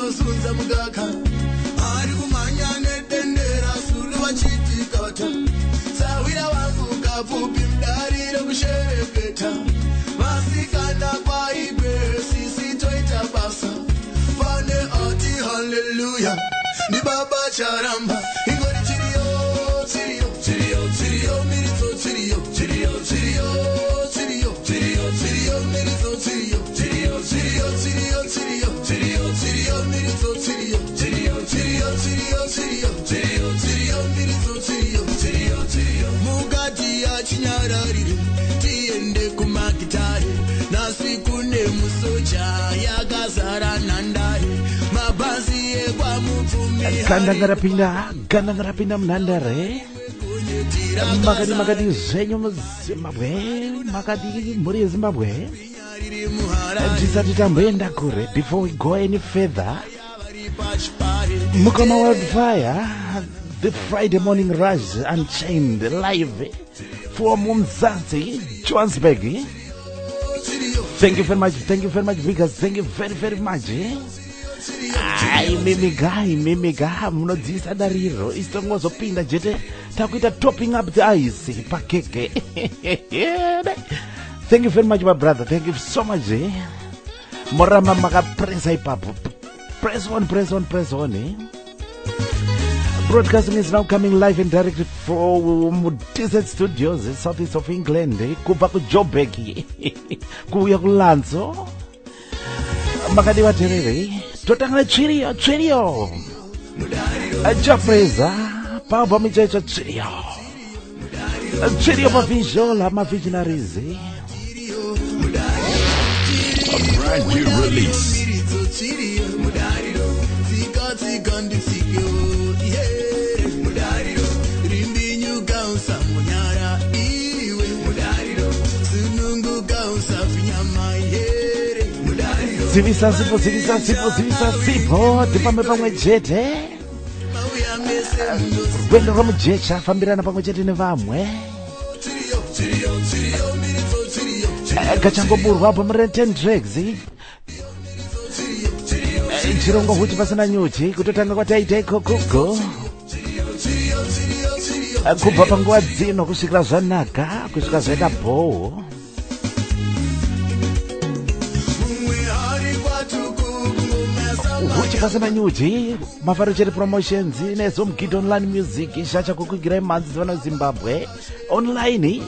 anosunza mugaka ari kumhanya nedendera sulu vachitikata sawira wangu kapfupi mudarire kushereketa vasikana kwaigwe sisi toita basa pane ati haleluya ni baba charamba ingori chiriyo chiriyo chiriyo chiriyo mirizo chiriyo chiriyo chiriyo chiriyo chiriyo chiriyo mirizo chiriyo chiriyo chiriyo chiriyo chiriyo chiriyo chiriyo mirizo chiriyo chiriyo chiriyo chiriyo chiriyo chiriyo chiriyo mirizo chiriyo chiriyo chiriyo mugati yachinyararire tiende kumakitare nasi kune musoja yakazara nhandare mabhazi ekwamupfumi ganda ngarapinda mnhandare makati zvenyu muzimbabwe makati mhuri yezimbabwe tisati tamboenda kure before we go any further mukoma wildfire the Friday morning rush unchained live from Mzansi Johannesburg. Thank you very much because thank you very much. Mimiga munodzisa dariro isongozopinda jete takuita topping up the ice pakeke. Thank you very much my brother, thank you so much. Morama maka press ipapo, press on Broadcasting is now coming live and direct from Desert Studios, southeast of England. Kupa ku Joburg, kuya ku Lanzo. Makadi wa terere, totanga chirio. Japreza, papa michecha chirio. Chirio mavishola, mavisionarizi. A brand new release. Sivisa sipo tipambe pamwe jete rwendo rwamujecha fambirana pamwe chete nevamwe kachangoburwapo murenten dregs chirongo huchi pasina nyuchi kutotanga kwataita ikokugo kubva panguva dzino kusvikira zvanaka kusvika zvaita bhoho huchi pasina nyuchi mafaro chete promotions nezomugid online music zvacha kukugirai mhanzi dzivana Zimbabwe online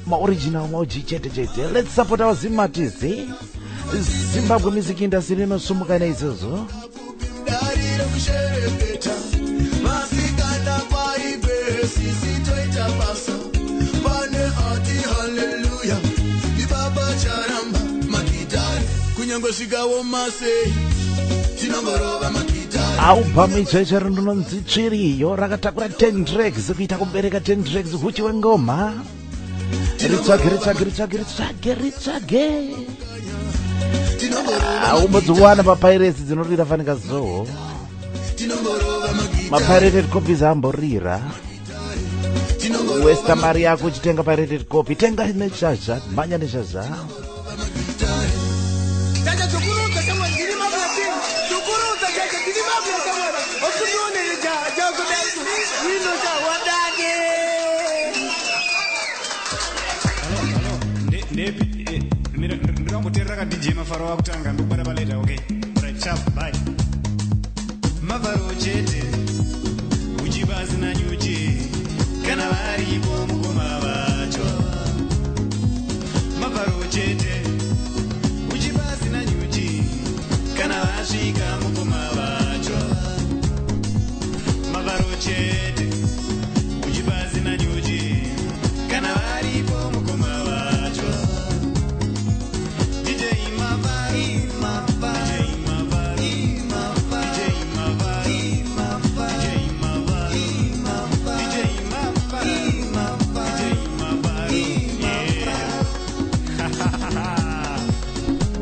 maoriginal maoji chete let's support our Zimatis Zimbabwe music industry inosumuka naizvozvo album icheche rinonzi Chiriyo rakatakura 10 tracks kuita kubereka 10 tracks huchi wengoma ritsvage umbodziwana papirates dzinorira fanika zoho mapirated copies amborira westa mari yako uchitenga pirated copy tenga neshazha mhanya neshazha DJ mafaro wakutanga ndokubara paleta okay right sharp bye mafaro chete uchibazi na nyuchi kana varipo mukoma vacho mafaro chete uchibazi na nyuchi kana vasvika mukoma vacho mafaro chete uchibazi na nyuchi kana varipo mukoma vacho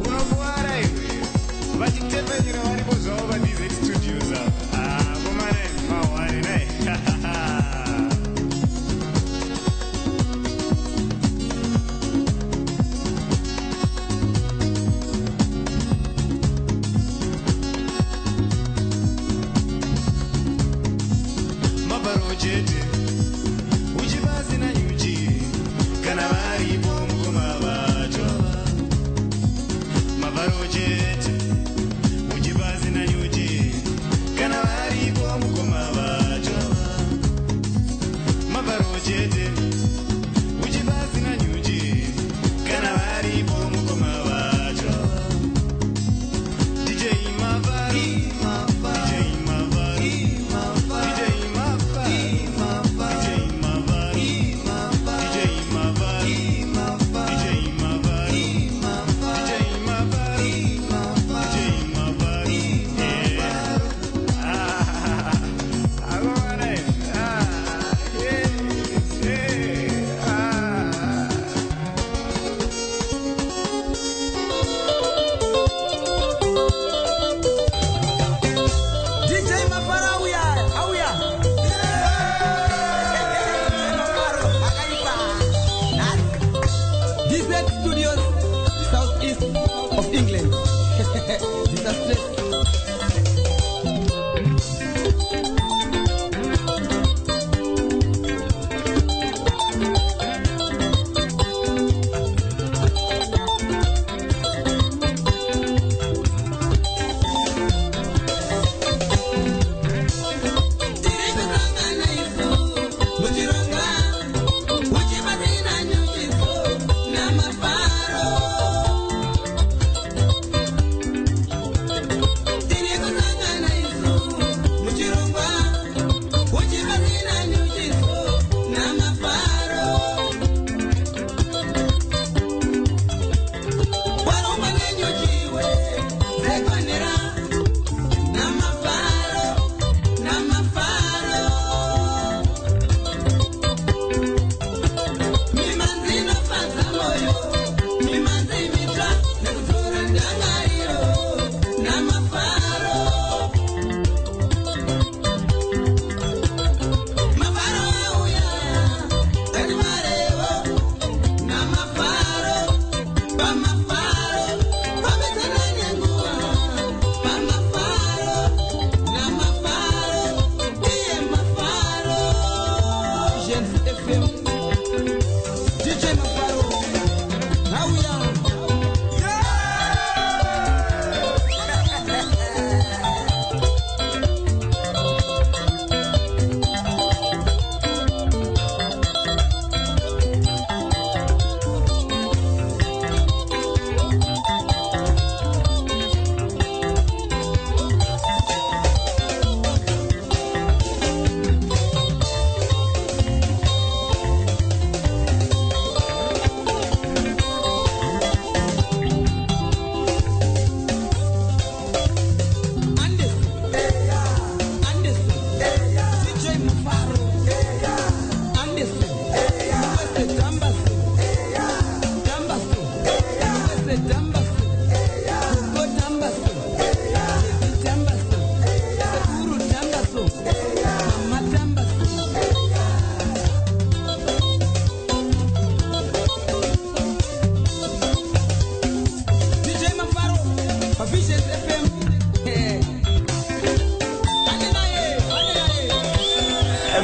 unofuara iwe vachitepenyera varipo zvavo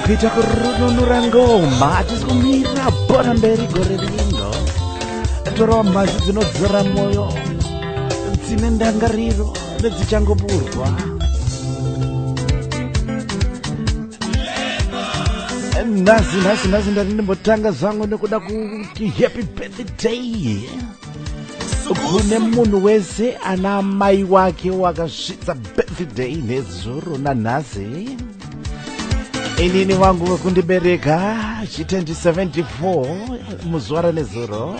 kuita kurununura ngoma tisikumira bora mberi gore rino torawa mhazi dzinodzora mwoyo dzine ndangariro nedzichangoburwa nhasi ndati ndimbotanga zvangu nekuda kuti happy birthday kune munhu wese ana mai wake wakasvitsa birthday nezuro nanhasi. Inini wangu wekundibereka chi2074 muzuva ranezuro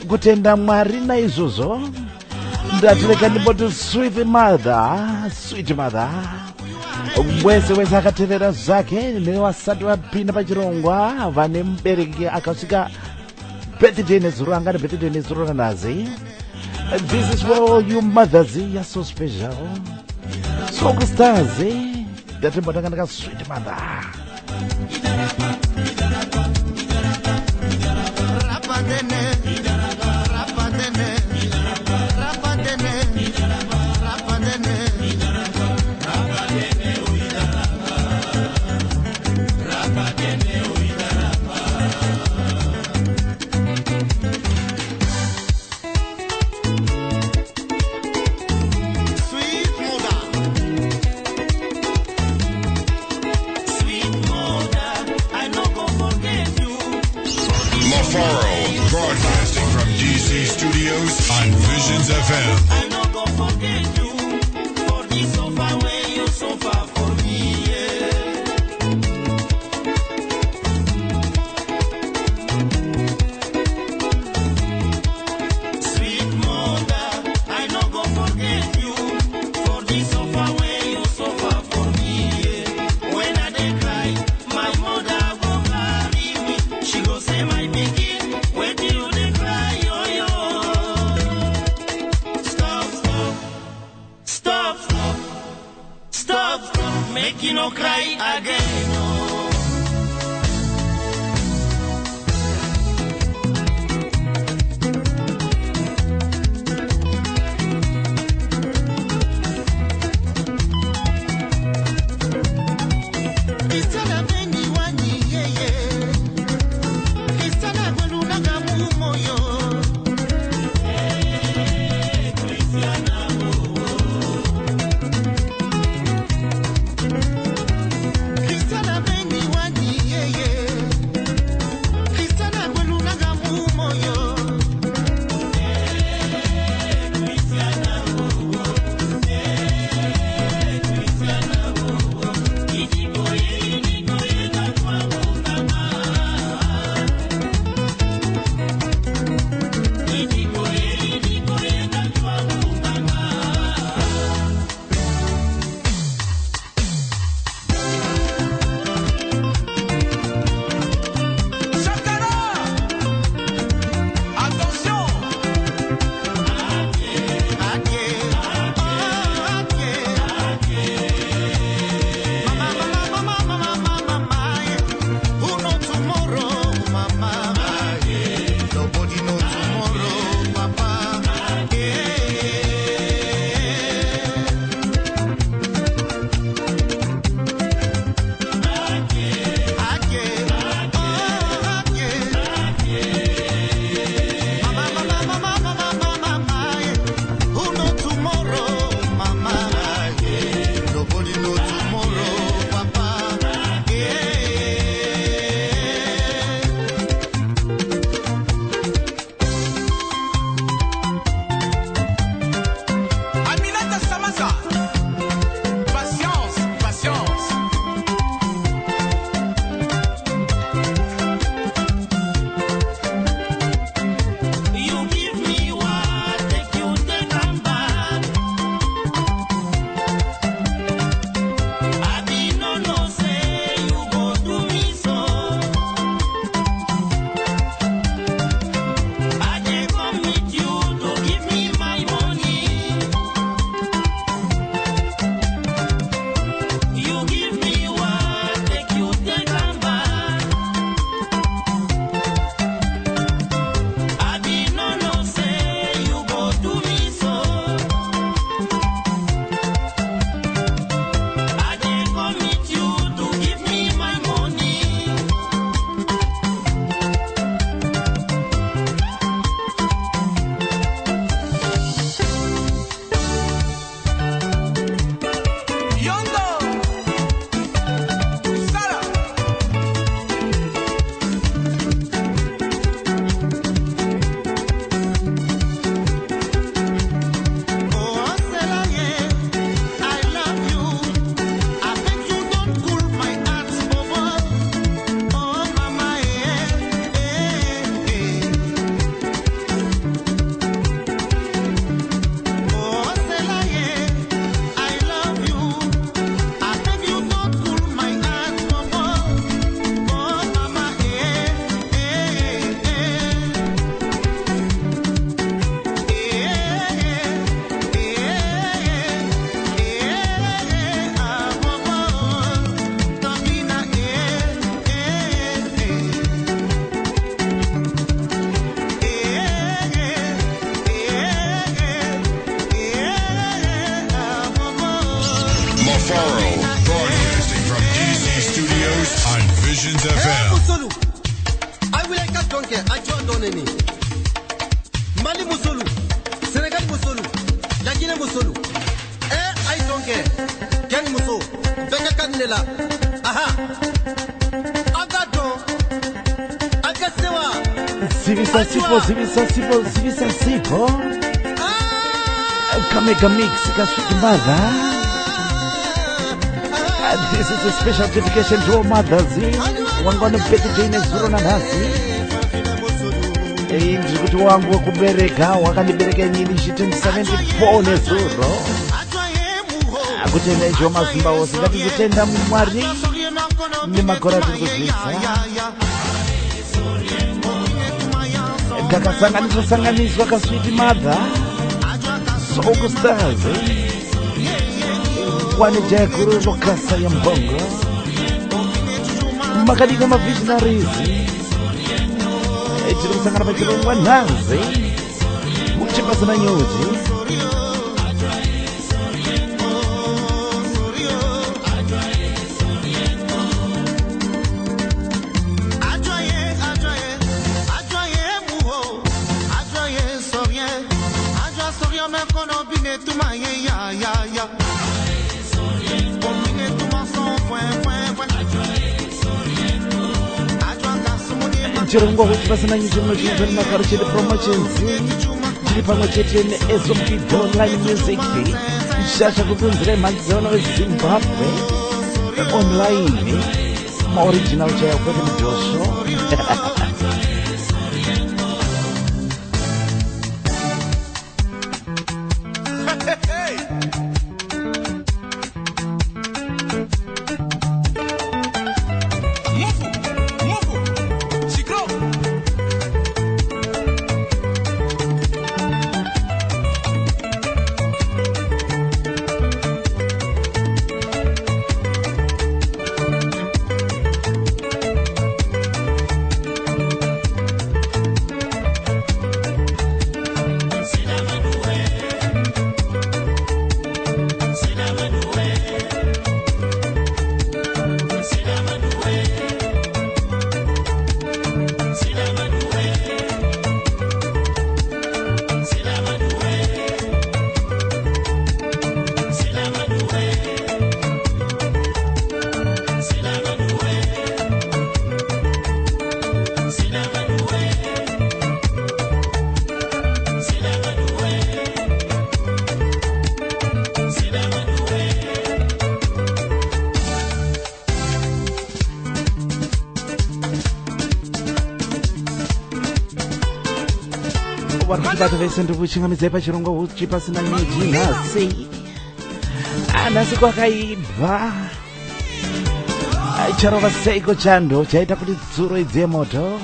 kutenda Mwari naizvozvo ndatireka ndimboti sweet mother wese akatevera zvake nevasati vapinda pachirongwa vane mubereki akasvika birthday nezuro angane birthday nezuro ranhasi. This is for all you mothers, you're so special. So stars, that is what sweet mother. Broadcasting from DC Studios on Visions FM. I no go forget you for the sofa where you suffer for me. Sweet mother, I no go forget you for the sofa where you suffer for me. When I dey cry, my mother go carry me. She go say my pikin. Stop, make you no cry again. Cristiana Mafaro, broadcasting from DC Studios on Visions FM. Musolu. I will like a donkey. I don't on any. Mali Musolu. Senegal Musolu. Yagina Musolu. I don't care. Kenny Muso. Beka Canela. Aha. Agato. Agasewa. Sivisa sipo. Kameka mix kaswiti mother. And this is a special dedication to all mothers. Wangona birthday nezuro na nasi. Ndikuti wangu wakubereka wakanibereka nyini chitini 74 nezuro. Akutenda icho mazimba wose ngatizotenda Mwari nemagora tiri kuzvisa. Kakasanganiswa kaswiti mother. Soul Stars. Wani Jakuru Lokasa ya Mbongo. Makadika ma visionaries. Ejiri sangana bachiru wanazi. Muchipasa na nyuji. Chirungo huchipasa na nyuji mnojimveni makaro chede promotions. Chiri pamwe chete neSMG Online Music. Shasha kukunzire manzona we Zimbabwe. Online. Ma original chaya kwete mjosho. Warikubata vese ndikuchingamidza pachirongwa huchipasina nyuji nhasi. Nhasi kwakaibva. Charova seiko chando chaita kuti dzuro idze moto.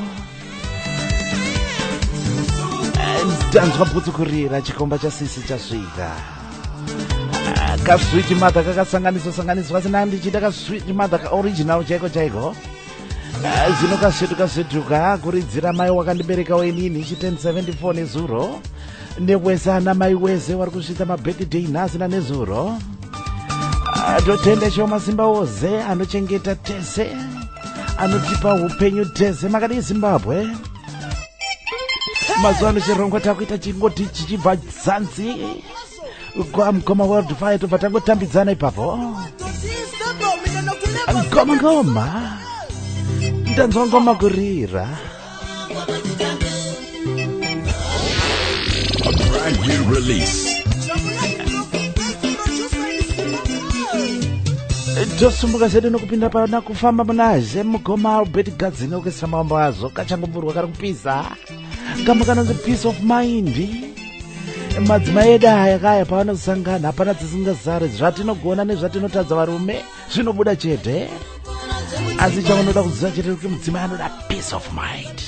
Ndanzwa bvutsukurira chikomba chasisi chasvika. Kaswiti mother kakasanganiswa sina ndichida kaswiti mother ka original chaiko. Zino kasvetuka kuridzira mai wakandibereka wenini chiteni 74 nezuro. Newese ana mai wese wari kusvitsa mabirthday nhasi nezuro. Totenda shoma simba woze anochengeta tese. Anotipa upenyu tese makadi Zimbabwe. Mazuva ano chirongwa takuita chingoti chichibva Zanzi. Kwa World Fire tobva tangotambidzana ipapo. Ngoma. Ndanzwa ngoma kurira. A brand new release. Tosumbuka zedu nokupinda pana kufamba mnaje mugoma Albert Gadzina ukesira mambo azo kachangomburwa kari kupisa. Kama kanonzi peace of mind. Madzimai edu aya kaya pavanosangana hapana dzisingazare zvatinogona nezvatinotadza varume zvinobuda chete. Asi chaunoda kuziva chete kuti mudzimai anoda peace of mind.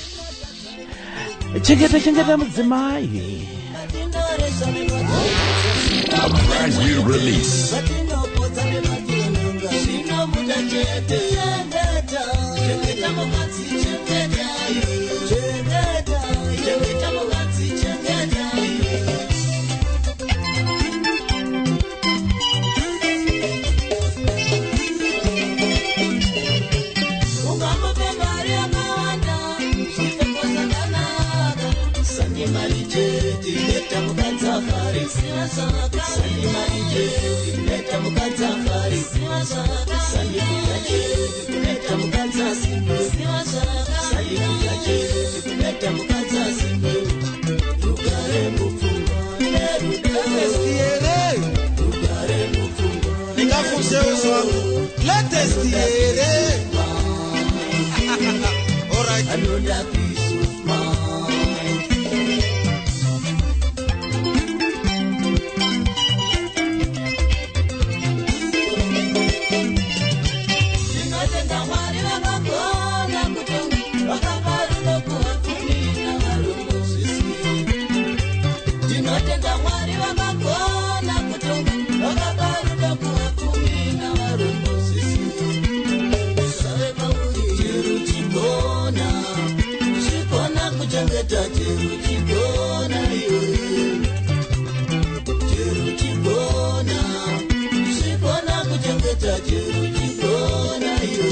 Chengeta mudzimai. A brand new release. Latest year. All right. Another piece of mind. Tinotenda Mwari vakagona kuti vakaparuka kuvatumira varungu sisi. Tinotenda Mwari vakagona kuti vakaparuka kuvatumira varungu sisi. Save pauri cheru chigona, chigona kuchengeta cheru chigona iwe. Cheru chigona, chigona kuchengeta cheru chigona iwe.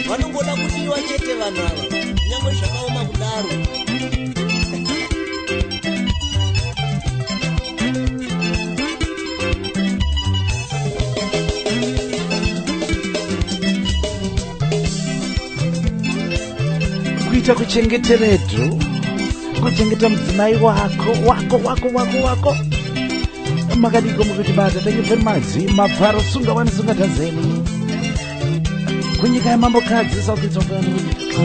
Vanongoda kudiwa chete vanhu ava, nyangwe zvakaoma kudaro. Kuita kuchengeteretu, kuchengeta mudzimai wako makadiko mukutibata. Thank you very much. Mabvaro sunga wani sunga tazeni kunyika yemambokadzi Southeast of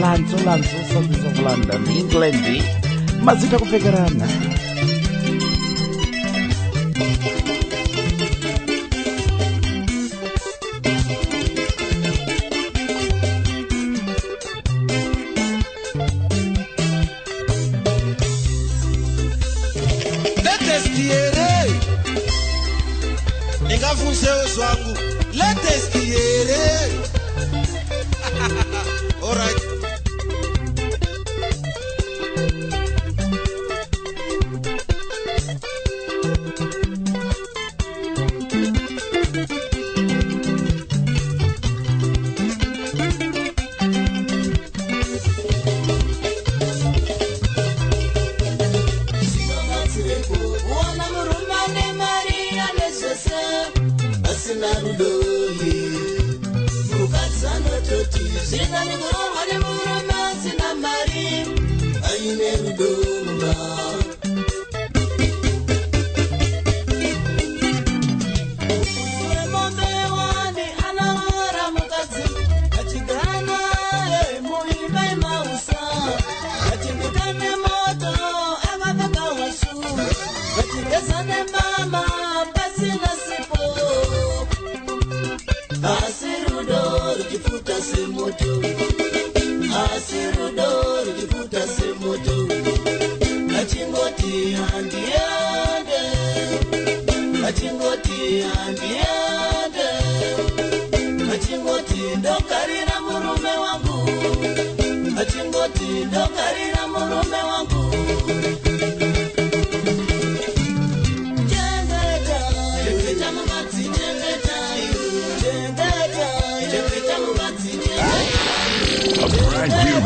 Lanzo Southeast of London England mazita kupfekerana. Zwangu latest year. All right.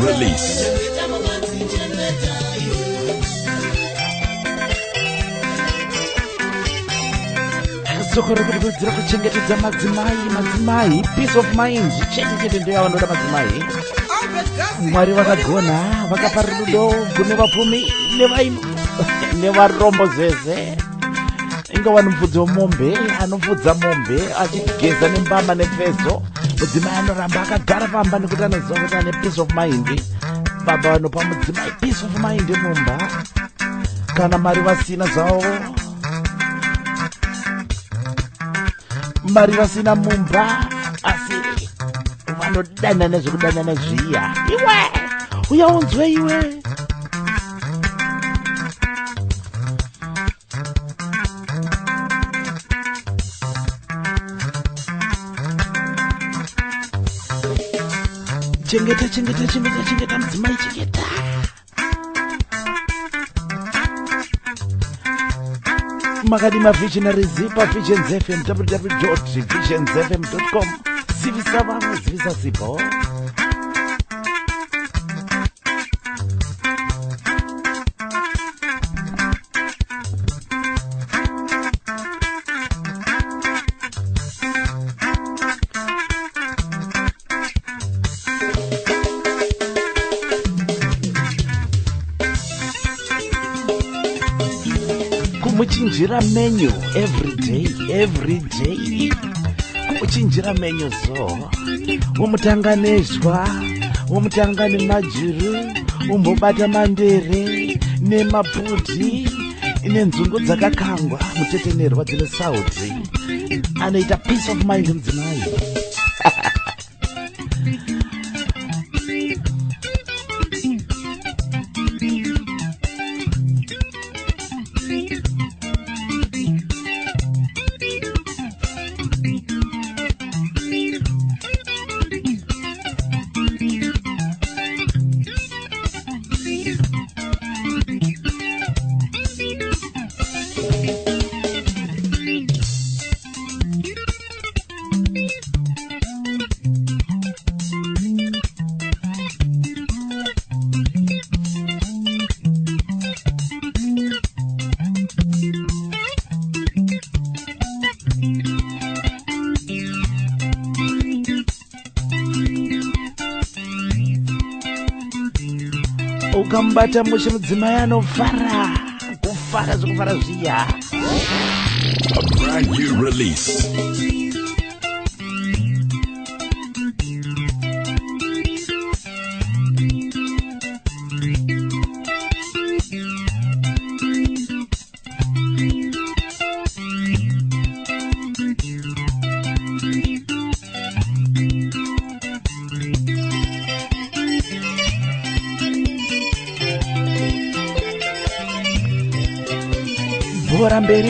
Release. Sokoro kudzira kuchengetedza madzimai peace of mind chete ndio vanoda madzimai. Mwari vakagona vakapa rudo kune vapfumi nevarombo zvese. Inga vanopfudza mombe anopfudza mombe achigeza nembama nepfezo. Mudzimai anoramba akagara pamba nekuti anoziva kuti ane peace of mind. Baba vanopa mudzimai peace of mind mumba kana mari vasina zvavo. Mari vasina mumba asi vanodana nezvekudana nezviya. Iwe uyaunzwe iwe. Chengeta mudzimai chengeta. Makadima Visionaries pa Visions FM www.visionsfm.com. Zivisa vamwe zivisa sipo. kuchinjira menyu every day kuchinjira menyu so umutanganezwa umutangane majuru umbobata mandere nemaputi nenzungu dzakakangwa mutetenerwa dzine sauti anoita peace of mind mudzimai. Ukambata mushe mudzimai anofara kufara zvekufara zviya. A brand new release.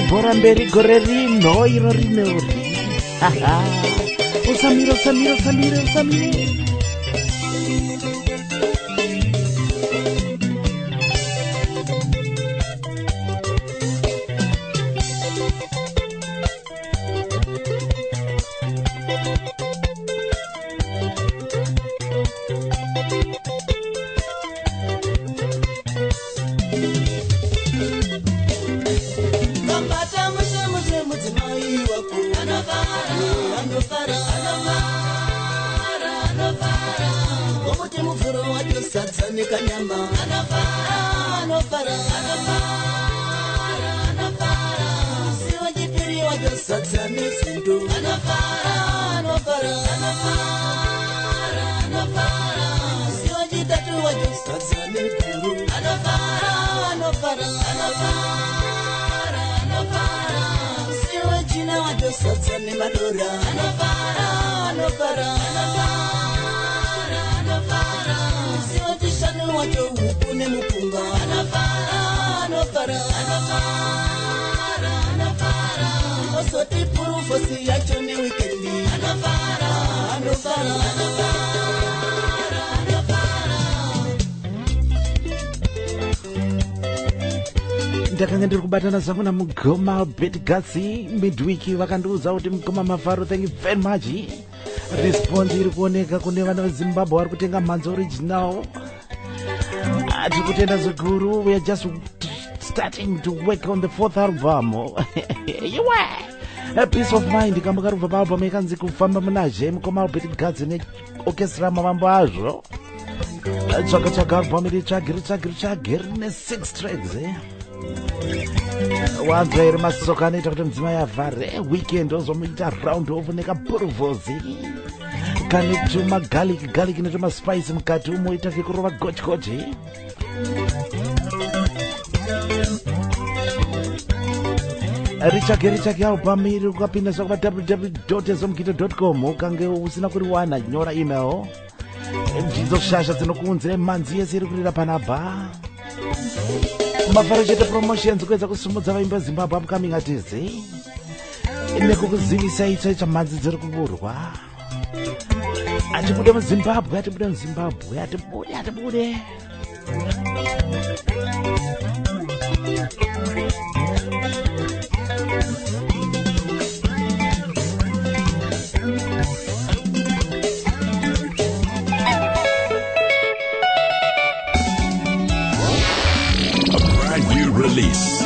Bora mberi gore rino iro rinori. Usamiro. Ndakanga ndiri kubatana zvangu namugoma Albert Gatsi midweek vakandiudza kuti mugoma Mavharo, thank you very much. Response iri kuoneka kune vana veZimbabwe vari kutenga mhanzo original. Tiri kutenda zvikuru. We are just starting to work on the 4th album. A peace of mind kamba karubva paalbum yakanzi kufamba munaje mugoma Albert Gatsi neorchestra mavambo azvo. Tsvaka album iri tsvagiri ne 6 tracks. Wanzwa iri masoka anoita kuti mudzimai avhare weekend ozomuita round off nekapuruvozi kane tumagarlic netumaspice mukati umo ita kekurova gochgochi. Richage album iri ukapinda zvakapa www.ezomugito.com ukange usina kuriwana nyora email. Ndidzo shasha dzinokuunzira manzi yese iri kurira panapa. Mavharo Chete Promotions kuedza kusumudza vaimba Zimbabwe upcoming artists nekukuzivisa itsva chamhanzi dziri kuburwa. Atibude muZimbabwe. Release.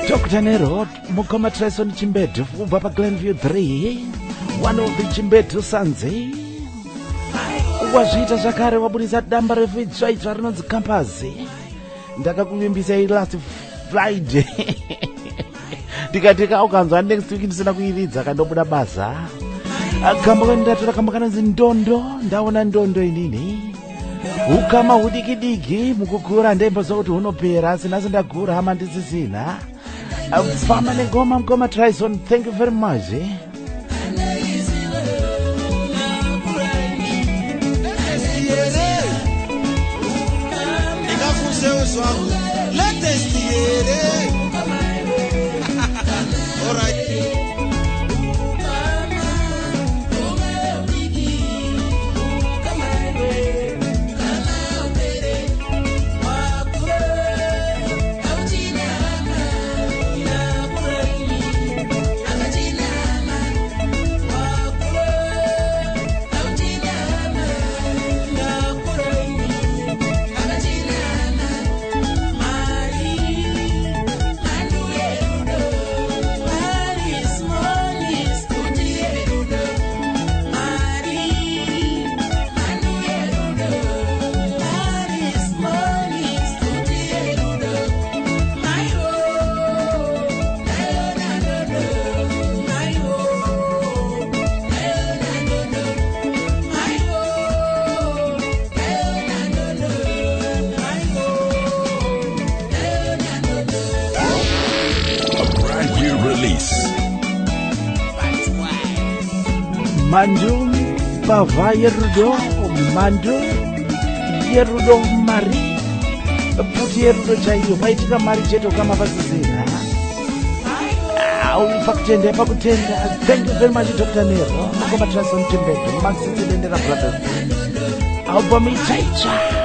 Dr. Nero, Mukoma Treson Chimbedu, kubva paGlenview 3, one of the Chimbedu sons. Wazviita zvakare wabudisa damba refu itsva rinonzi Campus. ndakakuvimbisa last Friday ndikatika ukanzwa next week ndisina kuiridza kandobuda basa akamba ndatora kamba kananzi ndondo ndaona ndondo inini ukama hudikidiki mukukura ndembo zokuti hunopera asi nasi ndagura hama ndisisina fama negoma mgoma Trison. Thank you very much Mandu Bava Yerudo Mandu Yerudo Mari Puti Yerudo Chayo Maitika Mari Cheto kama pasizina Fakutende Pakutenda. Thank you very much Dr. Nero Mukoma Trison Timbeto Maxi Tilendera Brothers Album Chaicha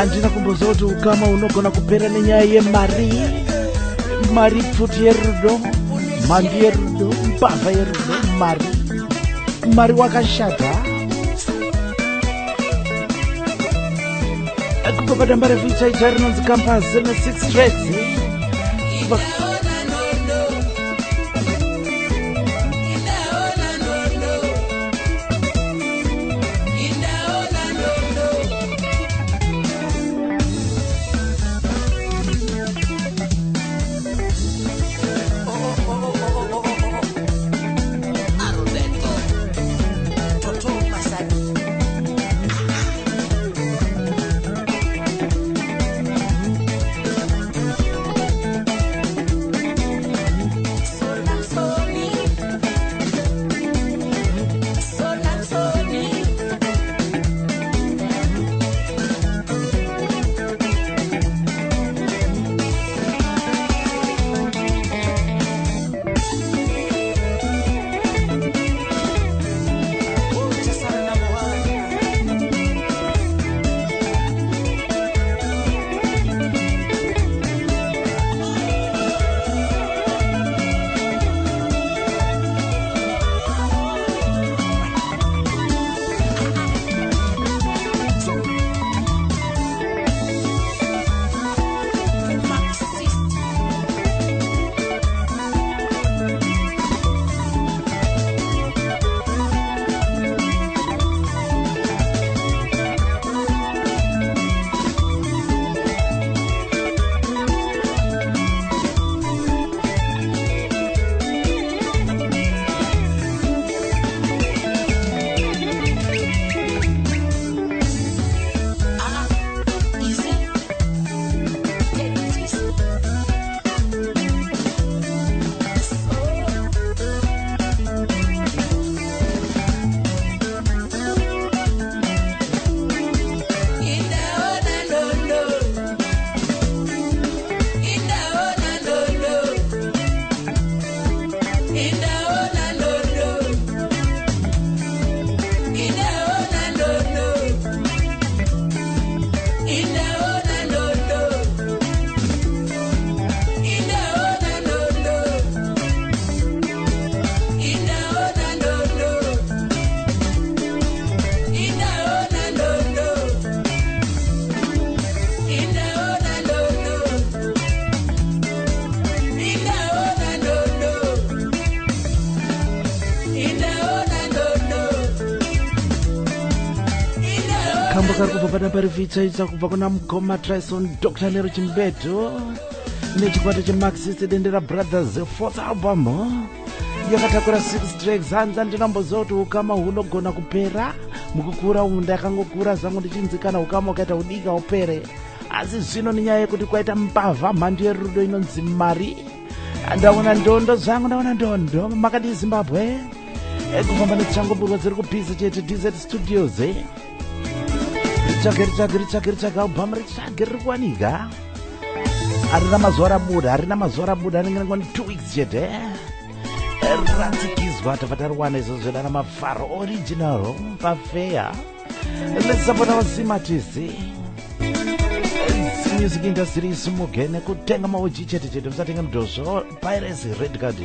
andina kumboza kuti ukama unogona kupera nenyaya yemari, mari pfuti yerudo, mhandi yerudo, mbavha yerudo, mari wakashata. Kubva padamba refichaita rinonzi Campus ne 6 Tracks. Kambo kari kubva padamba refichaita kubva kuna Mugoma Trison, Dr. Nero Chimbeto nechikwata cheMarxist Dendera Brothers, 4th album yakatakura 6 tracks. Hanza ndinamboziva kuti ukama hunogona kupera mukukura umu. Ndakangokura zangu ndichinzikana ukama ukaita udika upere, asi zvino nenyaya yekuti kwaita mbavha mhando yerudo inonzi mari, ndaona ndondo zvangu, ndaona ndondo makati Zimbabwe kufamba nechangoburwa dziri kupisa chete DZ Studios. Ritsvage album ritsvage riri kuwanika, harina mazuva rabuda rinenge ngoni 2 weeks chete ratsikizwa tabva tariwana izvo zvedana mafaro original pafeya. Let's support our artists. Music industry isimuke nekutenga maoji chete musatenga mudhosvo. Piracy red card.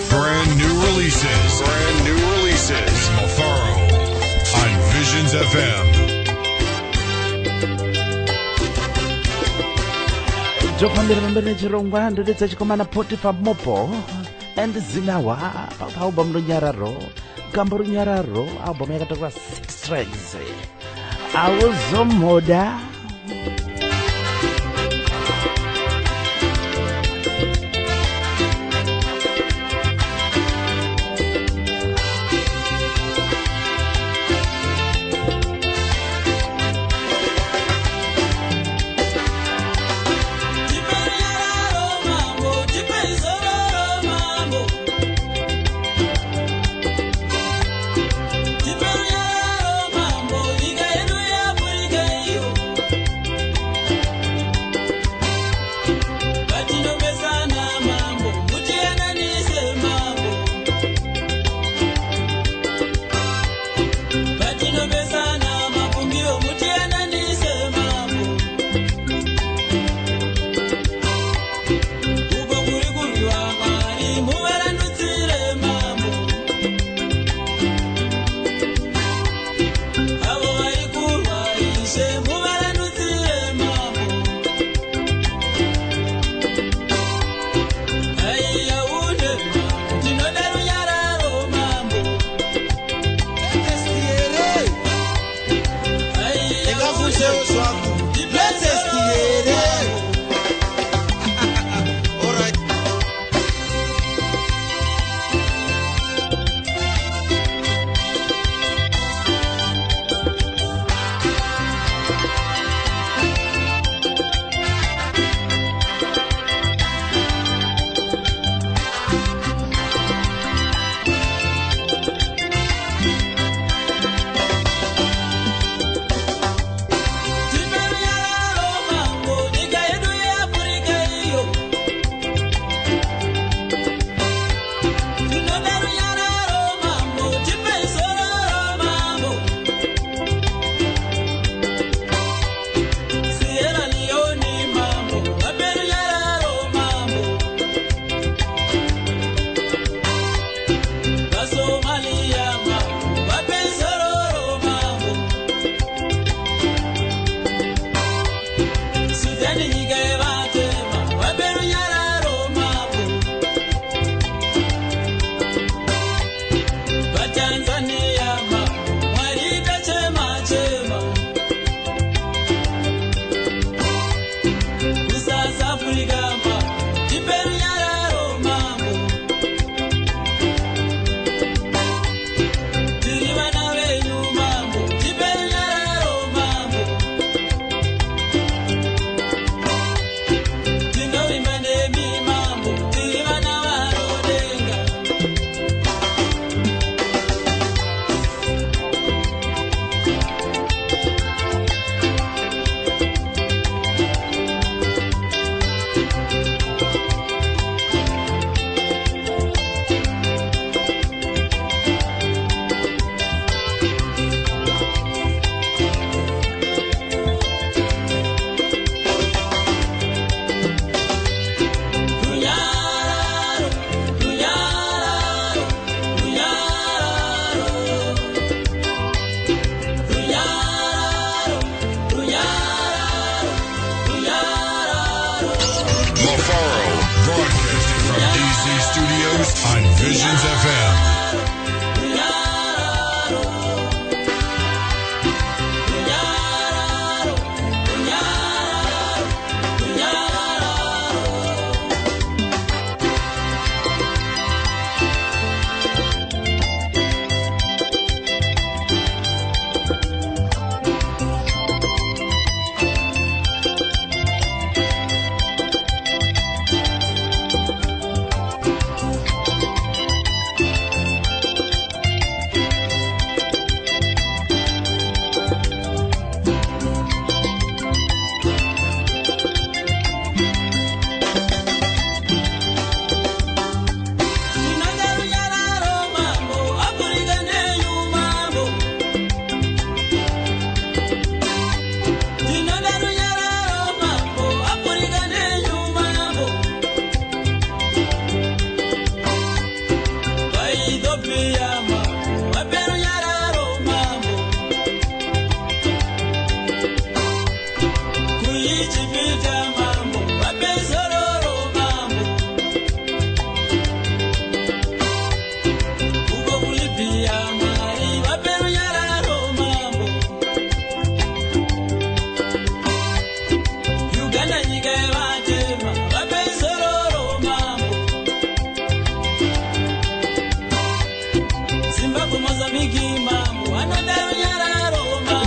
Brand new releases. Mafaro on Visions FM. Jofambira mbere nechirongwa ndodetsa chikomana Potiphar Mopo and Zinawa album runyararo, Gambo runyararo, album yakatakura 6 tracks. Awuzomoda Studios on Visions FM.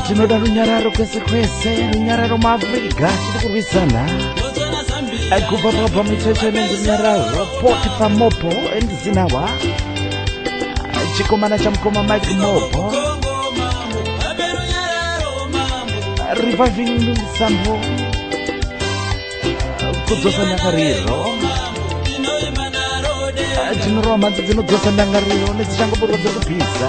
Tinoda runyararo kwese kwese, runyararo maAfrica chiri kurwisana kubva pabva mucheche nerunyararo poti pamopo endizinawa chikomana chamukoma Mike Mopo reviving sambo kudzosa ndangariro tinorova mhanzi dzinodzosa ndangariro nedzichangoburwa dzekubhiza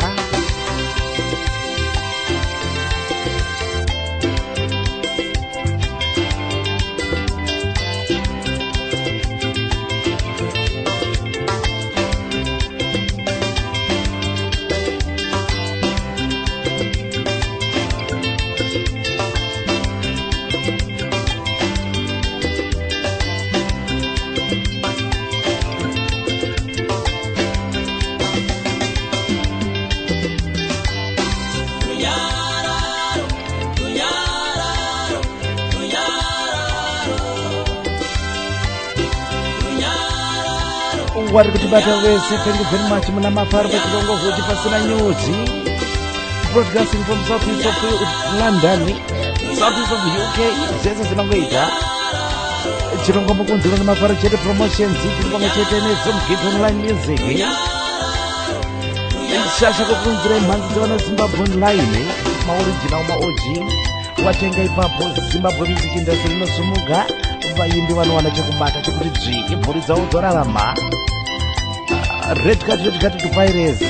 wari kutibata wese. Thank you very much. Muna mafaro pachilongo kuti pasina nyuzi. Broadcasting from southeast of London, southeast of UK, zese zinongoita. Chirongwa mukunzira nemafaro chete promotions, chirongwa chete nezomugate online music. Shasha kukunzira mhanzi dzavana Zimbabwe online, maoriginal maOG. Watenga ipapo Zimbabwe music industry inosumuka. Vaimbi vanowana chekubata chekuti dzviki mhuri dzavo dzorarama. Red card to Pirates.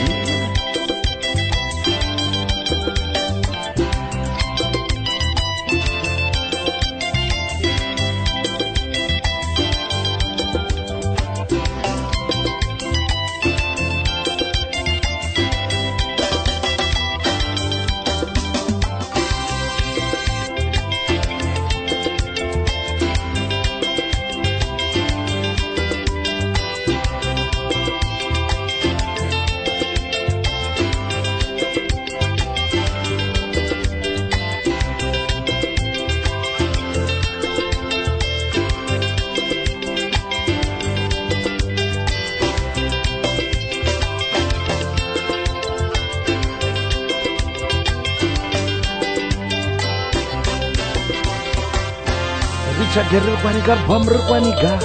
Richard kwanika bomber kwanika.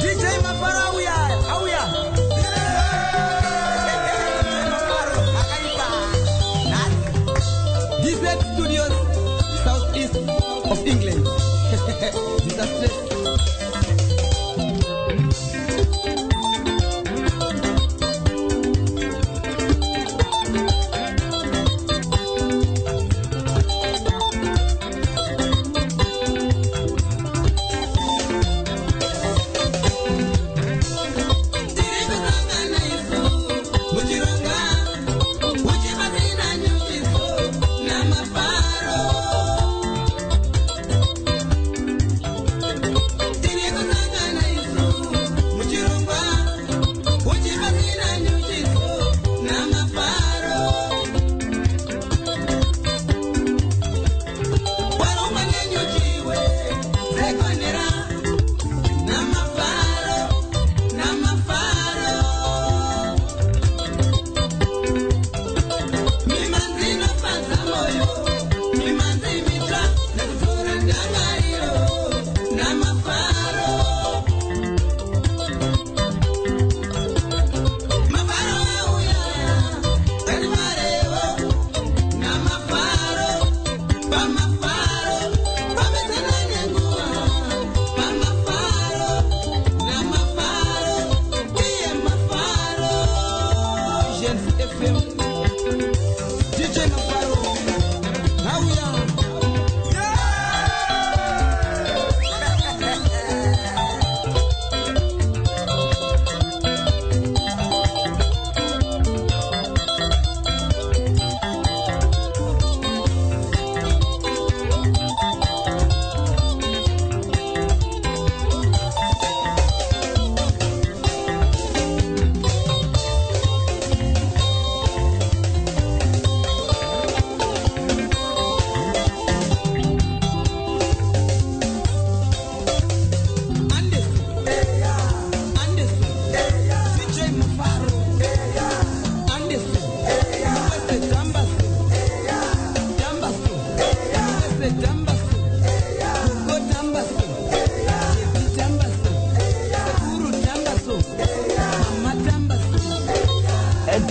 DJ Mafara auya. DJ Studios, southeast of England.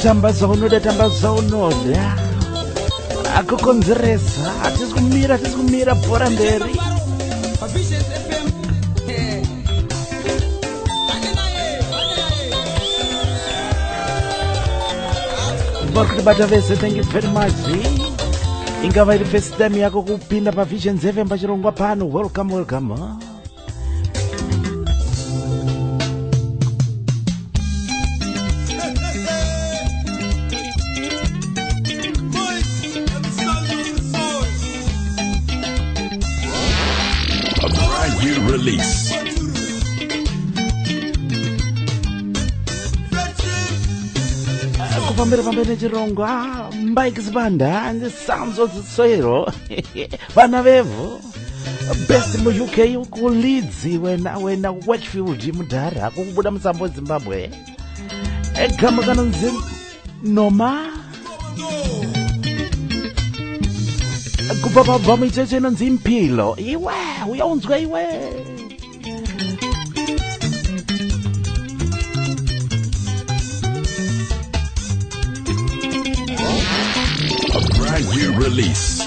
tambaza unoda akukonzeresa hatisi kumira bhora mberi. Vision FM. Vari kutibata vese, thank you very much. Ingava iri first time yako kupinda pavision FM pachirongwa pano, welcome. A brand new release. Kupambira nechirongwa Mike Zibanda and the Sounds of the Soil. Vana vevo best mu UK ku Leeds wena Watchfield mudhara kubuda musambo Zimbabwe. Egama kanonzi Noma kupapa bhamu icheche inonzi Impilo. Iwe uyaunzwa iwe. A brand new release.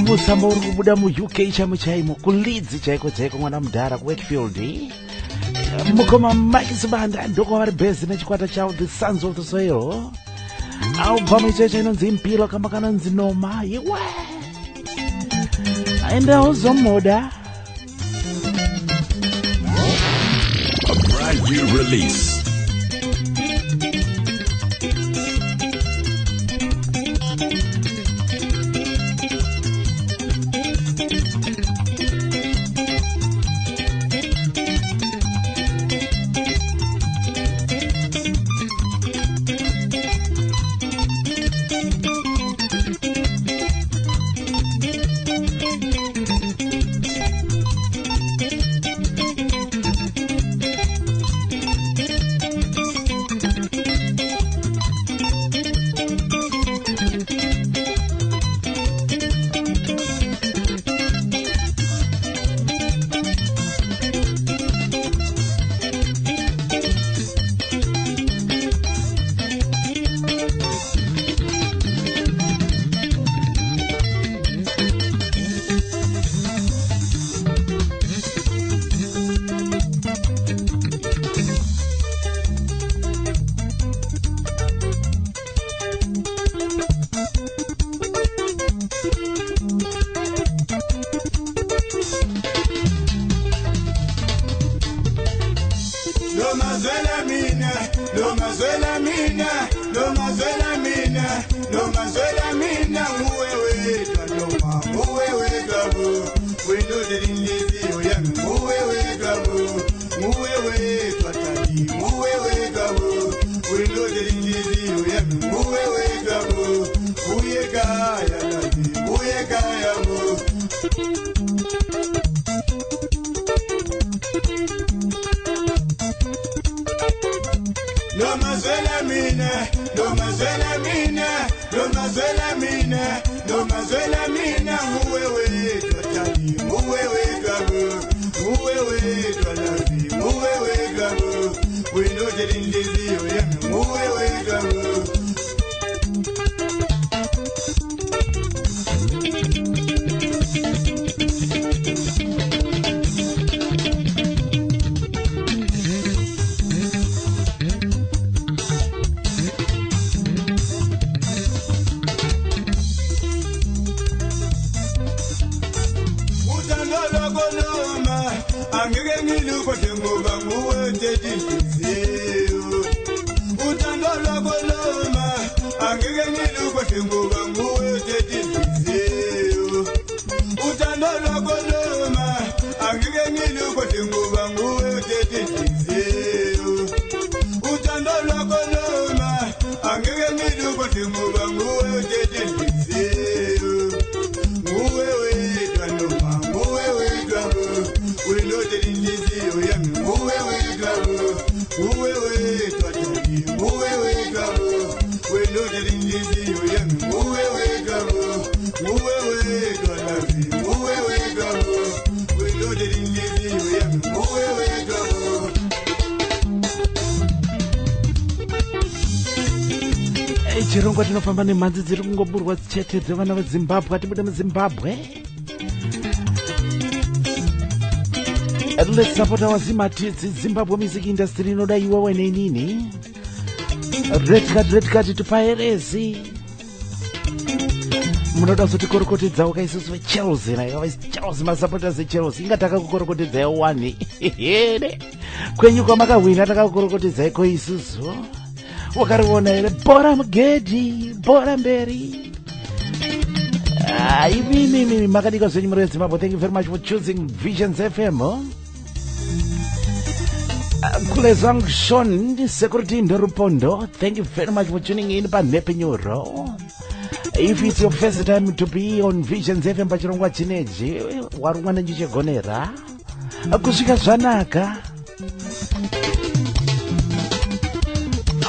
Musamba uri kubuda mu UK chaimo ku Leeds chaiko mwana mudhara ku Wakefield. Mukoma Mike Zibanda ndoko vari best nechikwata chavo the Sons of the Soil. Album icheche inonzi Impilo kama kanonzi Noma. Iwe aenda uzomoda. A brand new release. chirongwa tinofamba nemhanzi dziri kungoburwa chete dzevana vezimbabwe atibude muzimbabwe. Let's support our Zimbabwe music industry inoda iwewe nenini. Red card tupaerezi. Munoda kuti korokotedza ukaisusu veChelsea nayo Chelsea masupporters eChelsea ingataka kukorokotedza yawani. Kwenyu kwamakawina takakukorokotedza iko isusu. Wakariona ere bora mugedhi bora mberi. Mimi makadika zvenyu muri Zimbabwe. Thank you very much for choosing Visions FM. Kule zangu Sean Security Ndorupondo, thank you very much for tuning in pa Nepenyuro. If it's your first time to be on Visions FM pachirongwa chineji warungwa nenjichegonera kusvika zvanaka.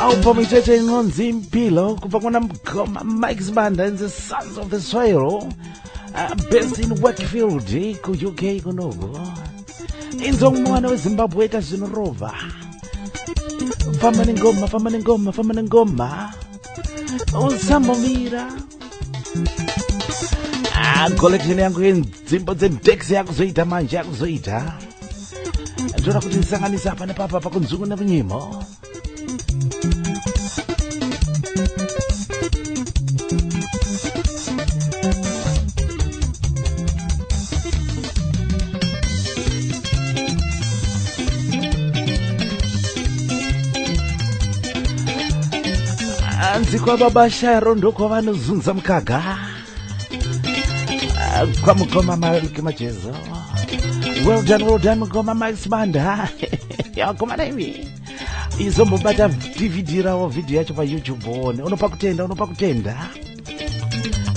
Album icheche inonzi Mpilo kubva kuna Mgoma Mike Sibanda and the Sons of the Soil, based in Wakefield ku UK kunogo. Inzongo mwana weZimbabwe ita zvinorova. Famba nengoma usambomira. Collection yangu yenzimbo dzedex yakuzoita manje yakuzoita. Ndoda kuti ndisanganisa apa nepapa pakunzungu nebunyimo. Kwa baba Sharo ndoko vanozunza mkaga kwa Mgoma Maliki Machezo. Well done Mgoma Mike Sibanda. Yakoma nemi izombobata DVD rawo video yacho pa YouTube one. Unopa kutenda.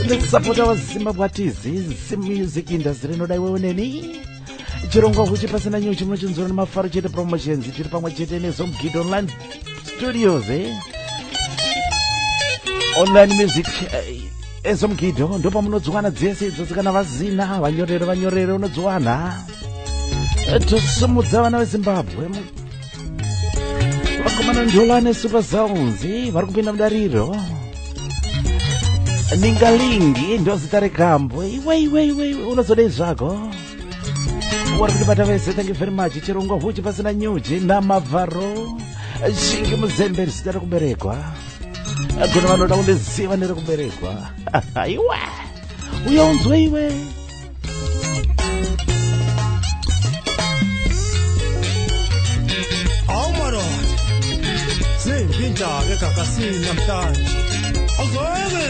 Let's support our Zimbabwe artists, music industry inoda iwewe neni. Chirongwa huchi pasina nyuchi munochinzura nemafaro chete promotions chiri pamwe chete neZomgid Online Studios Online music eZomgido ndo pamunodzwana dzese idzo kana vazina vanyorero unodzwana tosumudza vana veZimbabwe vakomana Ndolane Super Sounds vari kupinda mudariro. Ningalingi ndo zita rekambo iwe unozodei zvako wari kutibata vese. Thank you very much. Chirongwa huchi pasina nyuchi namavharo shingi muzemberi zita rekuberekwa kuna vanoda kundiziva nerekuberekwa. Iwe uyaunzwe iwe. Marod singinjake kakasini namhlanje awuzweke.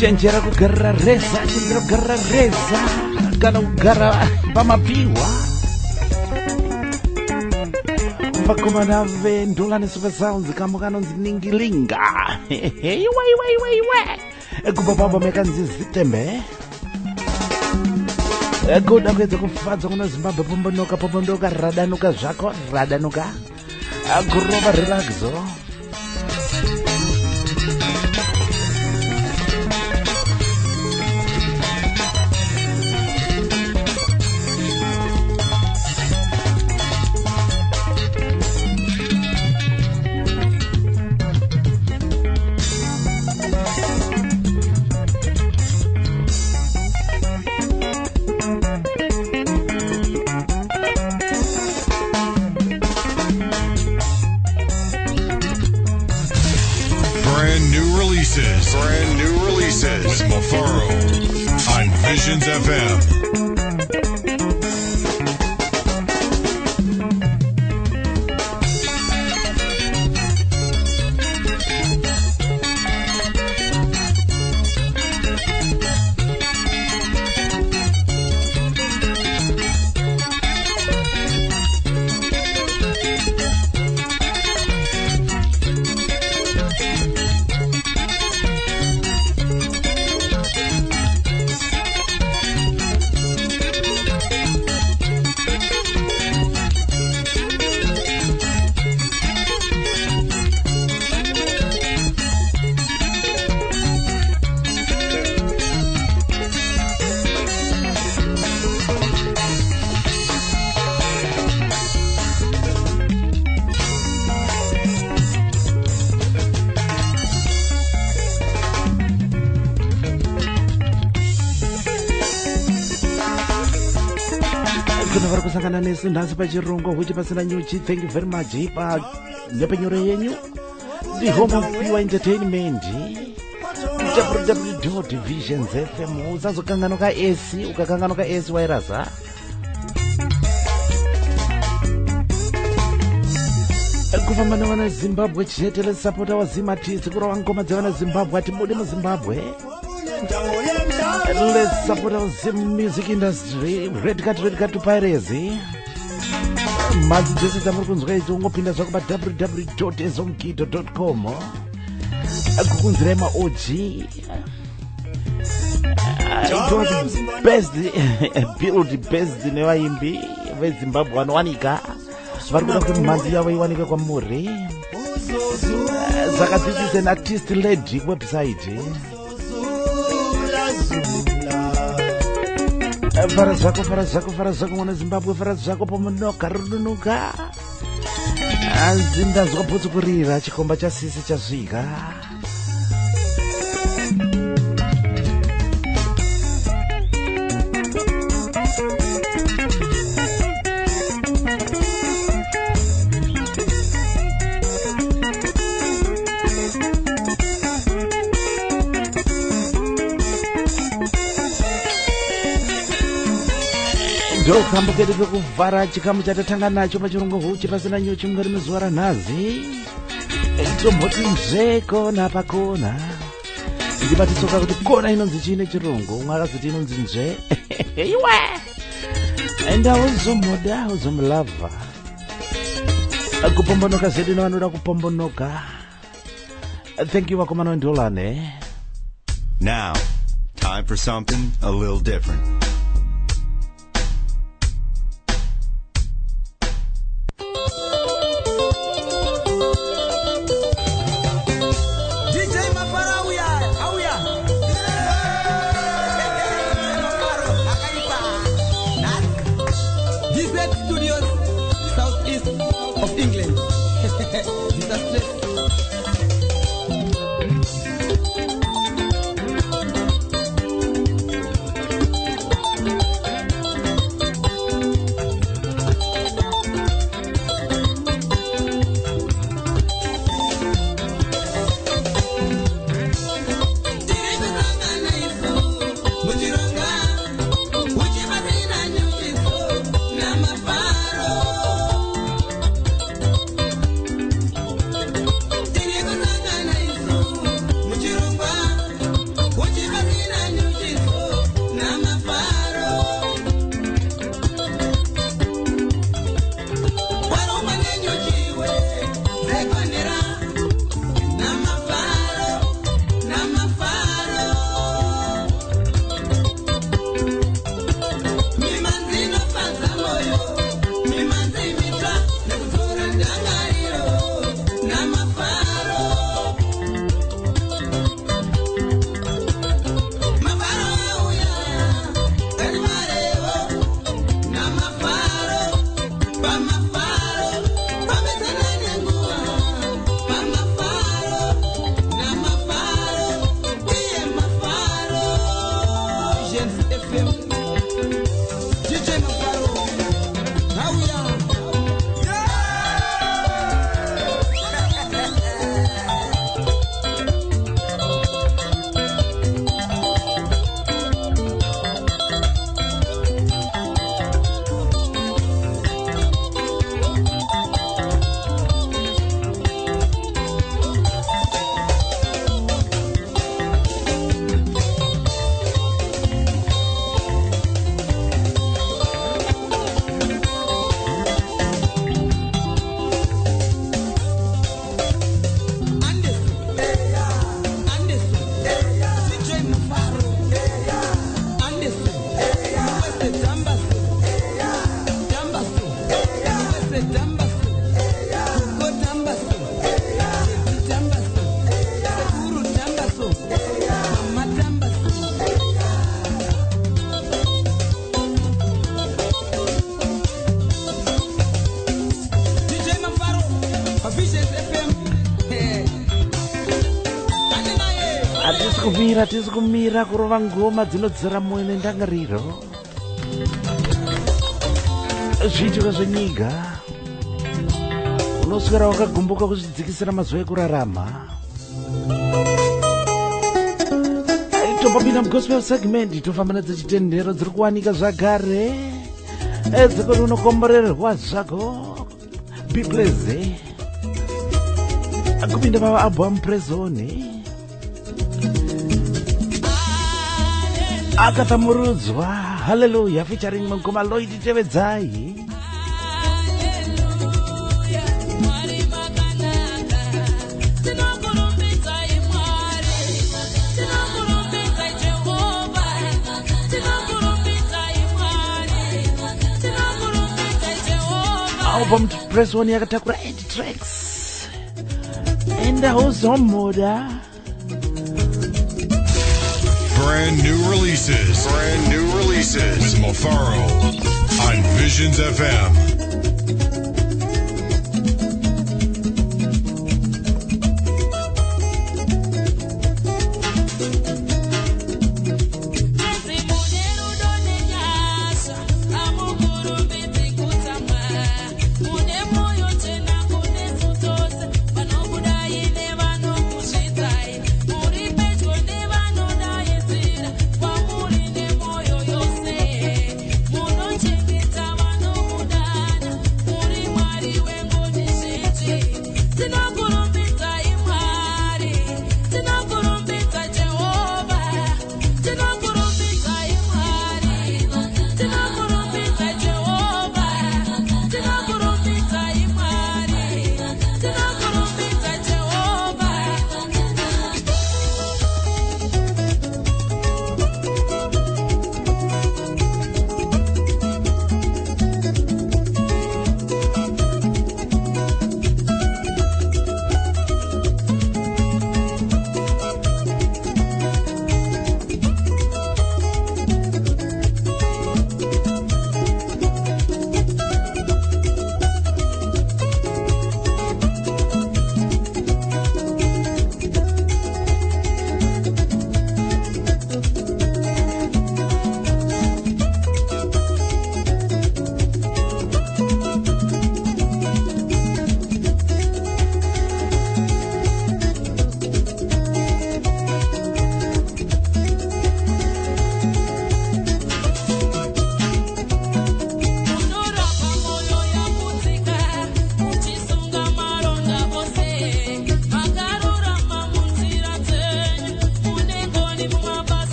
Chenjera kugara reza, chenjera kugara reza, kana kugara pamapiwa. Vakomana vendolani super sounds kama kanonzi ningilinga. Iwe. Kubaba mekanzi zitembe. Kuda kwedza kufadza kuna Zimbabwe pombonoka radanuka zvako radanuka. Kurova relaxo. Brand new releases with Mafaro on Visions FM. kuna vari kusangana nesu nhasi pachirungo huchi pasina nyuchi. Thank you very much pa nyepenyoro yenyu the home of pure entertainment www.visionsfm. Usazokangano ka AC ukakangano ka AC wairasa kufamba nevana Zimbabwe chete. Let's support our Zimatisi kurova ngoma dzevana Zimbabwe. Atibudi muZimbabwe. Let's support our music industry. Red Cat to Pirates. Madzi dzese dzamuri kunzwa idzi ungopinda zvako pa www.ezomkido.com kukunzirai maOG. It was best build best nevaimbi veZimbabwe vanowanika vari kuda kuti mhanzi yavo iwanike kwamuri. Saka this is an artist led website. Fara zvako mwana Zimbabwe, fara zvako pamunoka rudunuka. Anzi ndazwaputsukurira chikomba chasisi chasvika. Ndokambo kedu kuvhara chikamu chatatanga nacho pachirungo huchi pasina nyuchi mungari muzuva ranhazi. Tomboti nzve kona pakona. Ndibatitsoka kuti kona inonzi chine chirungu. Umwe akazoti inonzi nzve. Iwe! Enda uzomoda uzomulava. Kupombonoka zedu nevanoda kupombonoka. Thank you Wakomana Ndolane. Now, time for something a little different. Tisi kumira kurova ngoma dzinodzera moyo nendangariro. zviitiko zvenyika unoswera wakagumbuka kuzvidzikisira mazuva ekurarama. Tombopinda mugospel segment tofamba nadzo chitendero dziri kuwanika zvagare dzekuti unokomborerwa zvako bipleze kupinda paalbum prezone akatamurudzwa haleluya featuring mukoma Lloyd Tevedzai. Album press one yakatakura 8 tracks and auzomoda Brand new releases with Mafaro on Visions FM.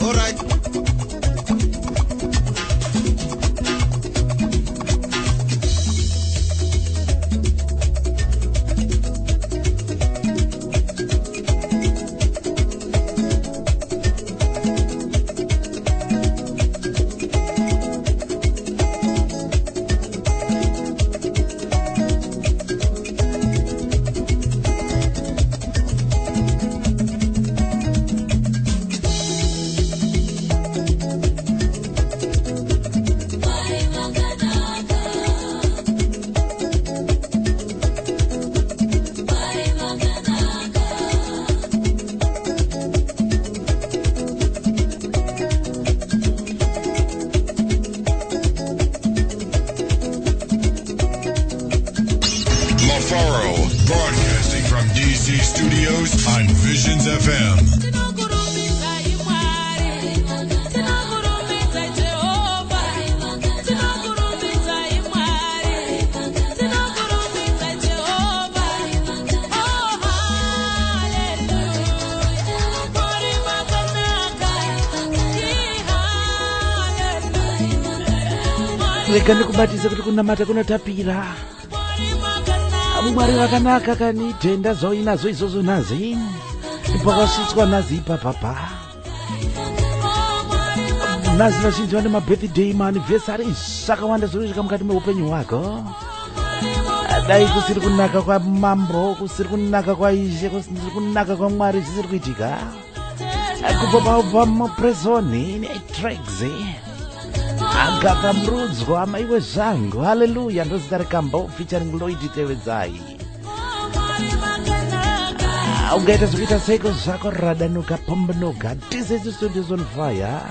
All right. Broadcasting from DC Studios on Visions FM. rega ndikubatise kuti kunamata kunotapira. Mwari vakanaka kani tenda zoinazo izvozvo nazi pakasvitswa nazi ipapapa nazi vazhinji vane mabirthday maanniversary zvakawanda zvinosvika mukati meupenyu hwako. Dai kusiri kunaka kwamambo, kusiri kunaka kwaishe, kusiri kunaka kwamwari zvisiri kuitika kubva pamuprezoni netracks agakamrudzwa amaiwe zvangu. Haleluya. Ndozita rekambo featuring Lloyd Tevedzai. Ungaita zvikuita seiko zvako radanuka pombonoka. This is Studios on Fire.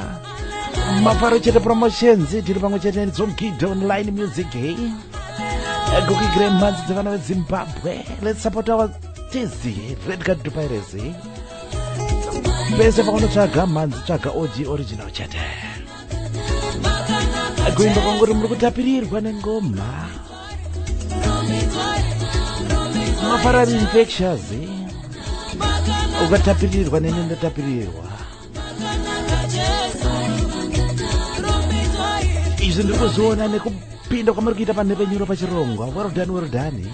Mafaro chete promotions tiri pamwe chete neZomkid online music. Goki Grandmas dzevana veZimbabwe. Let's support our Tizi Red Card to Piracy. Pese paunotsvaga manzi tsvaga OG original chete. Kuimba kwangu muri kutapirirwa nengoma. Mafarari infectious. Ukatapirirwa nene ndatapirirwa. Izvi ndikuzviona nekupinda kwamuri kuita panhepe nyuro pachirongwa. Well done, well done.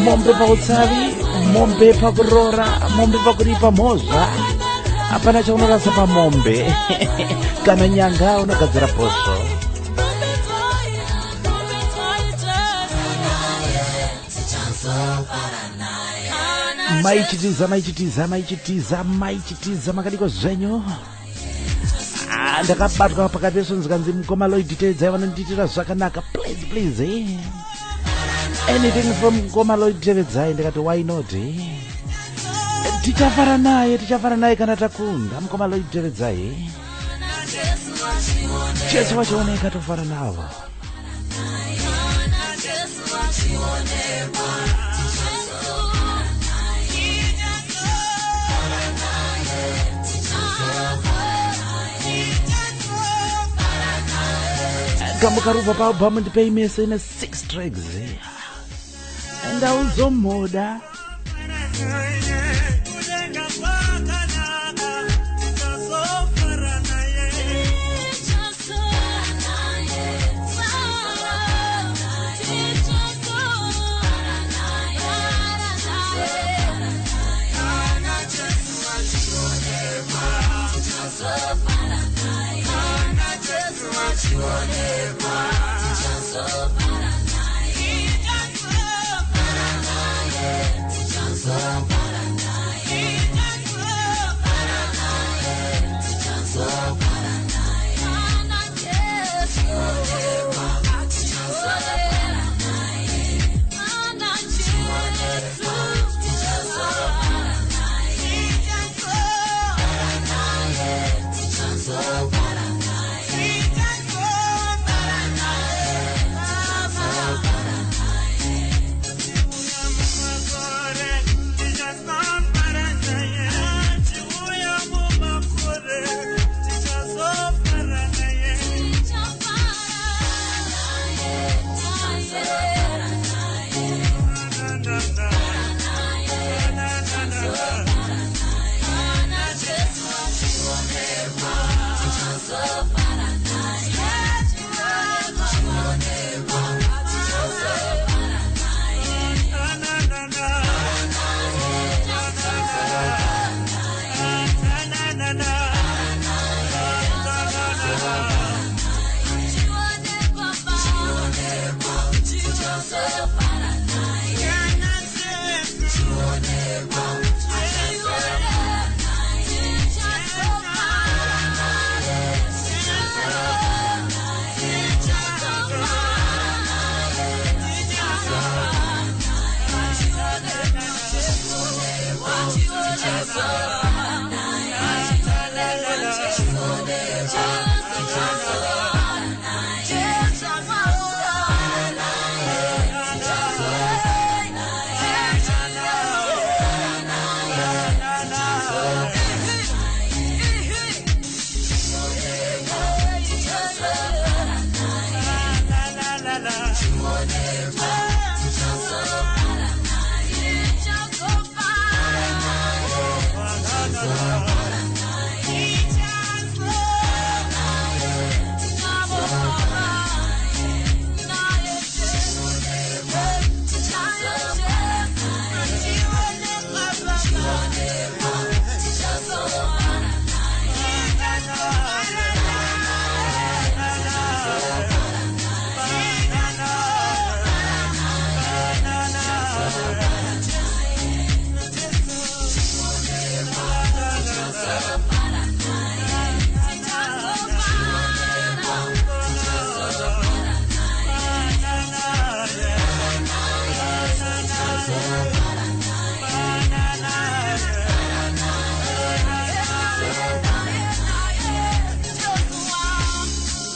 Mombe pautsavi, mombe pakurora, mombe pakuripa mhozva. Hapana chaunorasa pamombe. Kana nyanga unogadzira posvo. Maichitiza makadiko zvenyu. Ndakabatwa pakati pesonzikanzi mukoma Lloyd Tevedzai vanonditira zvakanaka. Please. Anything from Ngoma Lloyd Tevedzai ndikati why not? Tichafara naye kana takunda Ngoma Lloyd Tevedzai. Jesu wachioneka tofara navo. Kamukaruva paubhamu ndipei mese ine 6 tracks. And I was on moda.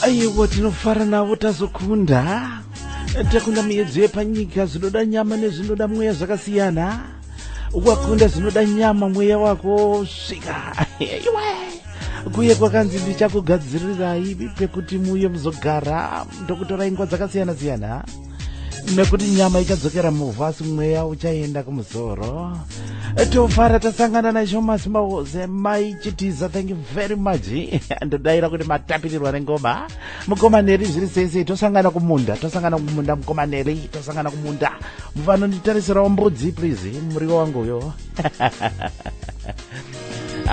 aiwa tinofara navo tazokunda takunda miyedzo yepanyika zvinoda nyama nezvinoda mweya zvakasiyana. Wakunda zvinoda nyama mweya wako svika iwe kuye kwakanzi ndichakugadzirirai pekuti muye muzogara ndokutora ingwa dzakasiyana siyana nekuti nyama ichadzokera muvhu asi mweya uchaenda kumusoro. Tofara tasangana naShomas Mawoze maichitiza. Thank you very much. Ndodaira kuti matapirirwa nengoma mukomaneri zviri sese. Tosangana kumunda mukomaneri, tosangana kumunda. Muvanonditarisirawo mbudzi please, muriwo wanguyo.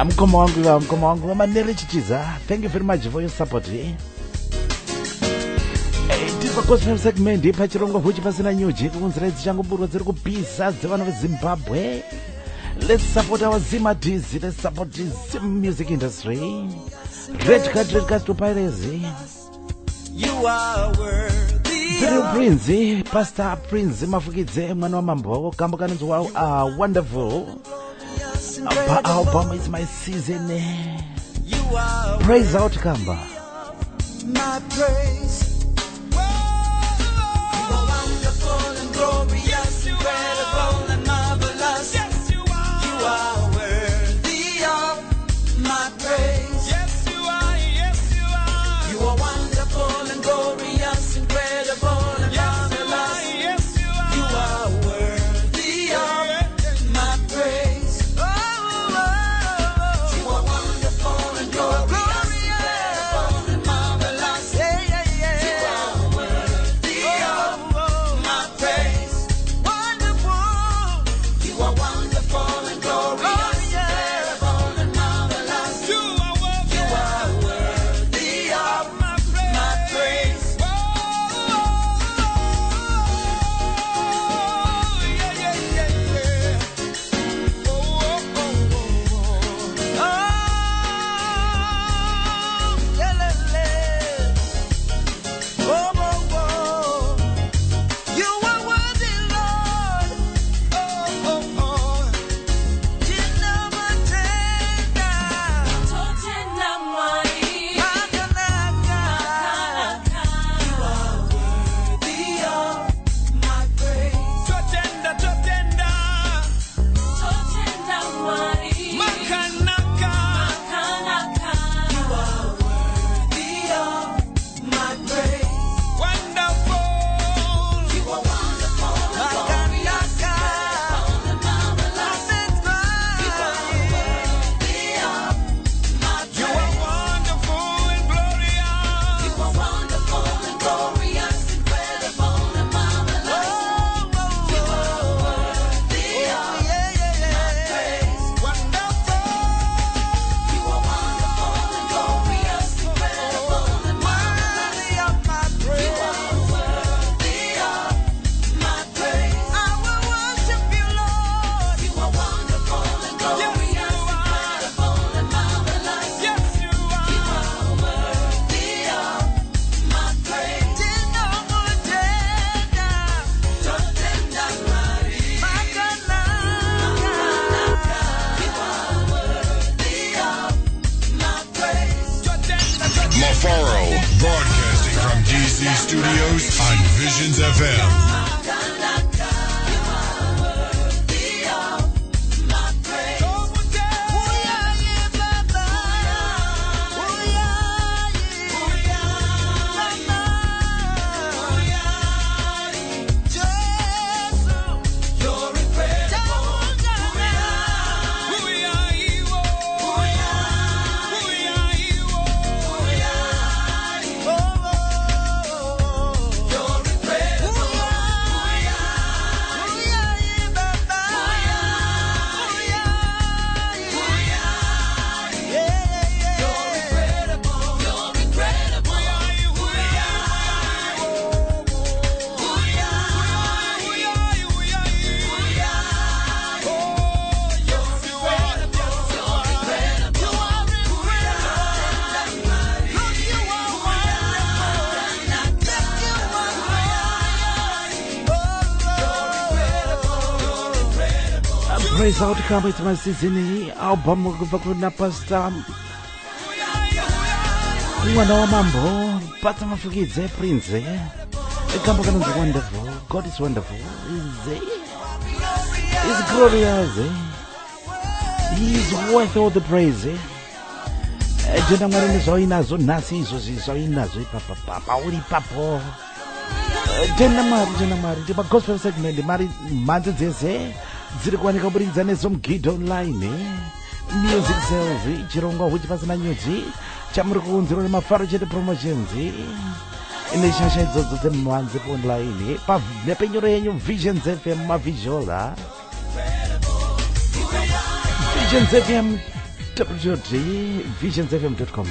Mukoma wangu Maneri Chichiza. Thank you very much for your support. Tipa gospel segment pachirongo huchi pasina nyuji kunzira dzichangoburwa dziri kupisa dzevana veZimbabwe. Let's support our Zimatis. Let's support this music industry. Red card to Pirates. You are worthy. Little Prince, Pastor Prince Mafukidze, mwana wa mambo, kambukanzi wao are wonderful. Our album is my season. You are Praise out Kamba. my praise. You are wonderful and glorious, incredible and marvelous. Yes, you are. You are worthy of my praise. Yes, you are. Yes, you are. You are wonderful and glorious, incredible and marvelous. Yes, you are. You are worthy of my praise. You are wonderful and glorious, incredible and marvelous. You are worthy of my praise. Wonderful. You are wonderful and glorious, incredible and marvelous. You are worthy of my praise. You are worthy, Lord. Mafaro, broadcasting from DC Studios on Visions FM. Praise out Kamba, it's my season. Album kubva kuna Pastor mwana wa mambo Patamafukidze Prince. Ekamba kanonzi wonderful. God is wonderful. He's glorious. He's worth all the praise. Jenda mwari nizoinazo nasi izo zizoinazo ipapa uri papo. Jenda mwari ndiba gospel segment mari manzi dzese dziri kuwanika kubudikidza nezomugidha online. Music sales chirongwa huchi pasina nyuchi chamuri kuunzirwa nemafaro chete promotions ine shasha idzodzo dzemwanzi online nepenyoro yenyu Visions FM mavisual Visions FM www.visionsfm.com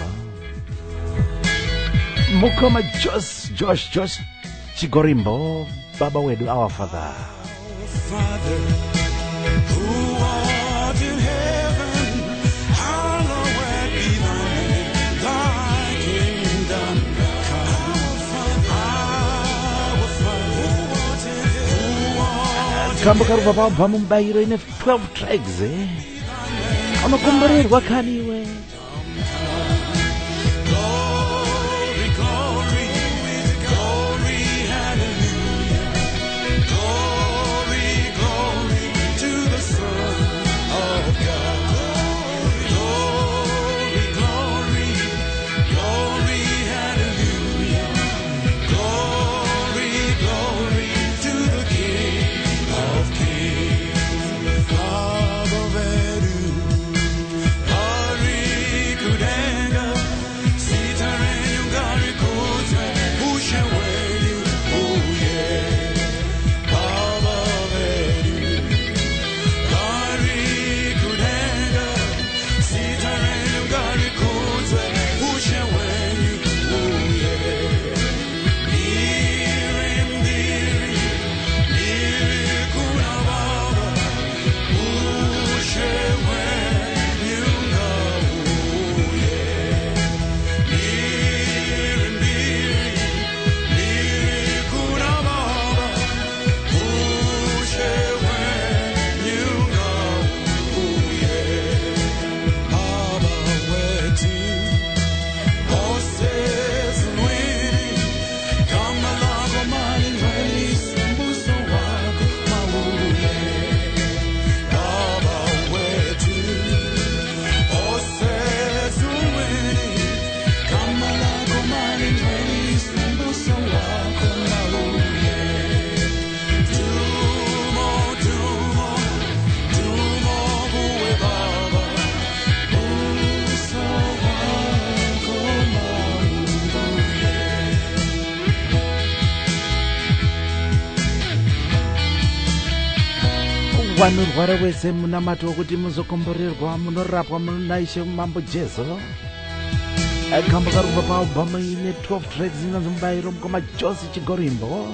Mukoma Josh Chigorimbo Baba wedu our father who art in heaven, hallowed be thy name. Thy kingdom come. Our Father, who art Kambo karuva baba mumbayiro ine 12 tracks Amakomborerwa kaniwe glory, glory, glory, hallelujah. Glory, glory to the Son of God. Glory, glory, glory, hallelujah. Glory, glory to the King of Kings. Father, veru, Ari kudenga, sitarenyu gari kutwe, ushewenyu, uye. Baba veru, Ari kudenga, sitarenyu gari kutwe, ushewenyu, uye. Niri kuna Baba, ushewenyu nga uye. Niri kuna Baba, ushewenyu nga uye. Baba wetu osezulwini, kama lako mali rahisi, mbuso wako mauye. Baba wetu osezulwini, kama lako mali rahisi, mbuso wako mauye. Dumo, dumo, dumo buwe Baba, uso wako mauye. Vanorwara wese munamato wekuti muzokomborerwa munorapwa munaishe mambo Jesu Kambo karuva paubhama ine 12 tracks inonzi mubayiro Mukoma Josh Chigorimbo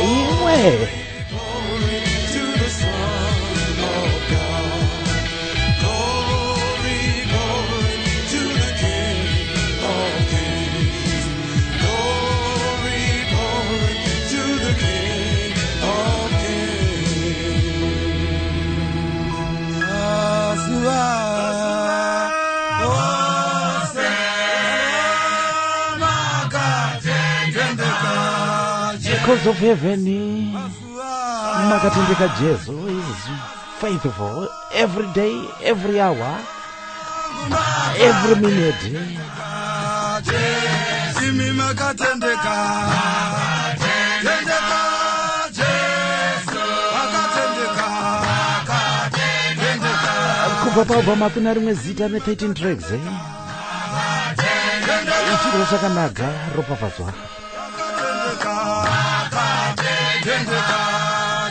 Iwe Glory to the Son of God. Glory, glory to the King of Kings. Glory, glory to the King of Because of heaven Makatendeka Jesu is faithful every day, every hour, every minute Simi makatendeka, tendeka, Jesu, makatendeka, tendeka, kubva paubhama kuna rimwe zita ne13 tracks ichiro chakanaka ropafadzwa tendeka,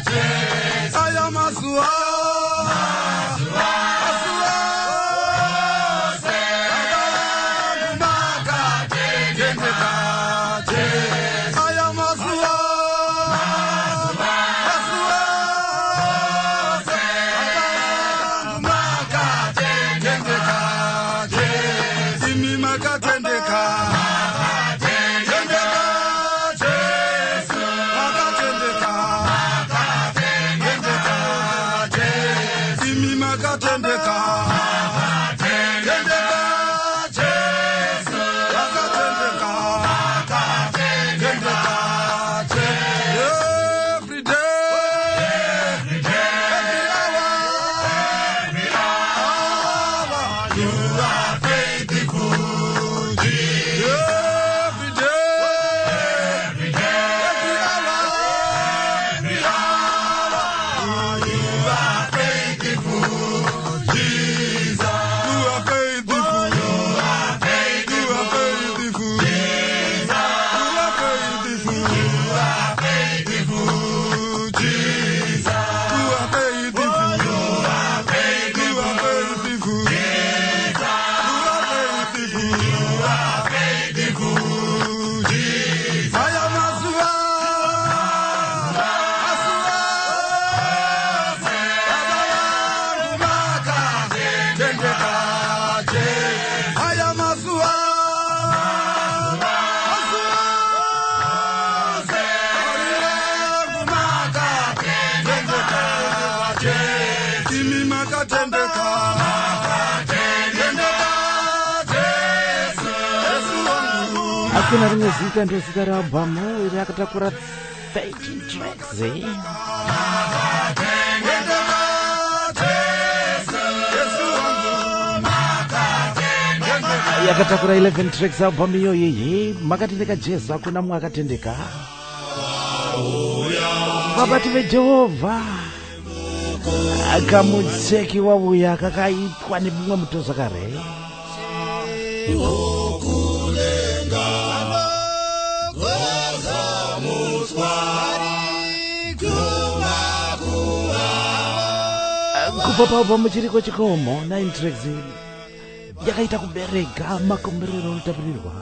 Jesu, aya mazuva, makatendeka, Jesu, makatendeka. akuna rimwe zita ndozita realbamu rakatakura 13 tracks yakatakura 11 tracks albamu iyoyi. Makatendeka Jesu, hakuna mumwe akatendeka. Vabati veJehovha akamutseki wauya kakaitwa nemumwe mutozo kare. Kubva paalbamu chiriko chikomo 9 tracks yakaita kubereka makomberero anotapirirwa.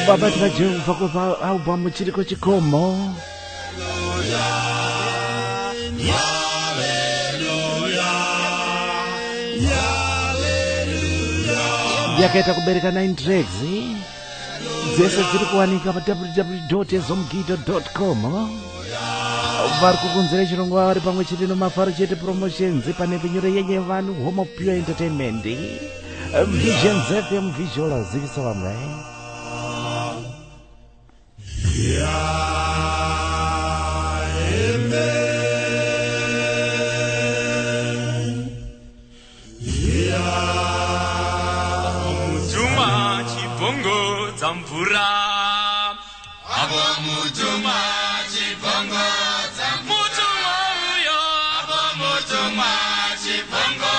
Vabati vaJehovha kubva albamu chiriko chikomo. Yakaita kubereka 9 tracks dzese dziri kuwanika pa www.ezomgido.com. Vari kukunzira chirongwa vari pamwe chete nomafaro chete promotions pane pinyore yenye vanhu Home of Pure Entertainment Vision FM Visual zivisa vamwe. Mutuma chibongo dzamvura abo mutuma chibongo dzamvura uyo abo mutuma chibongo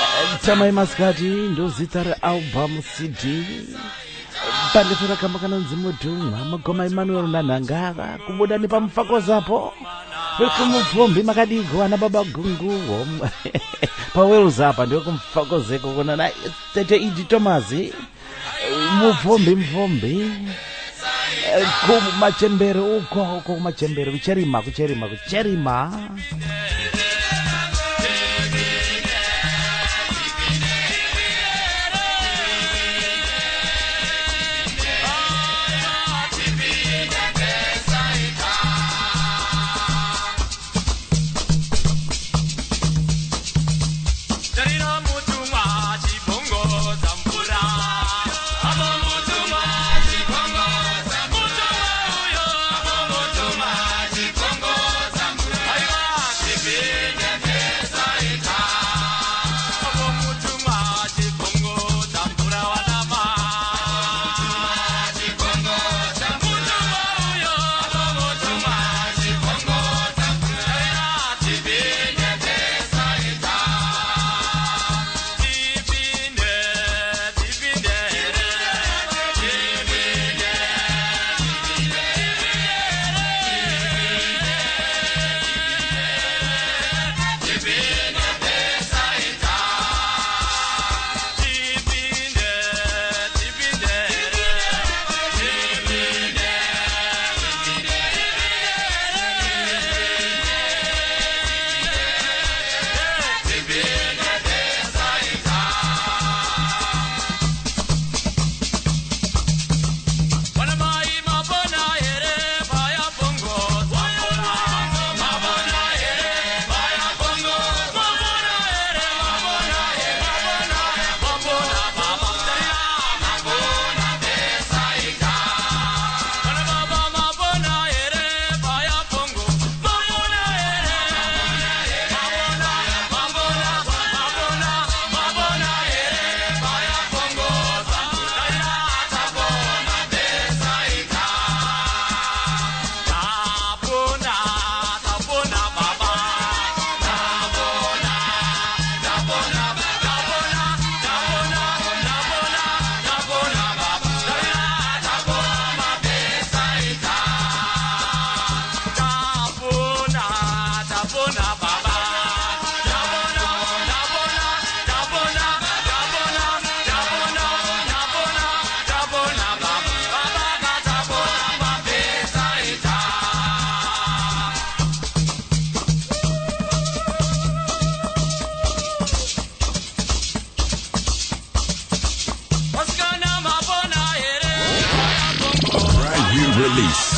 Tamai Maskati ndo zita realbum CD pandito rakamba kanonzi Mutuma Magoma Emmanuel Nanangara kubuda ni pamfako zapo kumupfumbi makadigwa na baba gungu pawels apa ndio kumfako zeko kuna na tete Idi Thomas mupfumbi kumachembere uko kumachembere kucherima Release.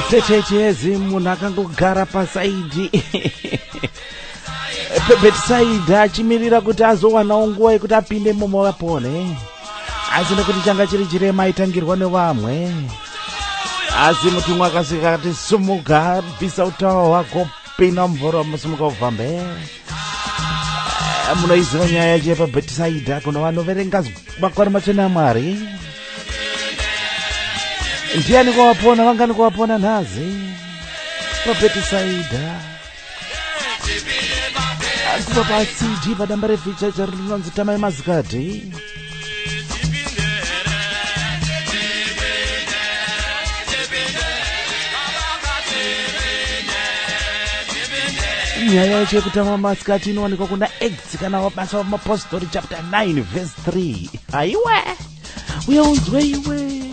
Tetechezi munhu akangogara pasaidi Bedside achimirira kuti azowanawo nguva yekuti apinde imomo vapone, asi nekuti changa chiri chirema aitangirwa nevamwe. Asi mutumwa akasvika akati sumuka, bvisa utawa hwako, pinda mumvura musimuka ufambe. Munoiziva nyaya yacho paBedside, kuno vanoverenga makwaro matsvene aMwari. Ndiani kwawapona, vangani kwawapona nhazi paBedside. Kuva paCD padamba reficha rinonzi Tamai Mazikati. Nyaya yacho yekutama Mazikati inowanikwa kuna Acts kana mabasa vamapostori chapter 9 verse 3. Aiwe uya unzwe iwe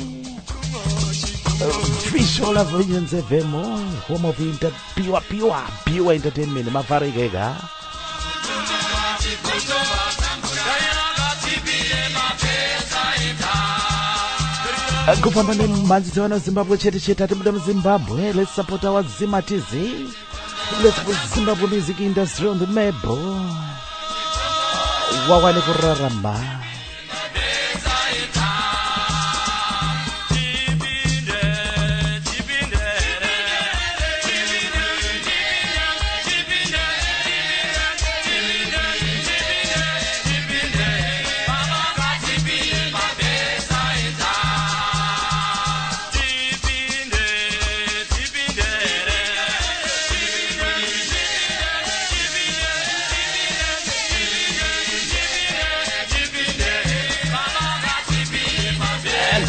official of Visions FM, home of pure entertainment, mafarigega. Kupambana manzi wana Zimbabwe chete ati muda Zimbabwe. Let's support our Zimatizi. Let's put Zimbabwe music industry on the map. Wawane kurarama.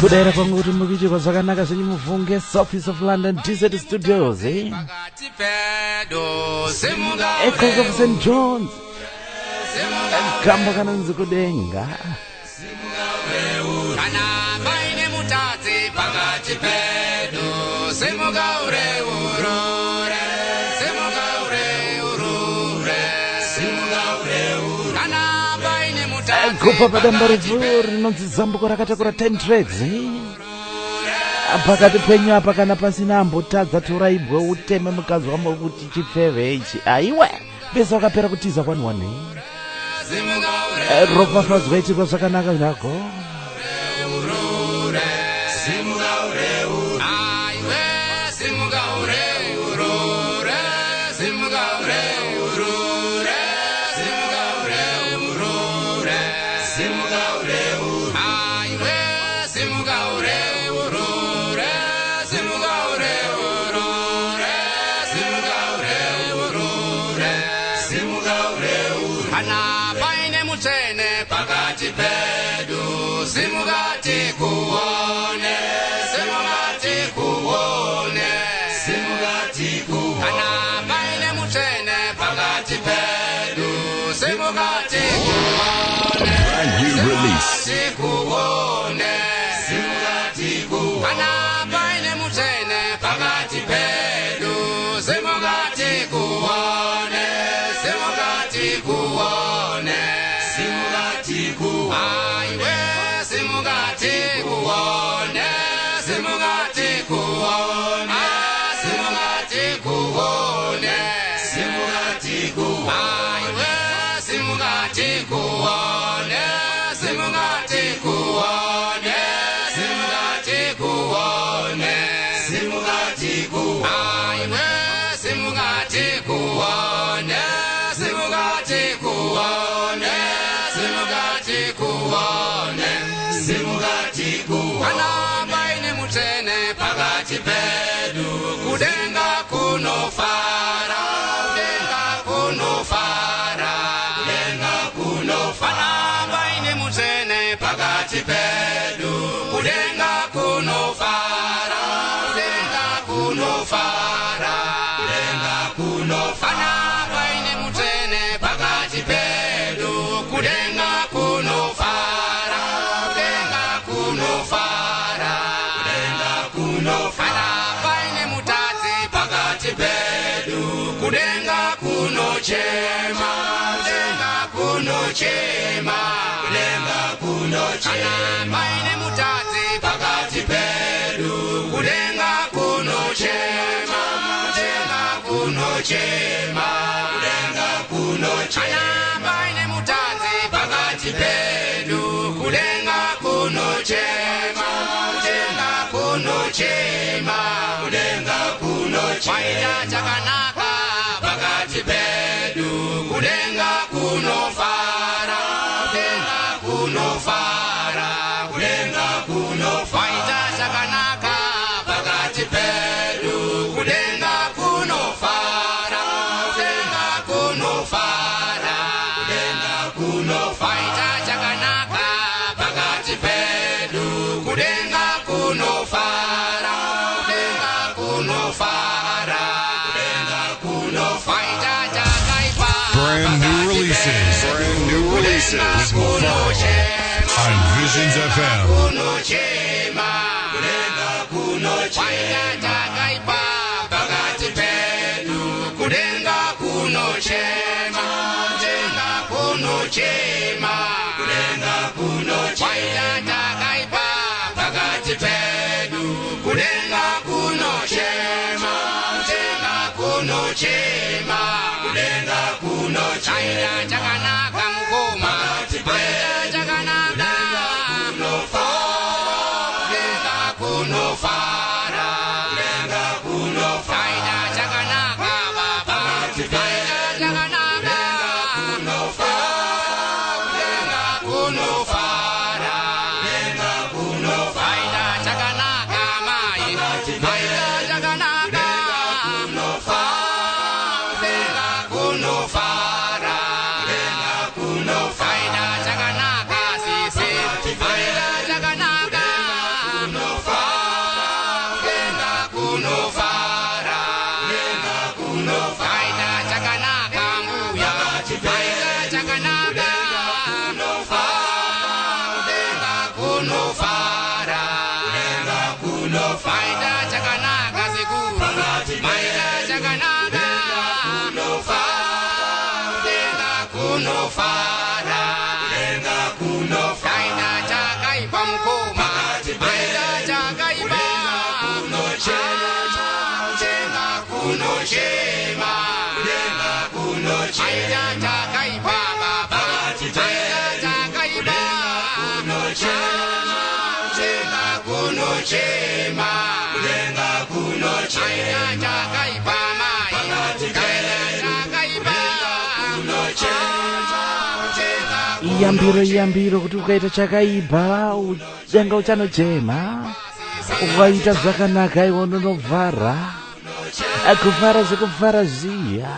Kudera kwangu kuti mukichi kwa zvakanaka zvenyu mufunge Office of London Desert Studios Echoes of St. John's Kamba kananzi kudenga kana paine mutadzi pakati pedu simuka ure urure simuka ure urure simuka ure urure kana paine mutadzi kupa padamba refu rinonzi zambuko rakatakura 10 tracks pakati penyu apa kana pasina ambotadza toraibwe uteme mukazi wamo kuti chifeve ichi aiwe bese wakapera kutiza kwani ropafadzwa ichirwa zvakanaka nako simugati kuone simugati kuone simugati kuone kana paine mutene pakati pedu simugati kuone simugati kuone simugati kuone kana paine mutene pakati pedu simugati kuone simugati kuone simugati kuone kudenga kunofara kudenga kunofara kudenga kunofara baine mutene pakati pedu kudenga kunofara kudenga kunofara kudenga kunofara baine mutene pakati pedu kudenga kunofara kudenga kunofara kudenga kunofara kudenga kunochema kudenga kunochema kudenga kunochema maine mutadzi pakati pedu kudenga kunochema kudenga kunochema kudenga kunochema maine mutadzi pakati pedu kudenga kunochema kudenga kunochema kudenga kunochema maina chakanaka pakati pedu kudenga kunofara kudenga kunofara kudenga kunofara chakanaka pakati pedu kudenga kunofara kudenga kunofara kudenga kunofara chakanaka pakati pedu kudenga kunofara kudenga kunofara kudenga kunofara Brand new releases on Visions FM. waita takaipa pakati pedu kudenga kunochema kudenga kunochema kudenga kunochema chakanaka mukoma waita chakanaka kudenga kunofara kudenga kunofara waita chakanaka baba waita chakanaka kunofara kunofara kudenga kunofara waita chakanaka mai waita chakanaka kunofara kunofara kudenga kunofara waita chakanaka sisi waita chakanaka kunofara kunofara kudenga kunofara waita chakanaka mbuya waita chakanaka kunofara kunofara kudenga kunofara waita chakanaka sikuru waita chakanaka kunofara kunofara kudenga kunofara waita chakaipa mukoma waita chakaipa kudenga kunochema kudenga kunochema waita chakaipa baba waita chakaipa kunochema kunochema kudenga kunochema waita chakaipa mai waita chakaipa kunochema iyambiro kuti ukaita chakaipa udenga uchanochema ukaita zvakanaka iwe unonovhara akuvhara zvekuvhara zviya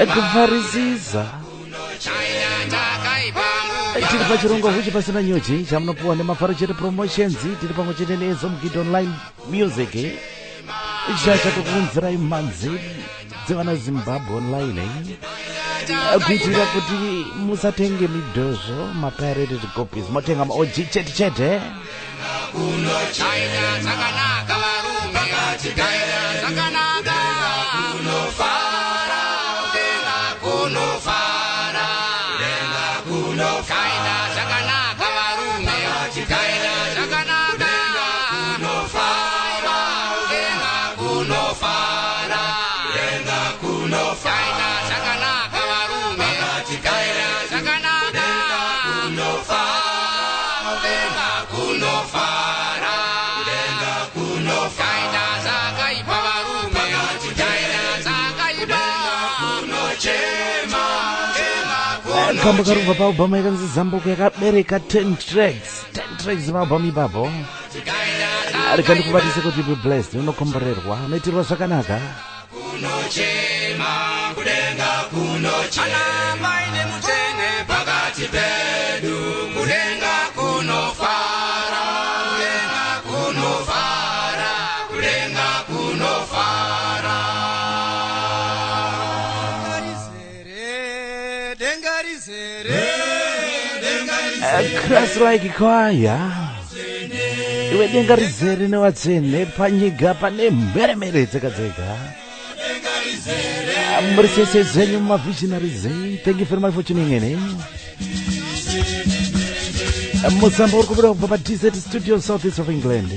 akuvharisisa tiri pachirongo huchi pasina nyuchi chamunopuwa nemafaro chete promotions tiri pamwe chete neZomkid Online Music chachakukunzirai manzi dzevana Zimbabwe online kuitira kuti musatenge midhozvo mapirated copies motenga maOG chete chete kunochaya chakanaka varume chikaita chakanaka kunofara kudenga kunofara kudenga kunofara chakanaka varume chikaita chakanaka kunofara kudenga kunofara kudenga kunofara chakanaka varume chikaita chakanaka kunofara kudenga kunofara kudenga kunofara zakaipa varume chikaita zakaipa kunochema kambo karubva paubhamu yakanzi Zambuko yakabereka 10 tracks maubhamu ipapo rikandikubatise kuti be blessed unokomborerwa unoitirwa zvakanaka kunochema kudenga kunochema maine mutene pakati pedu kudenga kunofara kudenga kunofara kudenga kunofara Christ like choir iwe denga rizere newatsene panyiga pane mheremhere dzega muri sese zenyu mumavisionaries. Thank you very much for tuning in. Musamba uri kubira kubva paTZ Studio South East of England.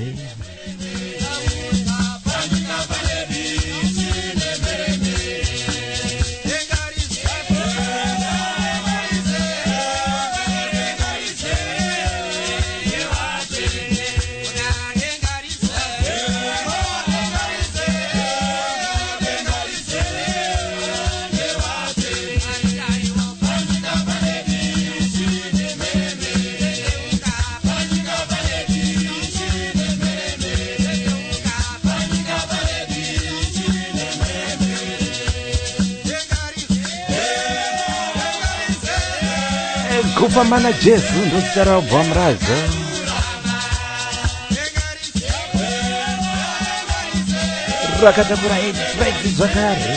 Kufambana Jesu ndosara album razo rakatakura 8 tracks zvakare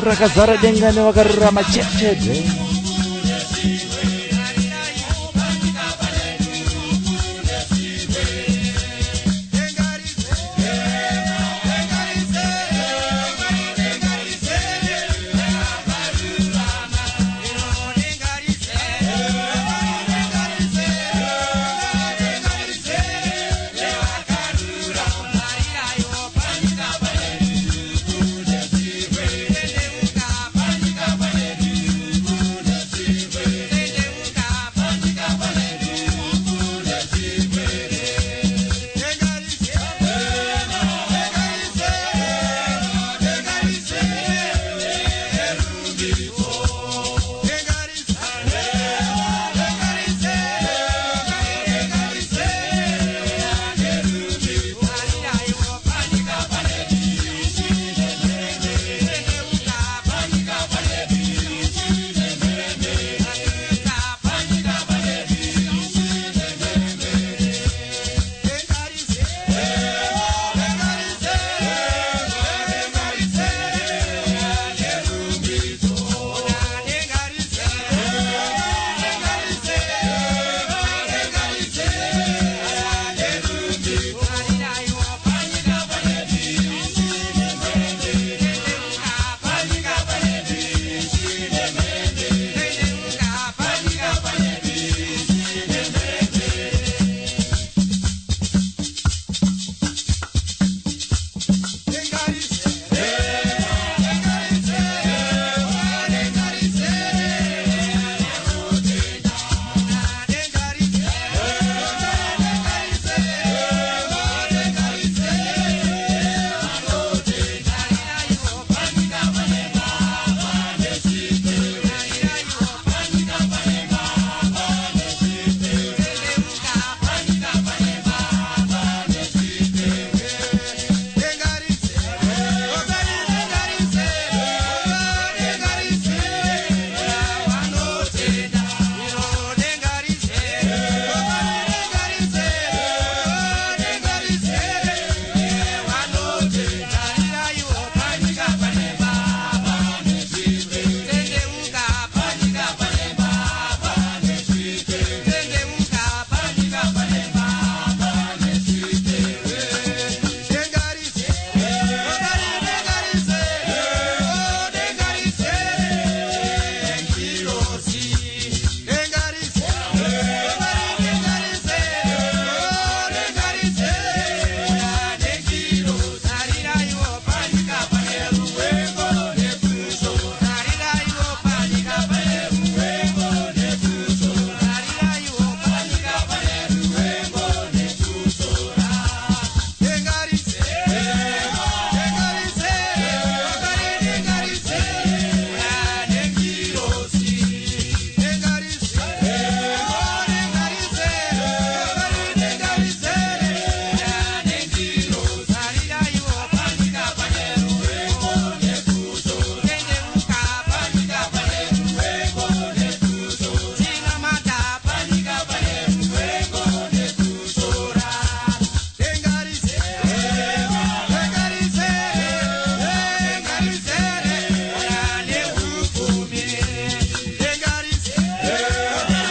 rakazara denga nevakarurama chete.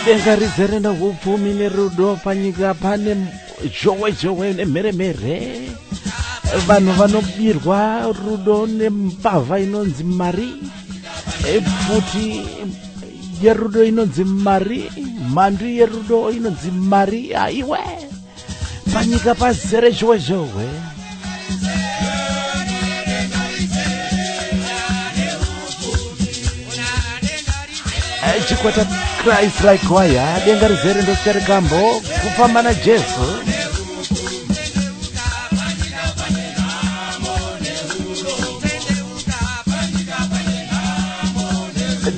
denga rizere neupfumi nerudo panyika pane zhowe nemheremhere. Vanhu vanobirwa rudo nembavha inonzi mari, futi yerudo inonzi mari, mhandu yerudo inonzi mari. Aiwe panyika pazere zhowe. Chikwata Christ like choir, denga rizere ndosika rikambo kufamba naJesu.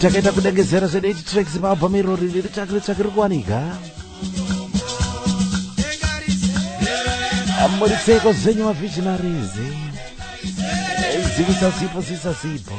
Takaita kudengezera zvedu 8 tracks paabva irori ritsvake rikuwanika. Muri tseko zvenyu mavisionaries, zivisa zipo zisa zipo.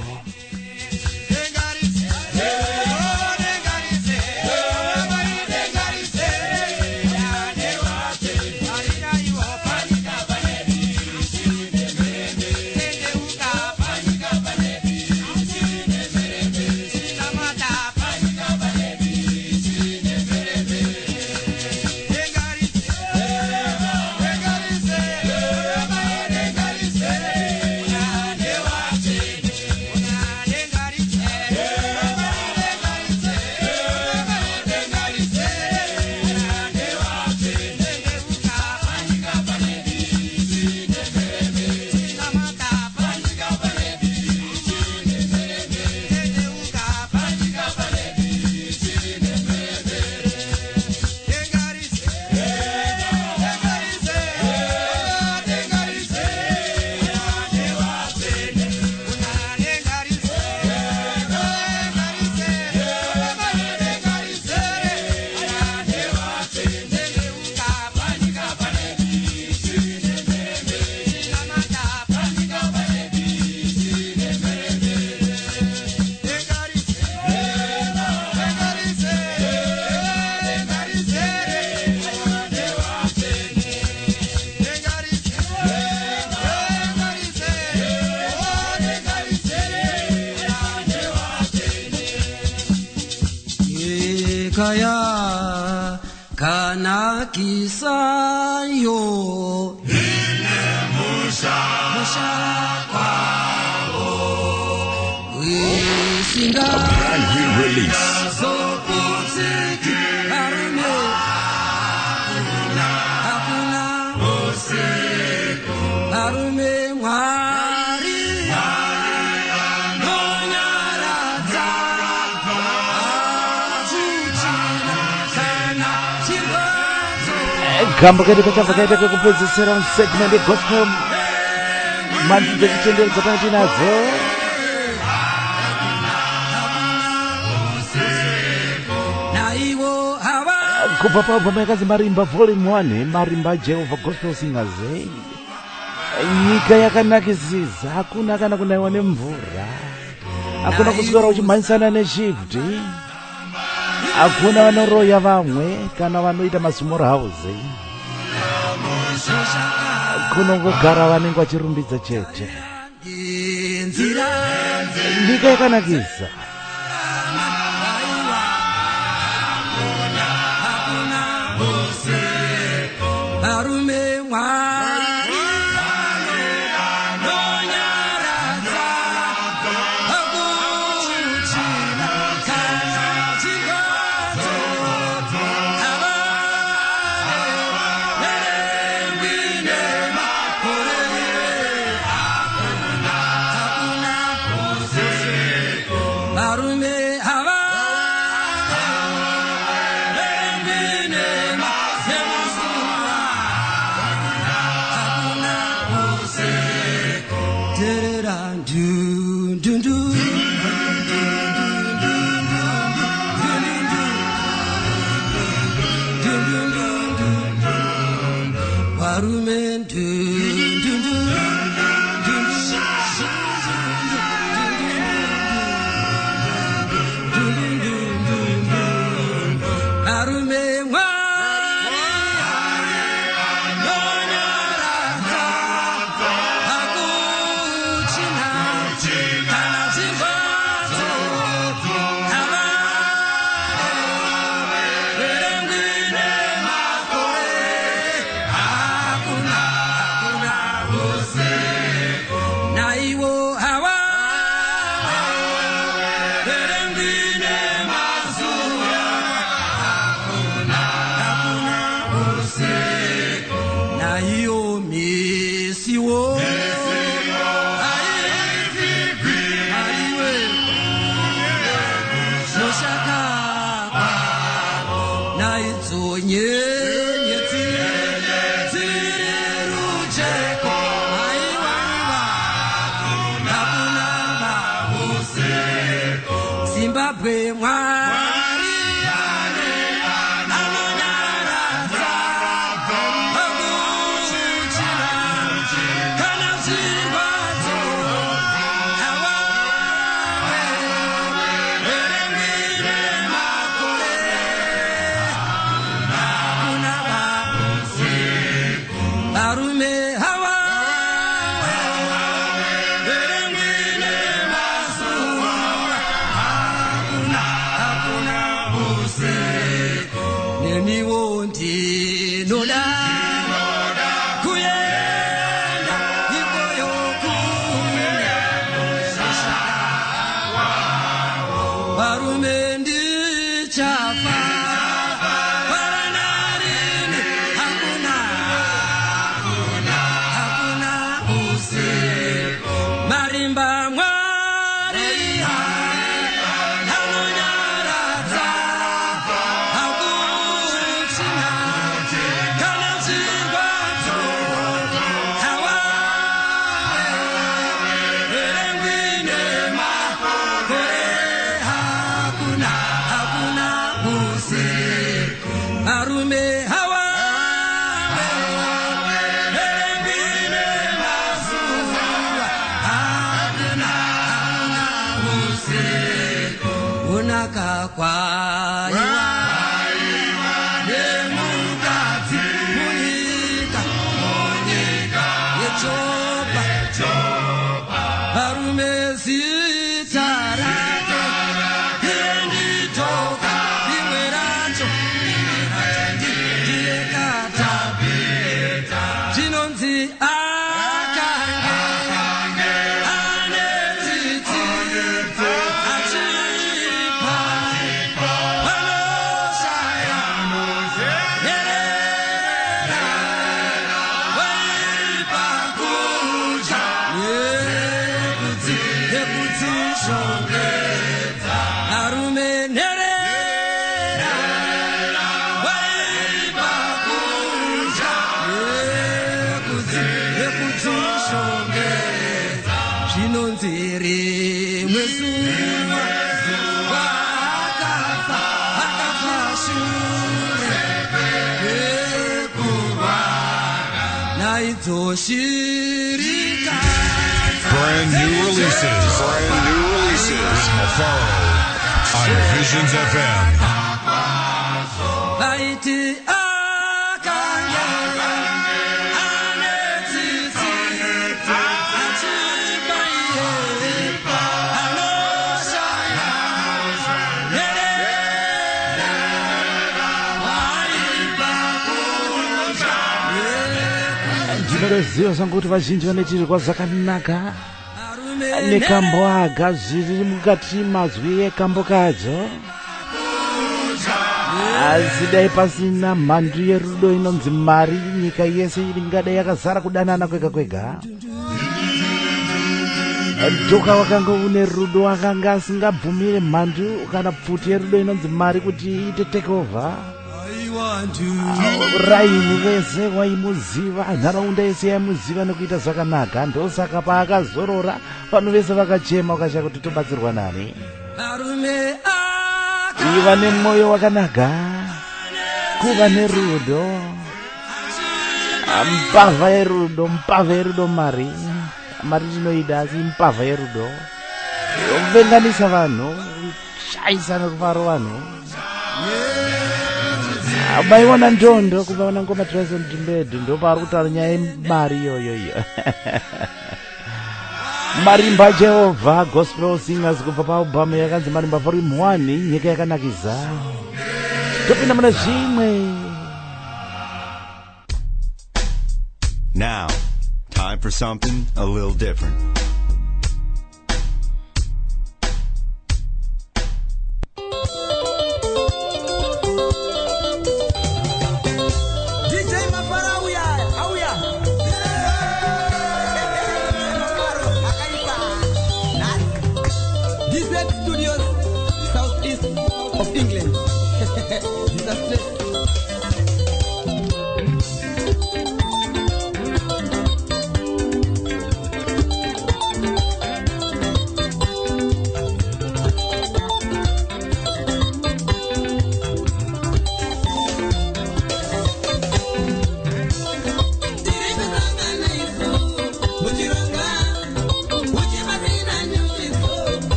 Kaya kanakisayo Ile musha kwao wisinga Brand new release. zopuziki harume hakuna harume mwari nonyaradza Kambo kedu kachabva kekupedzisira segment yegospel mhandu dzekutendero dzatanga tinadzo. Kubva paubva yakazi Marimba volume 1, Marimba Jehovah Gospel Singers. Nyika yakanakisisa, hakuna kana kunaiwa nemvura, hakuna kuswera uchimhanyisana neshift, hakuna vanoroya vamwe kana vanoita masmall house, kunongogara vanenge vachirumbidza chete. Nyika yakanakisa. harume mwari nonyaradza hakuchina kana chikwadzo havane verengwine makore hakuna harume havane verengwine Zimbabwe mwari anonyaradza pakuchina kana zvirwadzo awaverengwire makore kuna varume hawa ndinoda kuenda ikoyo varume ndichafa varanarini hakuna usiku marimba mwari anonyaradza hakuchina kana zvirwadzo hawaverengwi nemakore hakuna usiku arume hawaverengwi nemazuva hakuna usiku unaka kwaiwa nemukadzi munyika yechopa varume zita rake irenditoka rimwe racho ndirekata zvinonzi akange ane tsitsi achipa vanoshaya nyerera vaipa kudya nekudzishongedza arume nherera vaipa kudya nekudzishongedza zvinonzi rimwe zuva vakafa shure yekurwara naidzosvirika Brand new releases. Mafaro on Visions FM. vaiti akange ane tsitsi achipa iye anoshaya nyerera vaipa kudya ndinoreziva zvangu kuti vazhinji vanechirwa zvakanaka nekamboaga zviri mukati mazwi ekambo kadzo asi dai pasina mhandu yerudo inonzi mari nyika yese ingadai yakazara kudanana kwega kwega dhoka wakanga une rudo wakanga asingabvumire mhandu kana pfuti yerudo inonzi mari kuti iite take over raini vese waimuziva nharaunda yese yaimuziva nekuita zvakanaka ndosaka paakazorora vanhu vese vakachema ukashaya kuti tobatsirwa nani iva nemwoyo wakanaka kuva nerudo mpavha yerudo mari tinoida asi mpavha yerudo venganisa vanhu shaisa nerufaro vanhu baiwana ndondo kuvaona ngoma trazondimbedu ndo paari kutaura nyaya yemari iyoyoyo marimba jehovha gospel singers kubva paalbhamu yakanzi marimba volume 1 nyika yakanakiza topinda muna zvimwe. Now, time for something a little different.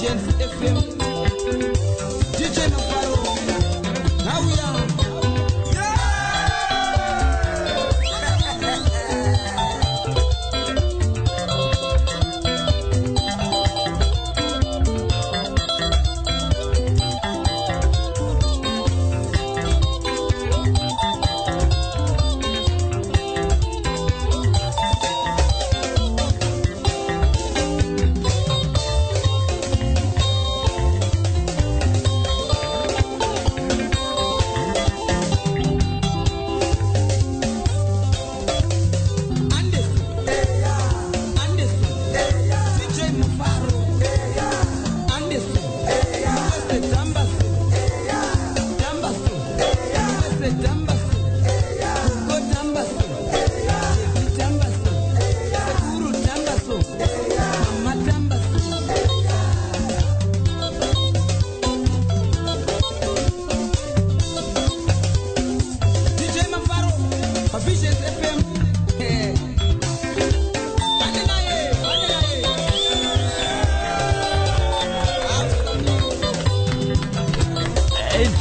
Visions FM. DJ Mafaro. Now we are.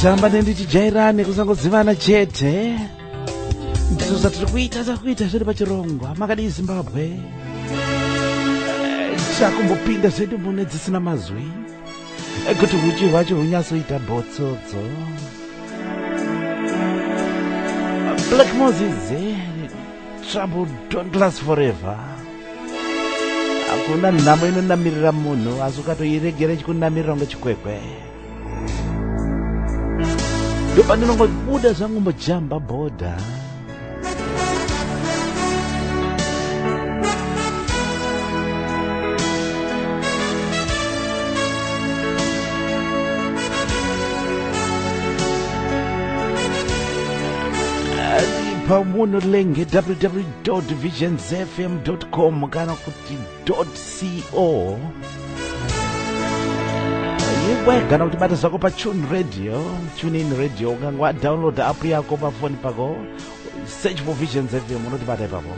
tamba nendichijairane kusangodzivana chete ndizvo zvatiri kuita zviri pachirongwa. Makadii Zimbabwe? Chakumbopinda zvedu mune dzisina mazwi kuti uchi hwacho hunyatsoita bhotsodzo. Black Moses, trouble don't last forever. Hakuna nhamo inonamirira munhu asi ukatoiregera chikunamirira kunge chikwekwe. Ndopandinongobuda zvangu mbojamba bhodha. Pamuno lenge www.visionsfm.com kana kuti .co. Kana kuti bata zvako pa Tune In Radio, ukangwa download app yako pa phone pako, search for Visions FM, unotibata ipapo.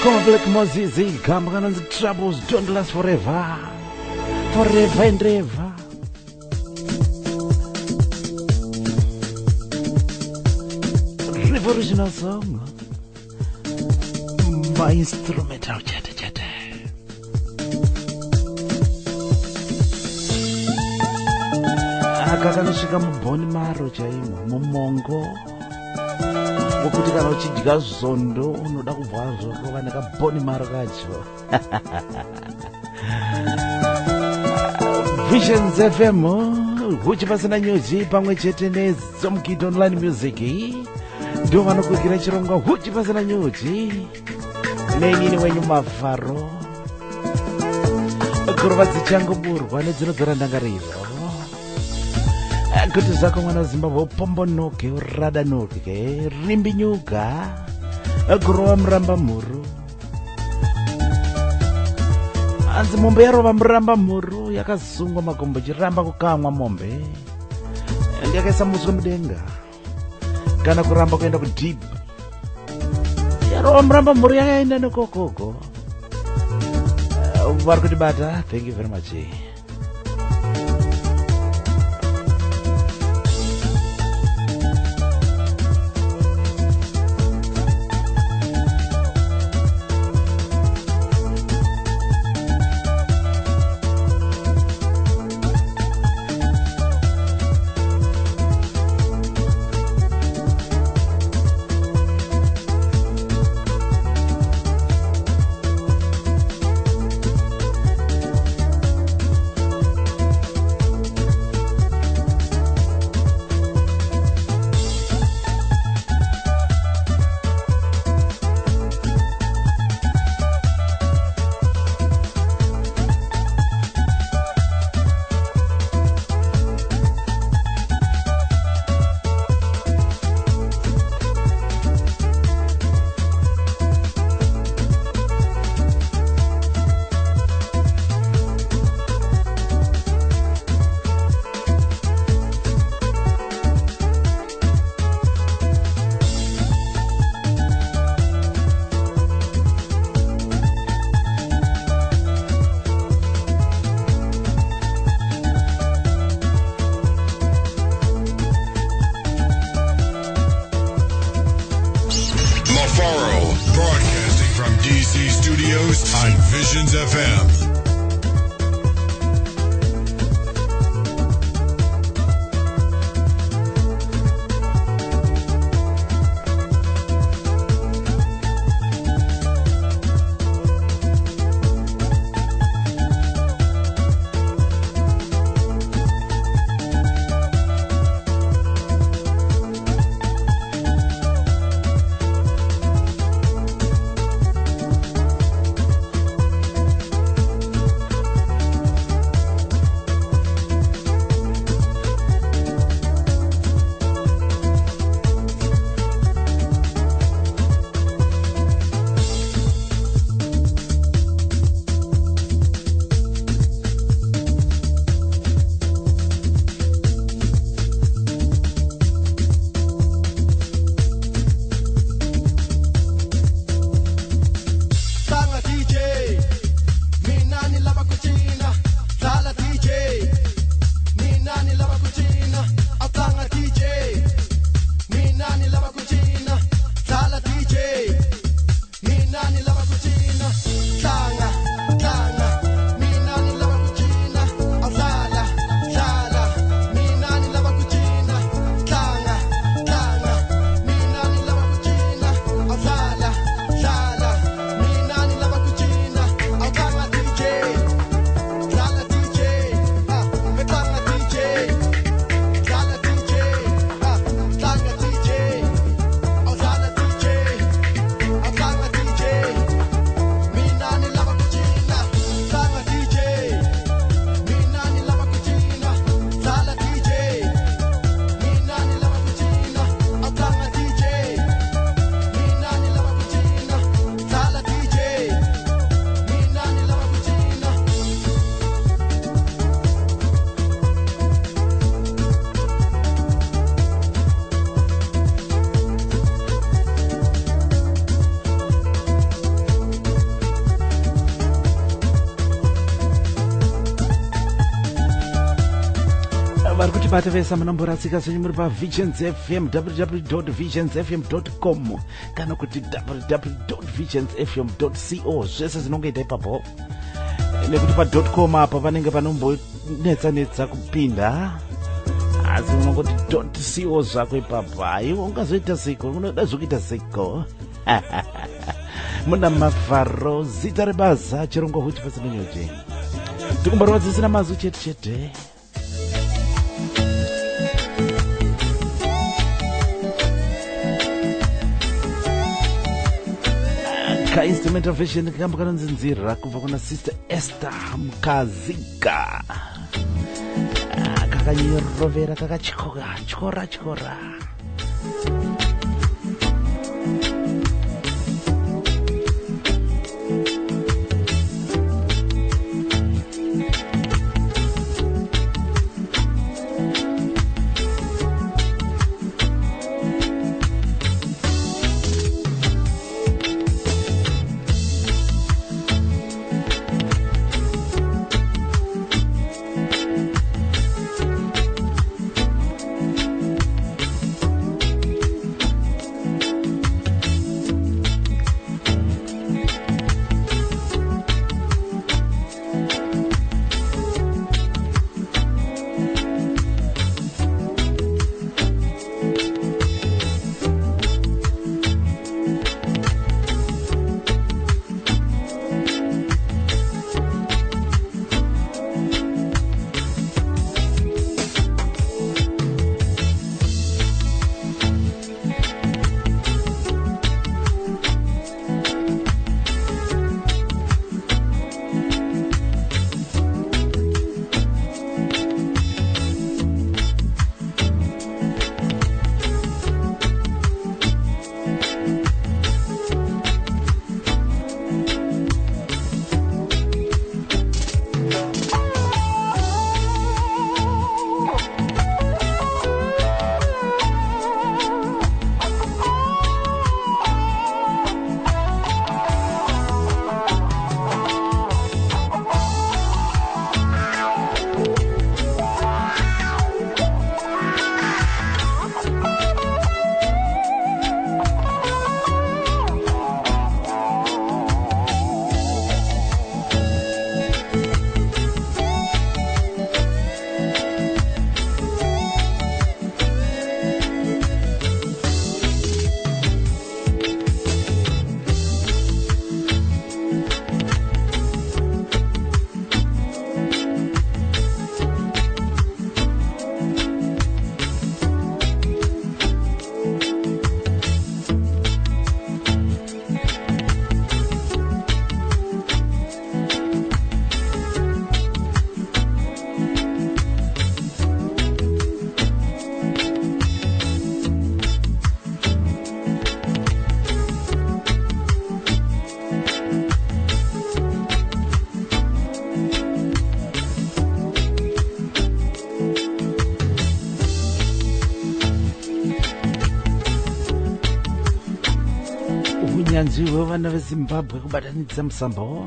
Come Black Moses, come on, the troubles don't last forever. Forever and ever. Revolutionary song. My instrumental chete chete. Akanosvika mubhoni maro chaimo mumongo wokuti kana uchidya zondo unoda kubva zvokova nekabhoni maro kacho. Visions FM huchi pasina nyuchi pamwe chete neZomkid Online Music ndio vanokugira chirongwa huchi pasina nyuchi nenini wenyu Mafaro kurova dzichangoburwa nedzinodzora ndangariro kuti zvako mwana Zimbabwe upombonoke uradanoke rimbinyuka kurova muramba mhuru anzi mombe yarova muramba mhuru yakazungwa makombo chiramba kukamwa mombe yakaisa muswe mudenga kana kuramba kuenda kudip yarova muramba mhuru yakaenda nekokoko vari kutibata. Thank you very much. On Visions FM. tibate vesa manomboro asikazonyu muri pavisions fm www.visionsfm.com kana kuti www.visionsfm.co zvese zvinongoita ipapo nekuti pa.com apa panenge panombonetsanetsa kupinda asi unongoti .co zvako ipapo aiwo ungazoita siko unoda zvokuita siko muna Mavharo zita rebaza chirongo huti pasinonyoje tikumbarwa dzisina mazwi chete chete ka-instrumental version kamba kanonzinzira kubva kuna Sister Esther Mukazika kakanyirovera kakachikora unyanzvi hwevana vezimbabwe kubatanidza musambo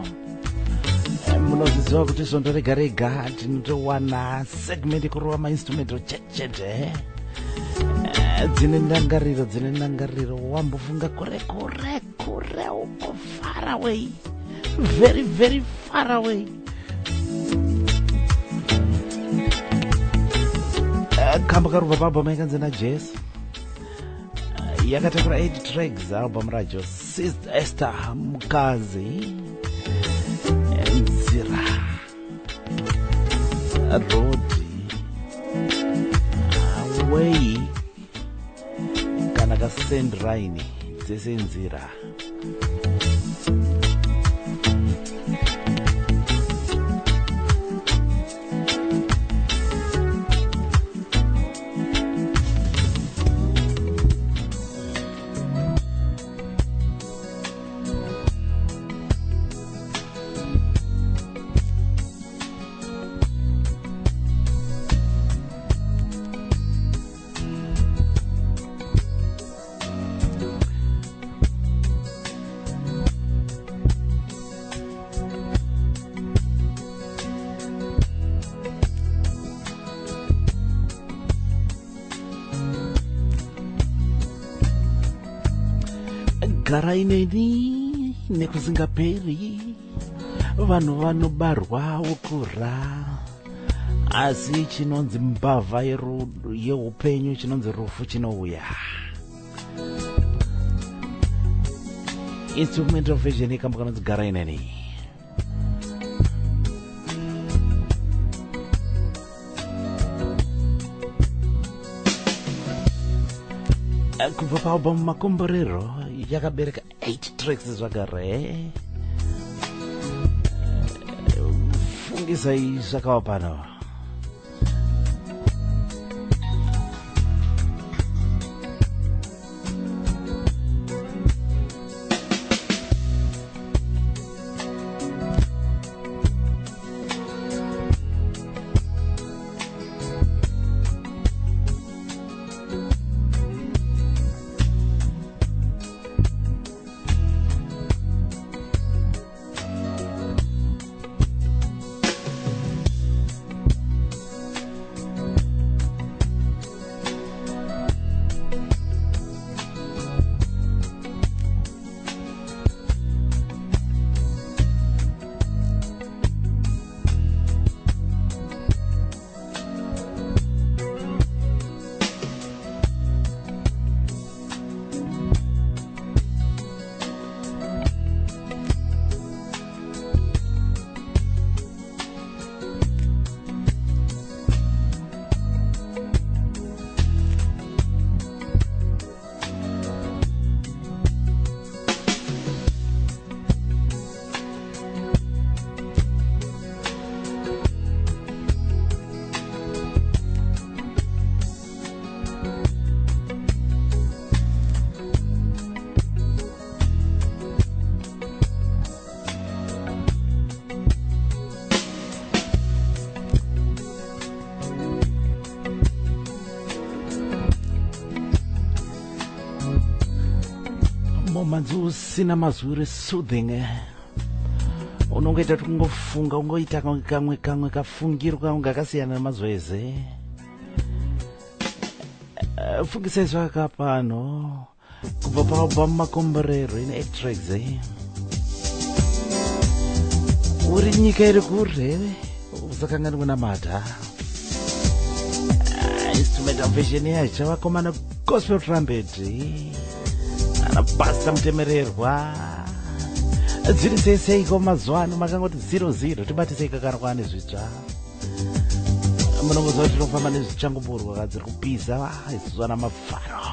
munoziziva kuti svondo rega rega tinotowana segment kurova mainstrumental chechete dzine ndangariro wambofunga kure uko far away, very very far away. Kamba karuva paalbum yakanzi naJazz yakatakura 8 tracks. Album racho Sister Esther Mukazi, Nzira, Rodi, Away kana kaSend Rain dzese Nzira. garai neni nekusingaperi, vanhu vanobarwa ukura, asi chinonzi mbavha yeupenyu chinonzi rufu chinouya. Instrumental version ikamba kanonzi garai neni. Kubva paalbum Makomborero yakabereka 8 tracks zvagare. Fungisai zvakawa pano. Manzi usina mazwi soothing, unongoita kuti kungofunga, ungoita kamwe kafungirwa ungakasiyana nemazwi eze. Fungisai zvakapano kubva paalbum Makomborero ine 8 tracks. Uri nyika iri kure usakanganwa kunamata. Instrumental version yacho vakomana gospel trumpet anabasa mutemererwa. Dziri seiko mazuva ano makangoti 00 tibatisei kakarwa nezvitsva. Munongoziva kuti tinofamba nezvichangoburwa kadziri kupisa isusu ana mafaro.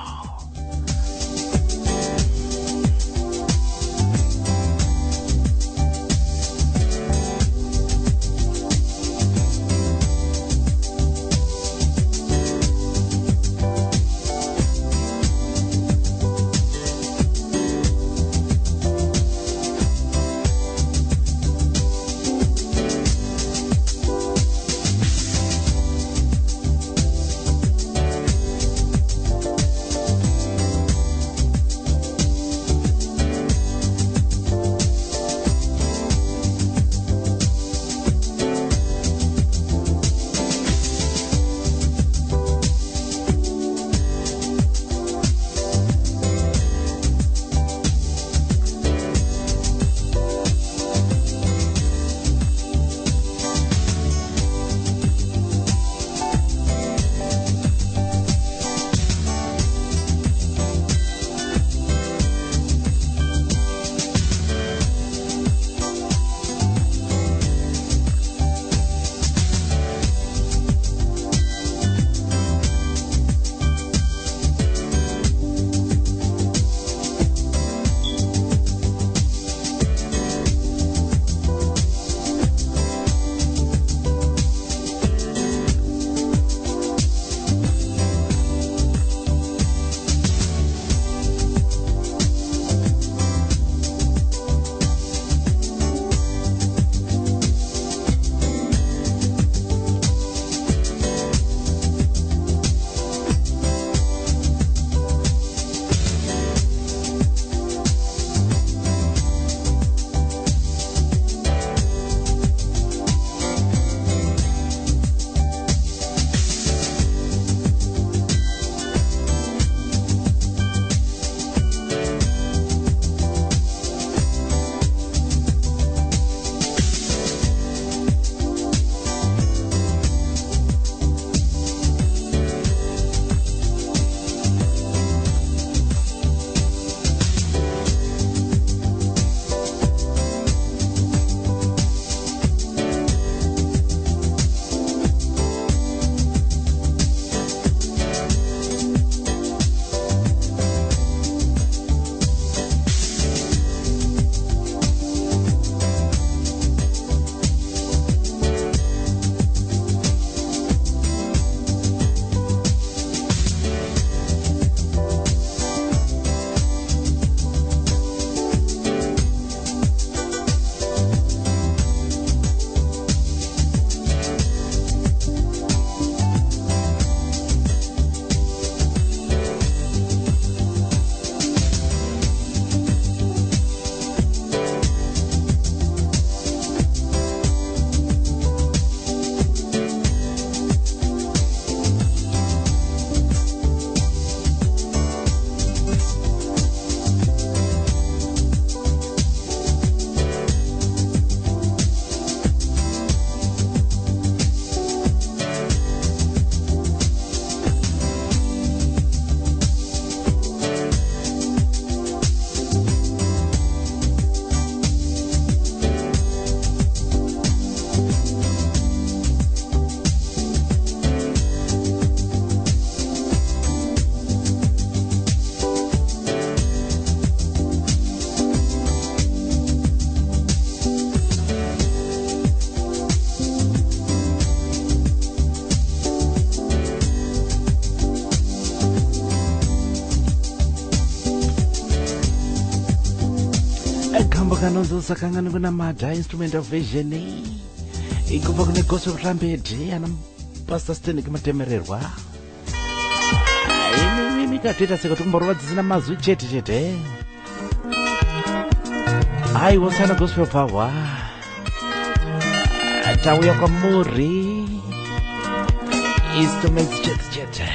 Kamba kanonzosa kangani kunamata instrument of vision ikubva kune gospel trumpet ana pastor Stanley Matemererwa. Mimi katoita sekuti kumborova dzisina mazwi chete chete. Wasana gospel power tauya kwamuri instruments chete chete.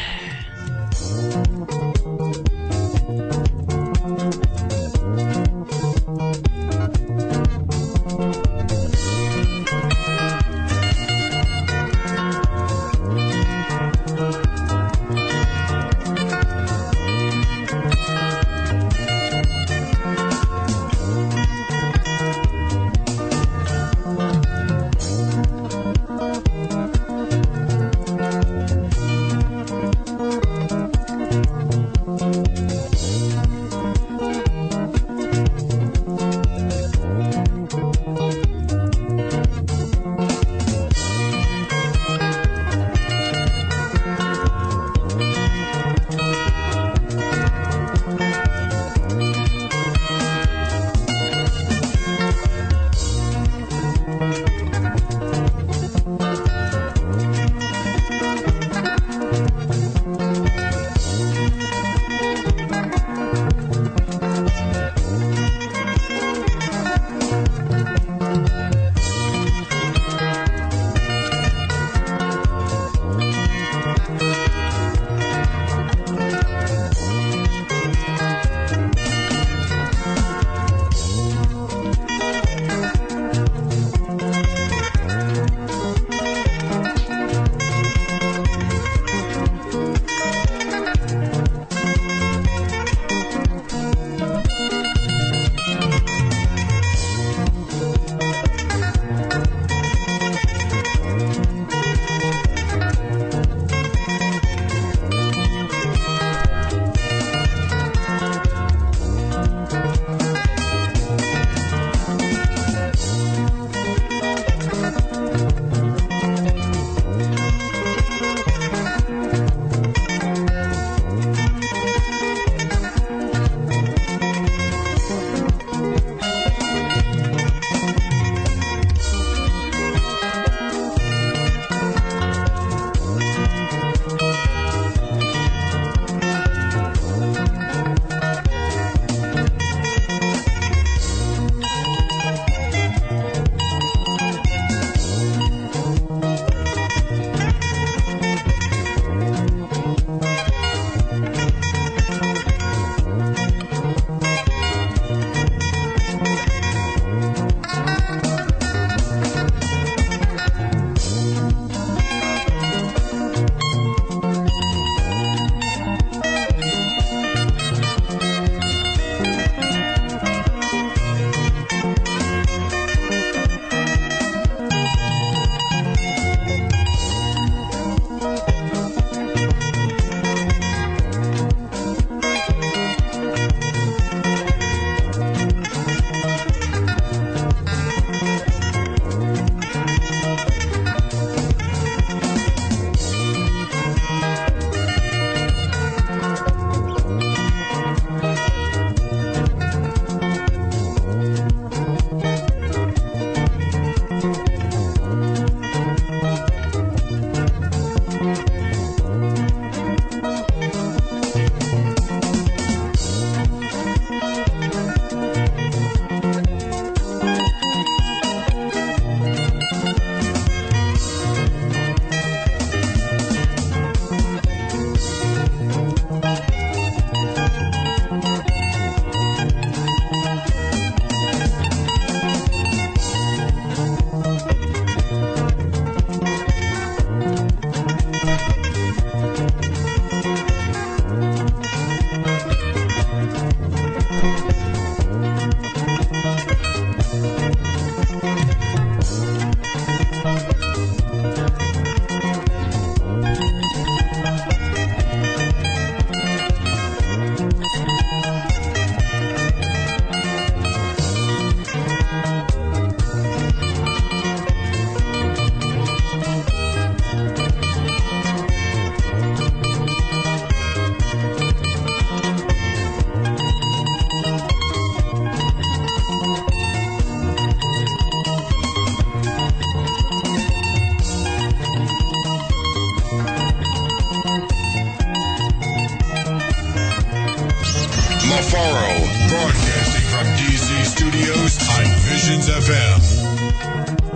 Studios on Visions FM.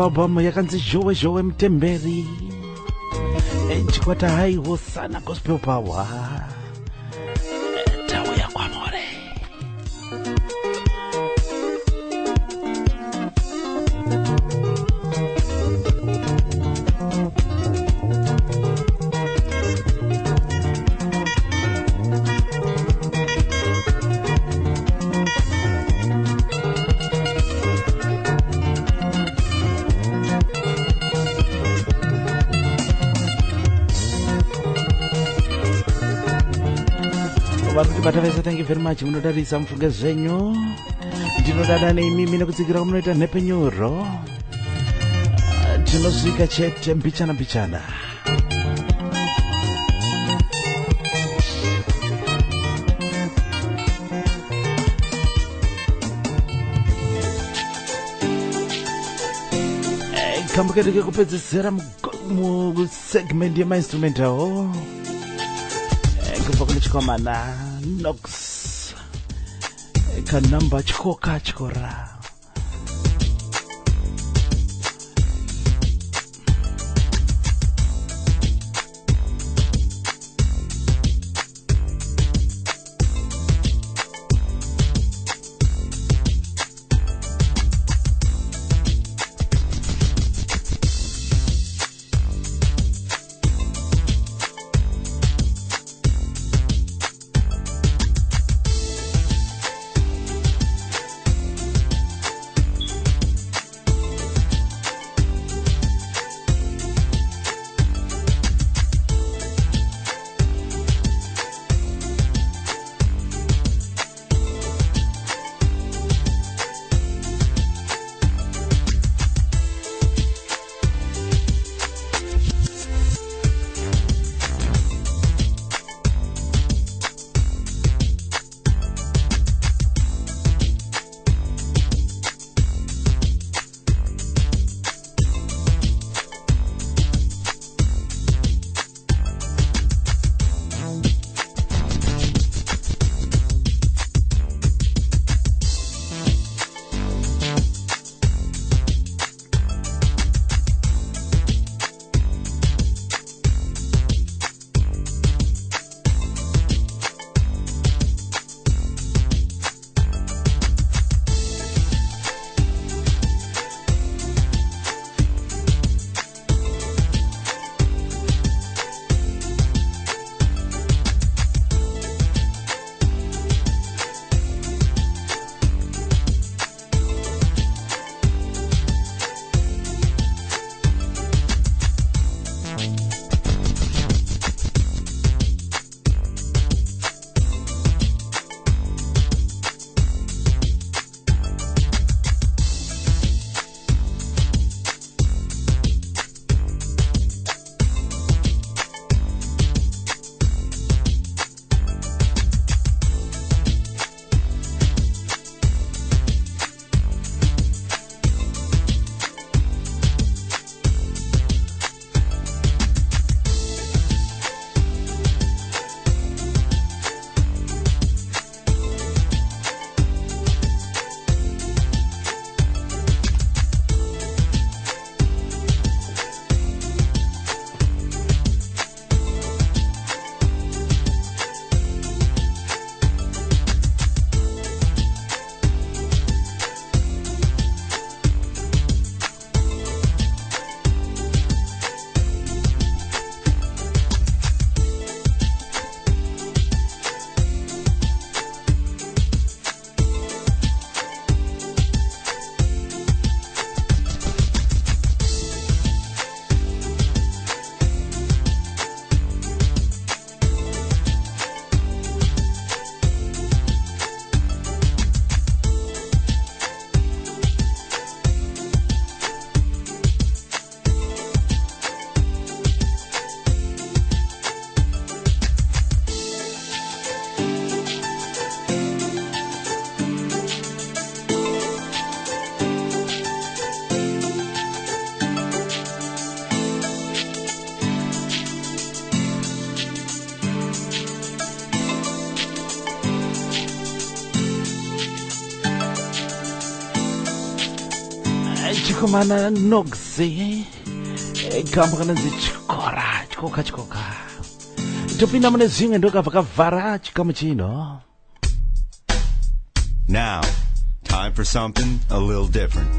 Album yakanzi Jowe Jowe Mtemberi chikwata hai hosana gospel power tauya kwa more Batavesa, thank you very much. Munodarisa mfunge zvenyu. Ndinodada neimimi nekutsigira munoita nhepenyuro. Tinosvika chete mbichana mbichana. Kambuketeke kupedzisira mu segment yemainstrumental. Kubva kune chikomana Nox kanamba chikoka chikora Achikomana Noxi Kamba kananzi chikora chikoka topinda mune zvimwe ndokavhakavhara chikamu chino. Now, time for something a little different.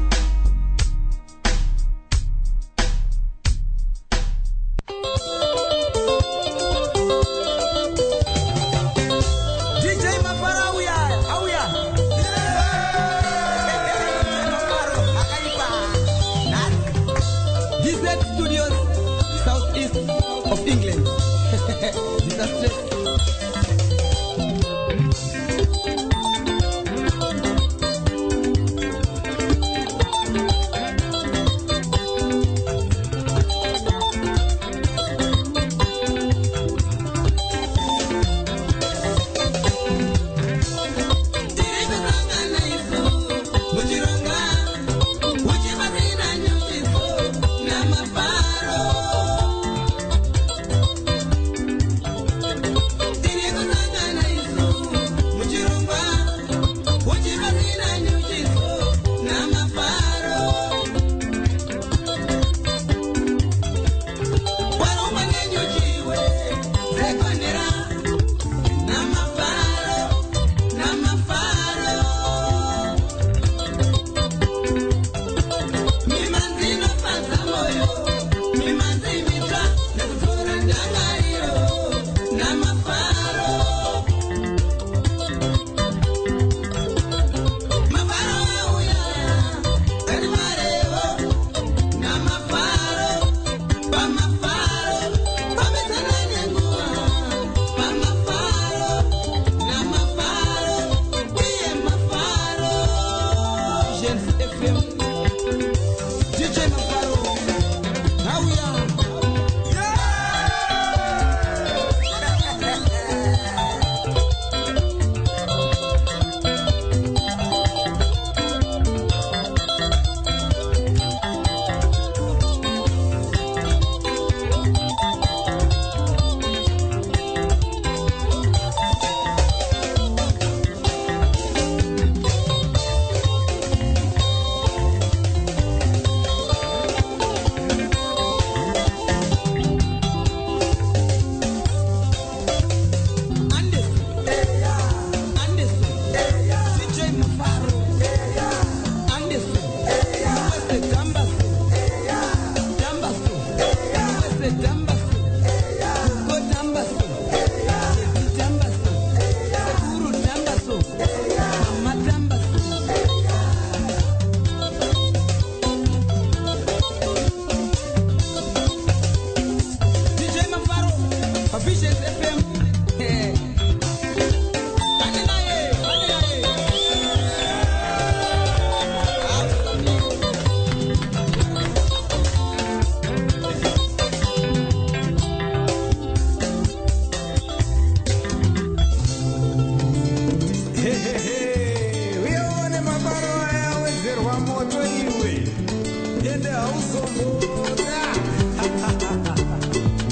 Of England.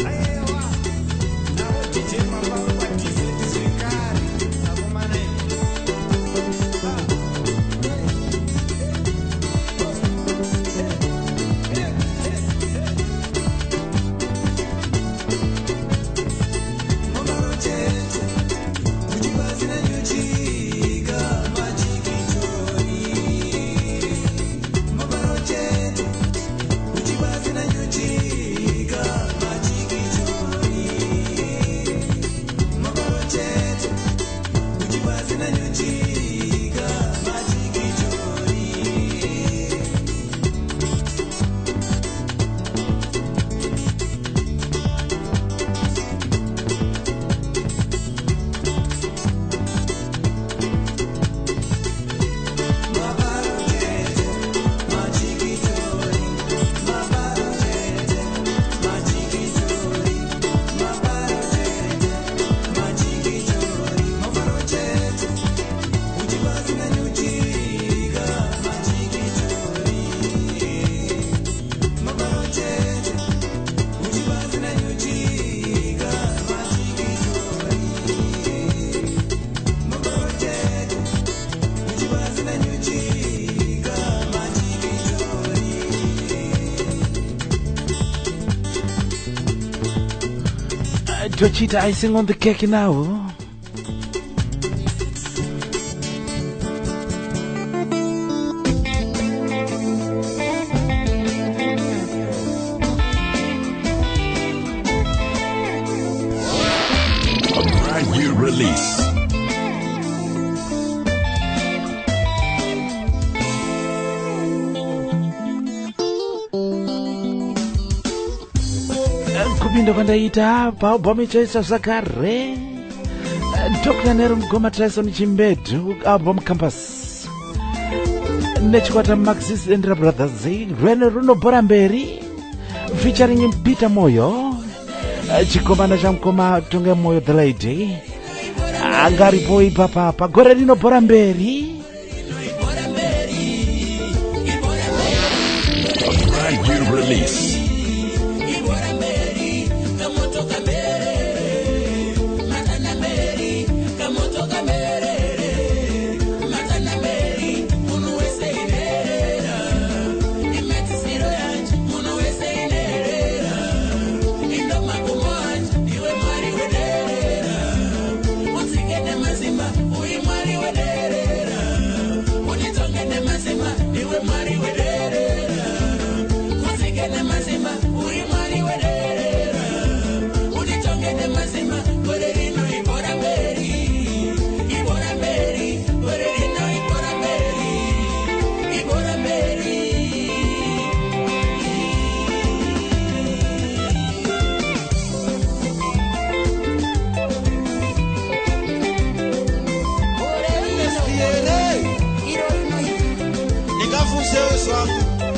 Ayewa, nawo DJ Maparo kwa 17 tochita icing on the cake now. A brand new release. Kupinda kwandaita paalbum ichoisa zvakare Dr. Nero Mgoma Tyson Chimbedu album Campus nechikwata Maxis and Brothers rwene runobhora mberi featuring Peter Moyo chikomana chamukoma Tonge Moyo the lady angaripo ipapa gore rinobhora mberi. A brand new release.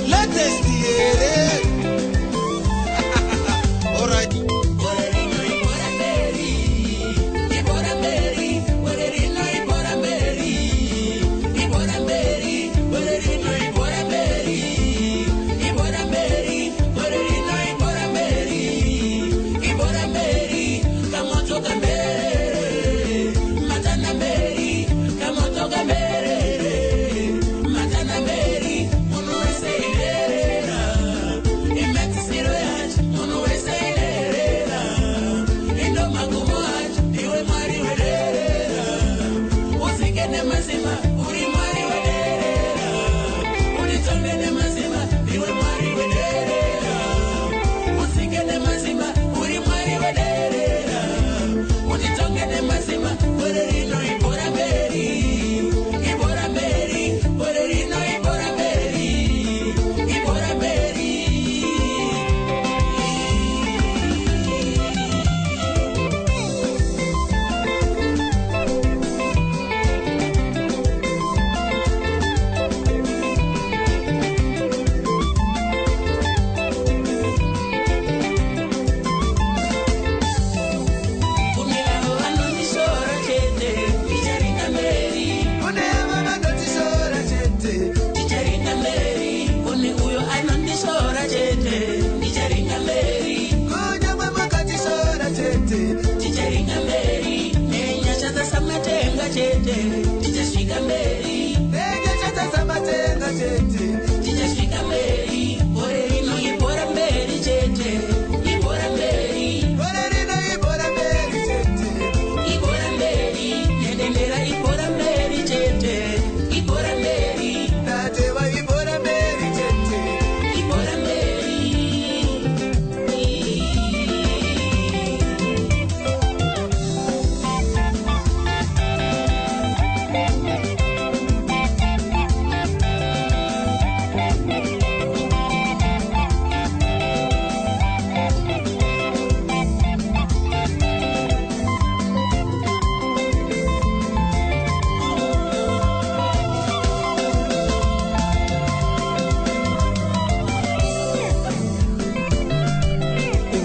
Latest year. All right.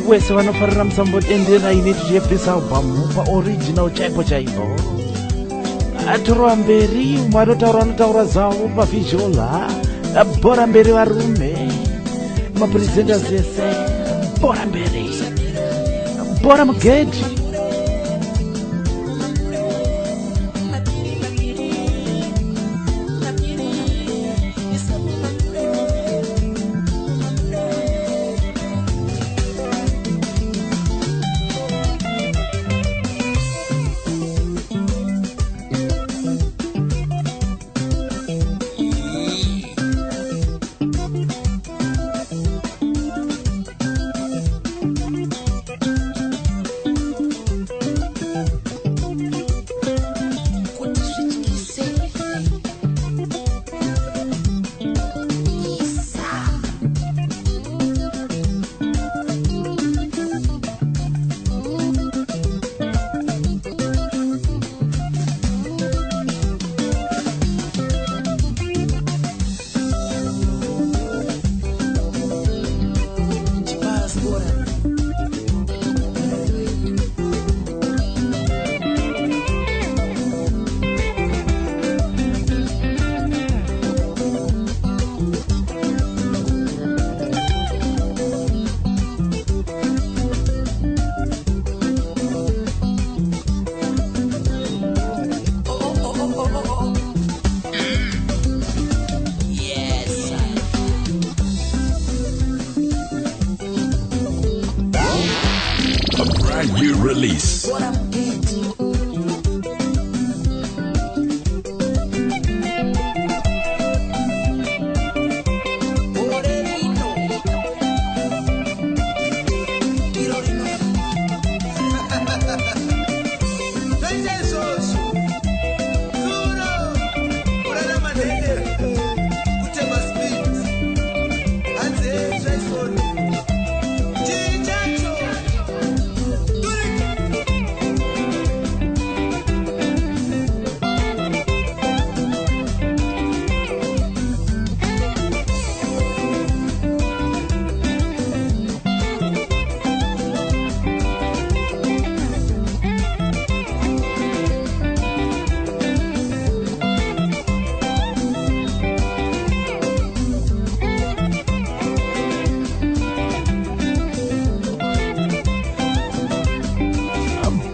wese vanofarira musambotendera ine tichiyepisa album paoriginal chaipo chaipo atorwa mberi vanotaura vanotaura zvavo pavisual bhora mberi varume mapresenters ese bhora mberi bhora mugedhi Peace.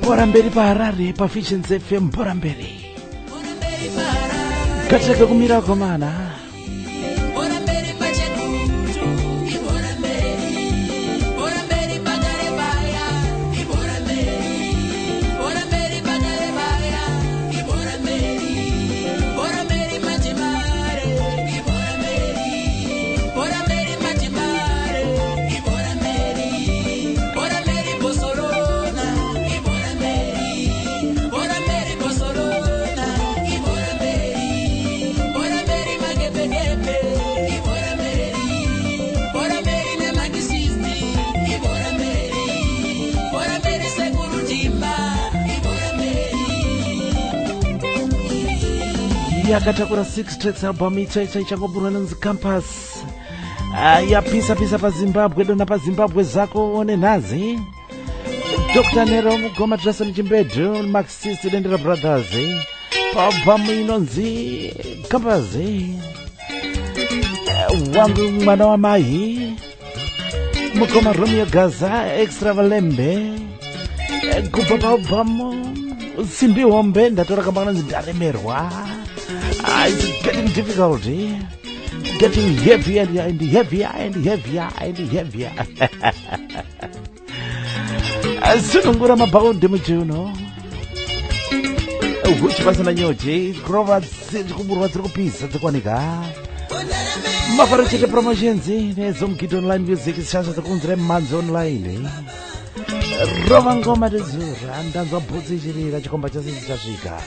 Poramberi paharare paFisions FM poramberi katika kumira komana yakatakura 6 tracks album itsva ichangobhurwa nonzi Campus yapisa pa Zimbabwe dona pa Zimbabwe zako one nhazi Dr. Nero Mugoma Drason Chimbedu Maxis Dendera Brothers paalbum inonzi Campus wangu mwana wa mai Mugoma Romeo Gaza Extra Valembe kubva paalbum Simbi Hombe ndatora kamba kanonzi ndaremerwa. It's getting difficult, getting heavier and heavier and heavier and heavier. Sunungura mabaundi muchuno uchipasana nyoje kurova kuburwa dziri kupisa dzikwanika mafaro chete promotions nezomugidho online music shasha dzekunzira manzi online rova ngoma tezura ndanzwa bhutsi ichirira chikomba chase chichasvika.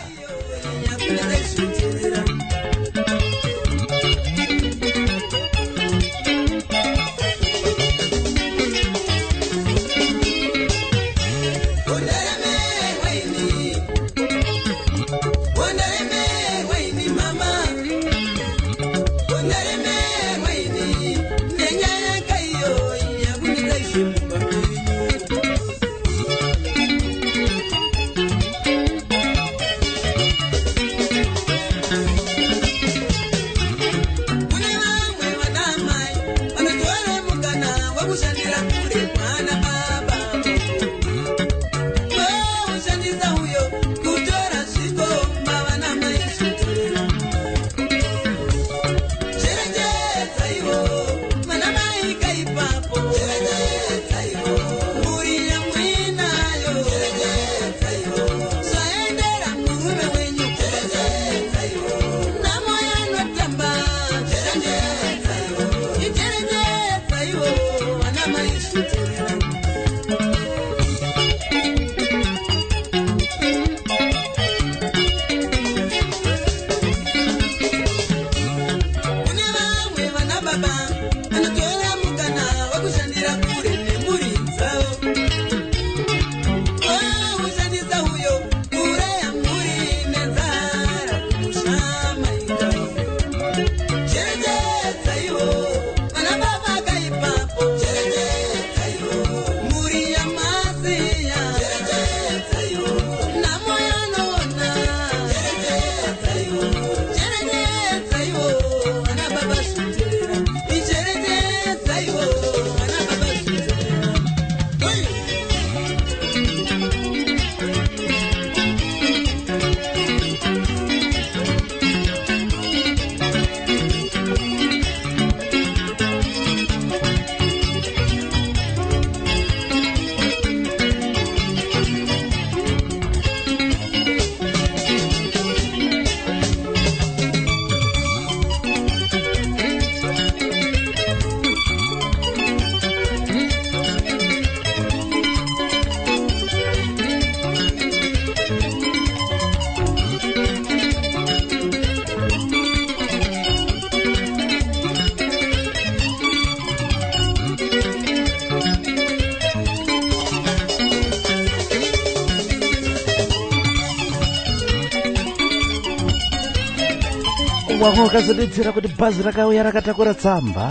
wamwe wakazodetsera kuti bhazi rakauya rakatakura tsamba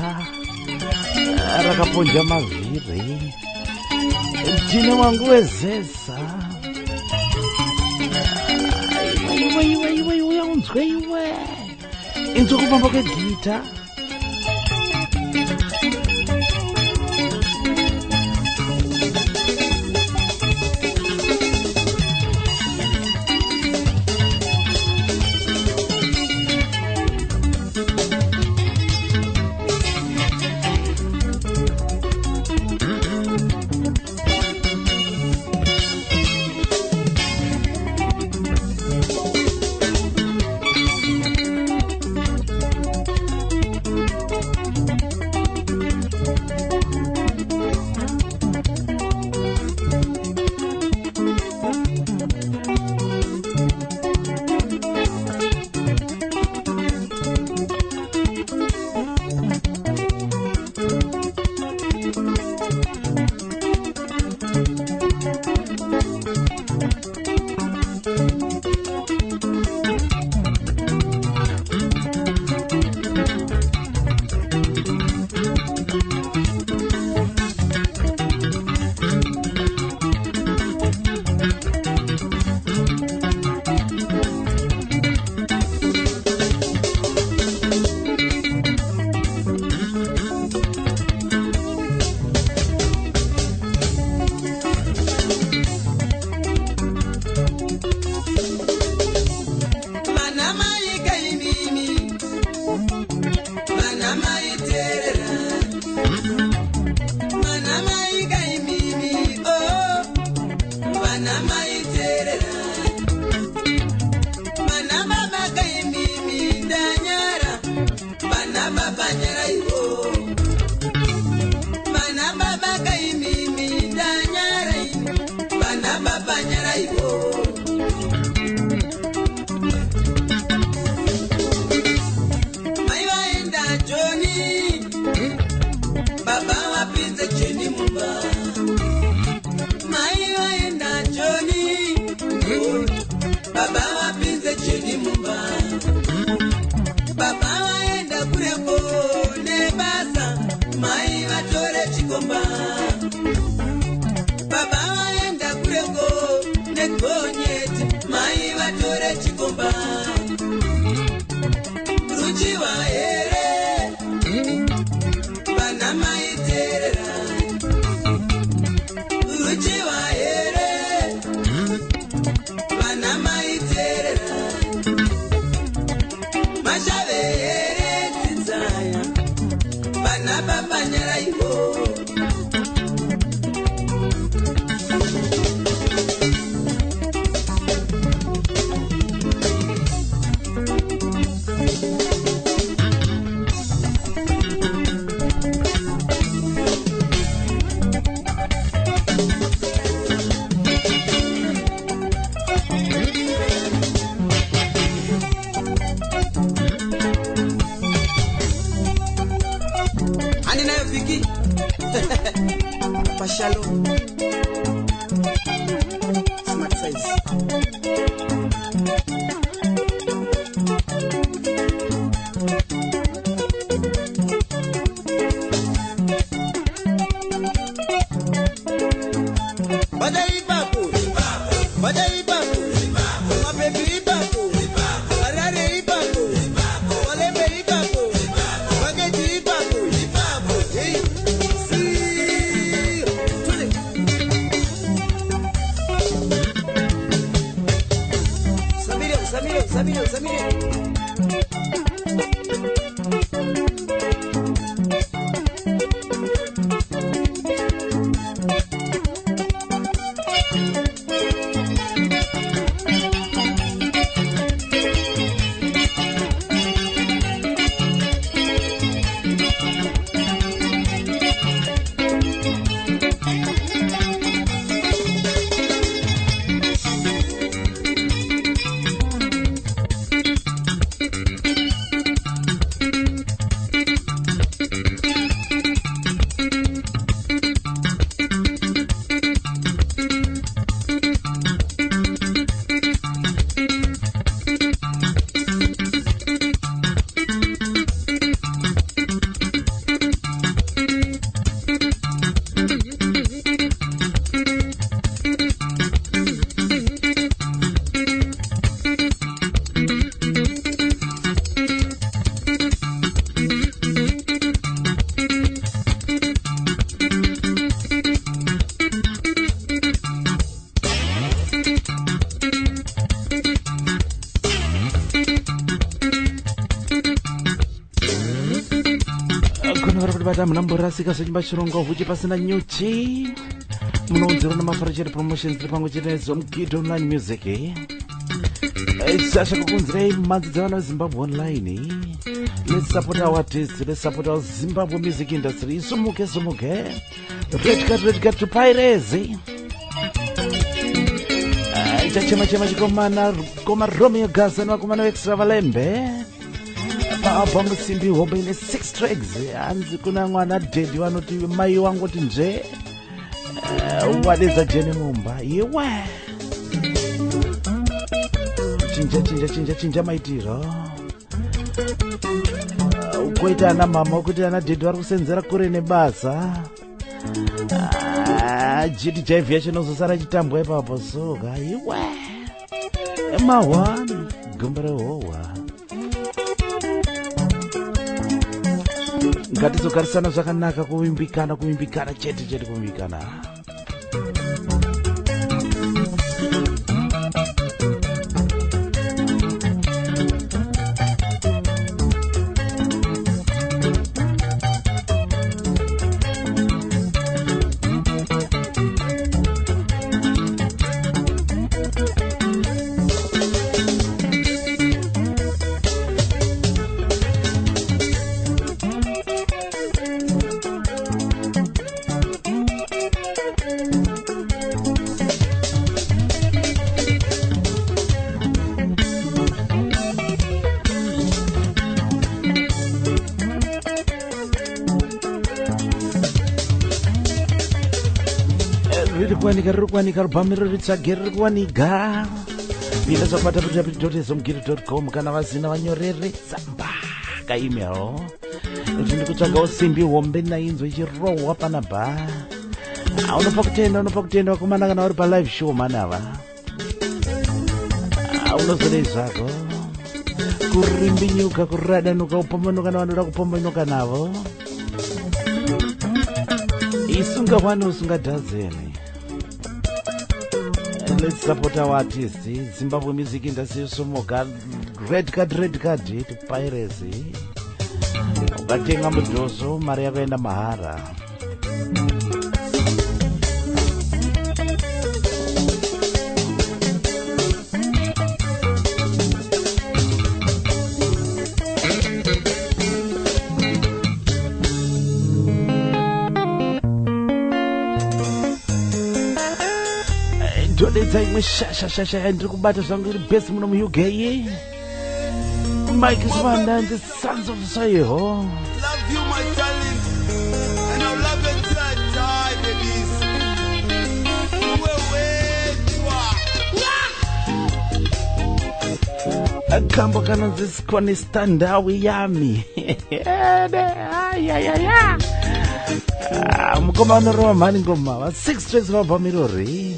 rakaponja mavhiri. Tine wangu wezesa iwe unzwe iwe inzwe kufamba kwegita. Murada mnamborasika sochimba chirongo huchi pasina nyuchi. Munounzirwa namafaracheri promotions pamwe chete nezomukito online music. Sasha kukunzirei manzi dzevana veZimbabwe online. Let's support our artists, let's support our Zimbabwe music industry. Sumuke. Red card to Pirates. Chama chikomana koma Romeo Gaza wakomana extra valembe. Apa musimbi hobe ine 6 tracks. Hanzi kuna mwana Dedi wanoti mai wangu ti nje. Wadeza Jeni Mumba. Yewe. Chinja maitiro. Ukoita ana mama kuti ana Dedi vari kusenzera kure nebasa. Jidi Jive yacho nozosara chitambwa ipapo soga. Iwe. Ema1 gumbere howa. Ngatizogarisana zvakanaka kuvimbikana chete kuvimbikana. Rikuwanika rubhamiro ritsvagere rikuwanika. Pinda zvapata www.zomukito.com kana vazina vanyorere tsamba kaemail. Uchindi kutsvagawo simbi hombe nainzwa ichirohwa panapa. Unopa kutenda wakomana kana uri palive show manava. Unozodei zvako. Kurimbinyuka, kuradanuka, upombonuka navanoda kupombonuka navo. Isunga wanu usunga dazeni. Let's support our artists. Zimbabwe music industry somoka. Red card to Pirates. Ukatenga mudhoso mari yakaenda mahara. Ndodedza imwe shasha ndiri kubata zvangu iri best muno mu-UK. Mike Zvanda and the Sons of Soil. Love you my darling, and I'll love and die babies. Akambo kanonzi Skonista Ndawu yami. Mukoma unorova mhani ngoma 6 tracks vabvamirori.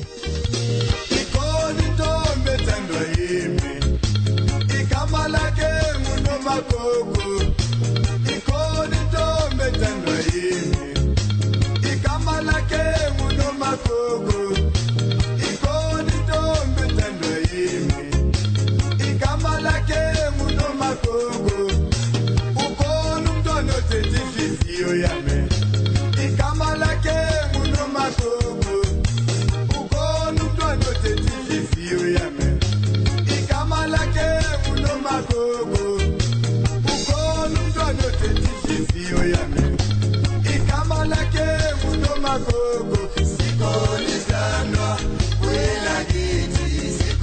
Ikama lake muno magogo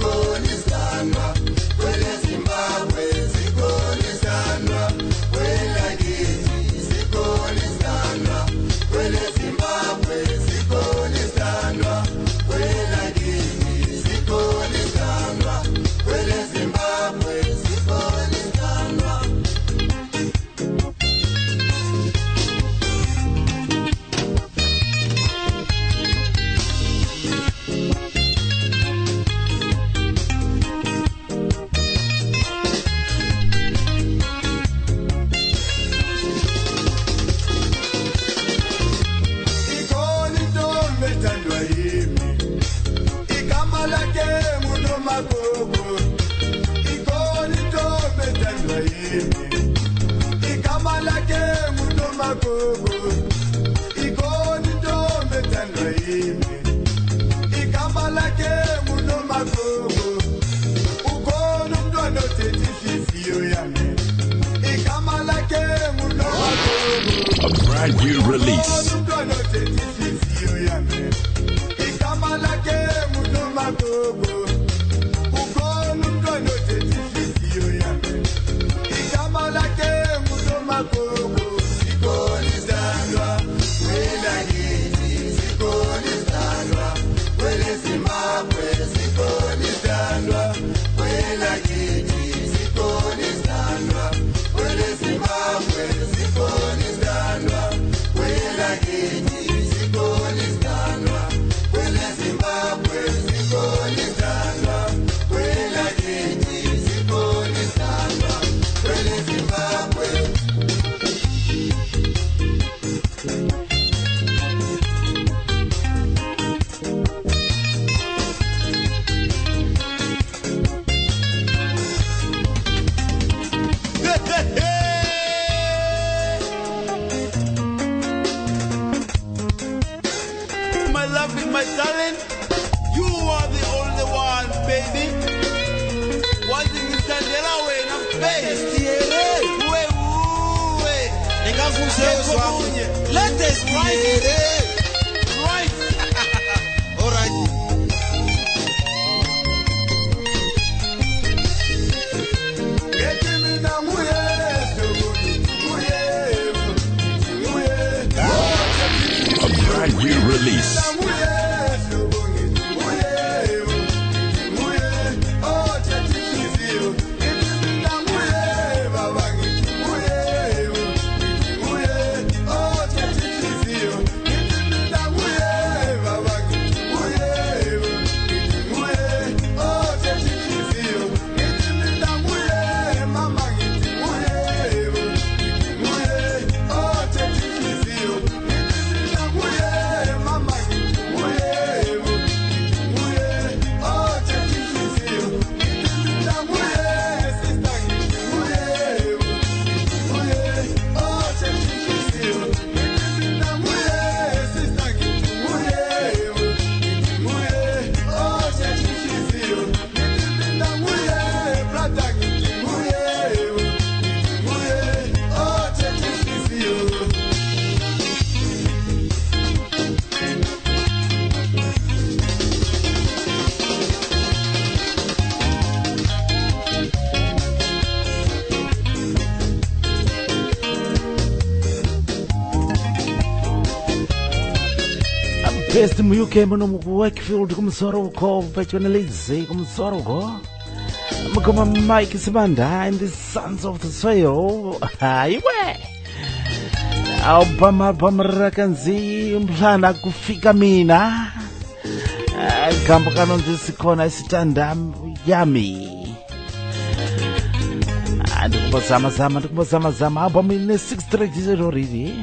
Latest, right? Right. All right. A brand new release. Best mu UK muno mu Wakefield kumusoro uko patronalize kumusoro uko mukoma Mike Sibanda and the Sons of the Soil highway Obama Bamarakanzi mplana kufika mina kamba kano ndisikona sitanda yami ndikubazama album ine 6 tracks already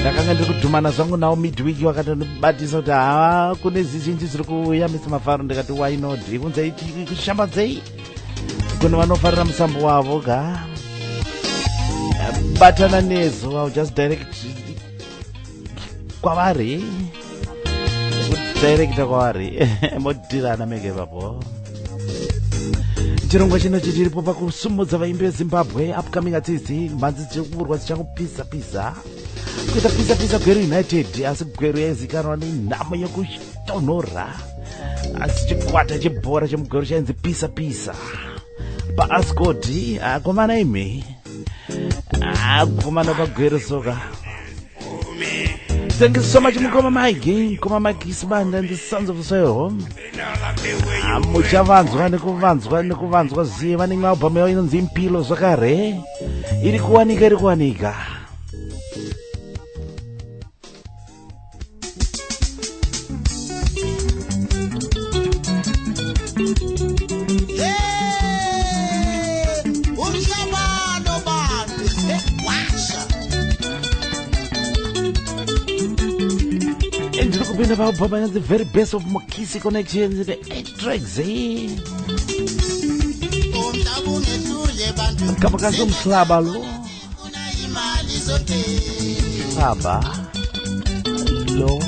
ndakanga ndikudhumana zvangu nawo midweek wakatonibatisa kuti kune zizhinji zviri kuuya Mr. Mafaro ndikati why not kunze kushambadzei kune vanofarira musambo wavo ga batana nezo I'll just direct kwavari director kwavari modhirana mege papo chirongwa chino chichiripo pakusumudza vaimbi veZimbabwe upcoming artists mhanzi dzichikuurwa dzichangopisa kuita pisa Gweru United asi Gweru yaizikanwa nenhamo yekutonhora asi chikwata chebhora chemugweru chainzi pisa paAscot akomana imi akomana paGweru soka. Thank you so much mukoma Mike Sibanda and the Sons of the Soil. Muchavanzwa nekuvanzwa ziva nemwe album yavo inonzi Impilo zvakare iri kuwanika. About Baba and the very best of Makisi Connections, the 8 tracks, Kapakasum Slabalo Saba Lo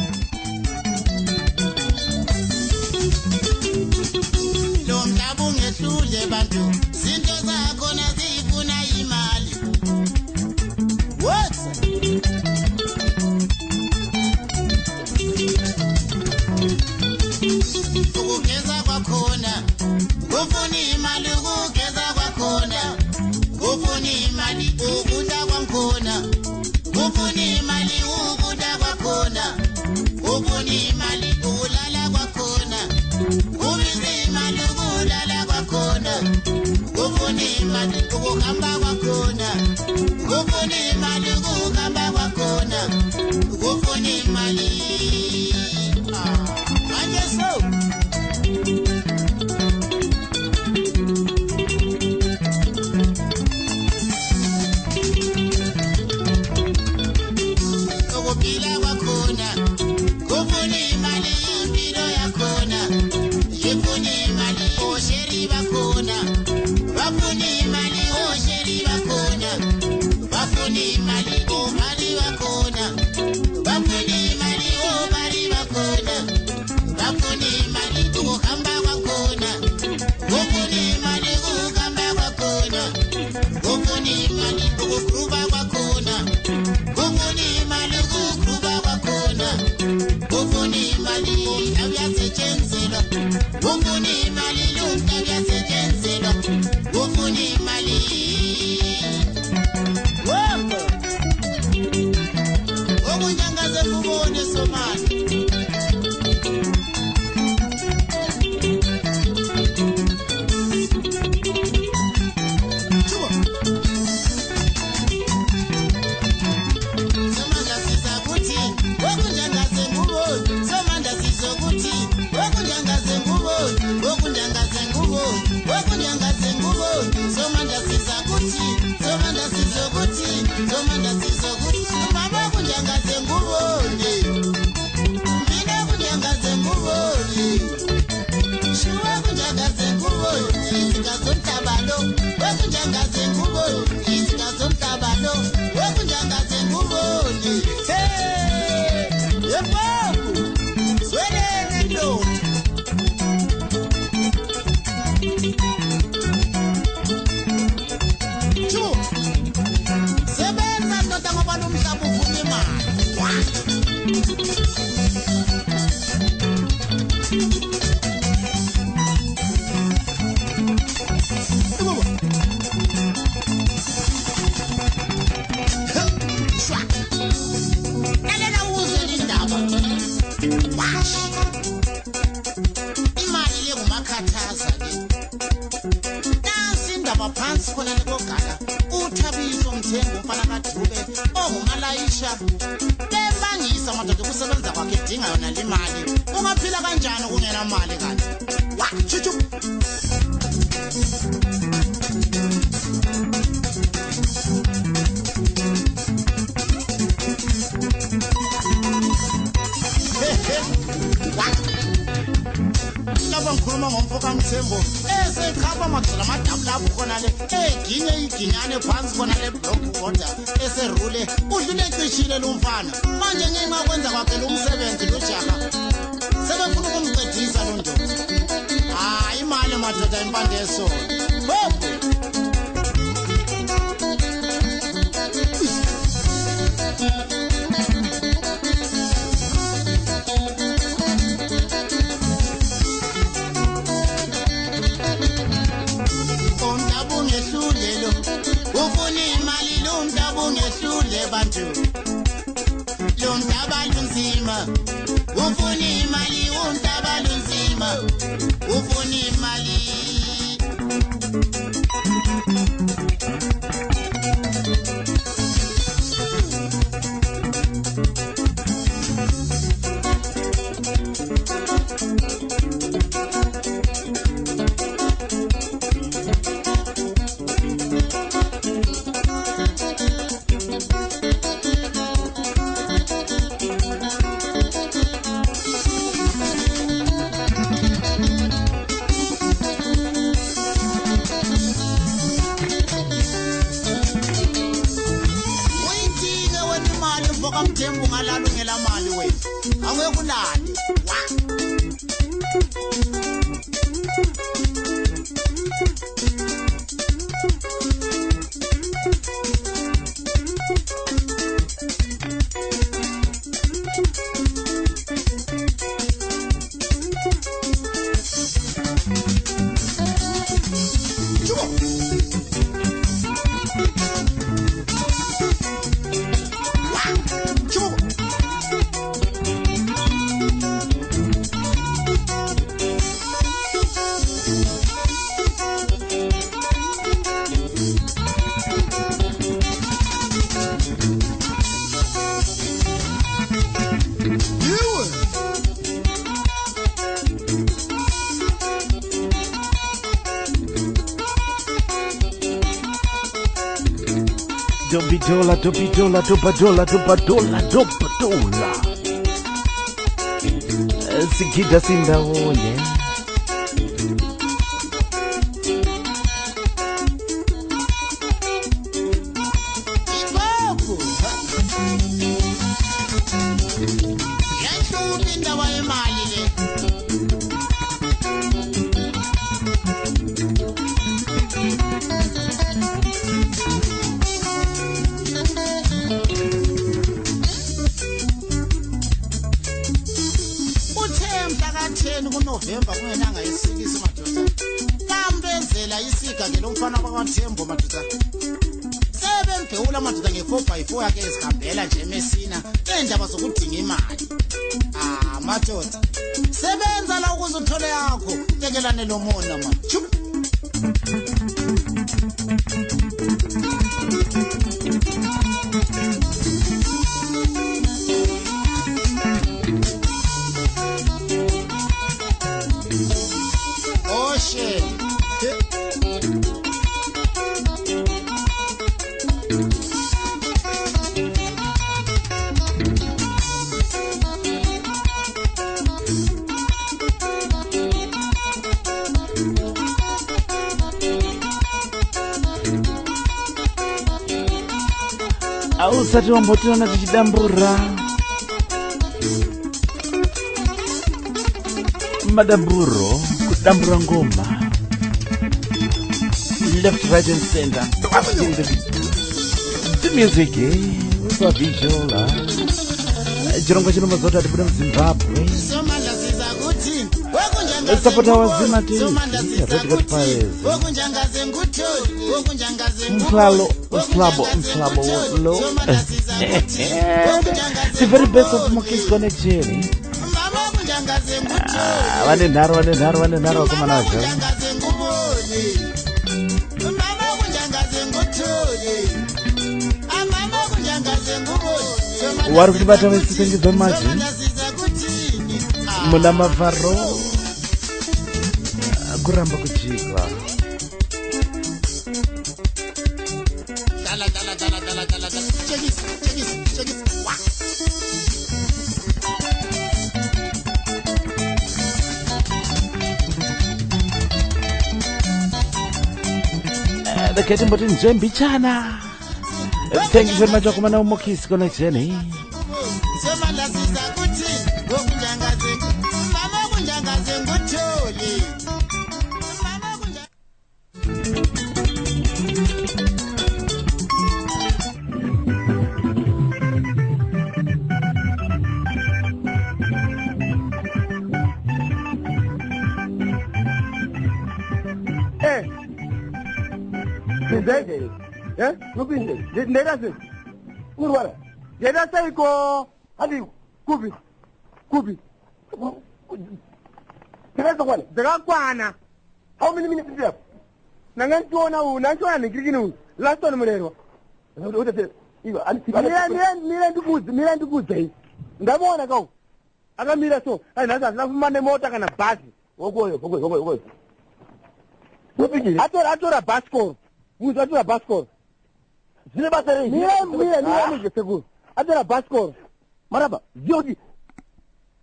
Kukamba kwa kona dola sigida sindawonye kuNovember kungenanga isikisi madoda bambenzela isika ke lomfana kwaNthembo madoda sebembhewula madoda nge4x4 yakhe esikambela nje eMessina endaba zokudinga imali madoda sebenza la ukuze uthole yakho tekelane lo mona man promotion. Ausati wambotiona tichidambura madamburo kudambura ngoma left right and center thrusting the music usa visual chirongwa chino mazota tibude muZimbabwe support wazima ti red got fires mflabo lo the very best of Mokis connection vane nharo wakomana vacho wari kutibata vesi thank you very much muna mavharo kuramba kuchikwa the keti mboti nzvembichana thank you very much wakomana Mokis connection How many minutes is left? Nangantuona nantuona nikirikinu last one mulero. What is it? Mira ndikuze. Ndabona kau. Akamira so. Ai naza nafumane mota kana basi. Wogoyo. Atora basco. Muzi atora basco. Zile basere. Mira ngeseku. Atora basco. Maraba. Ziogi.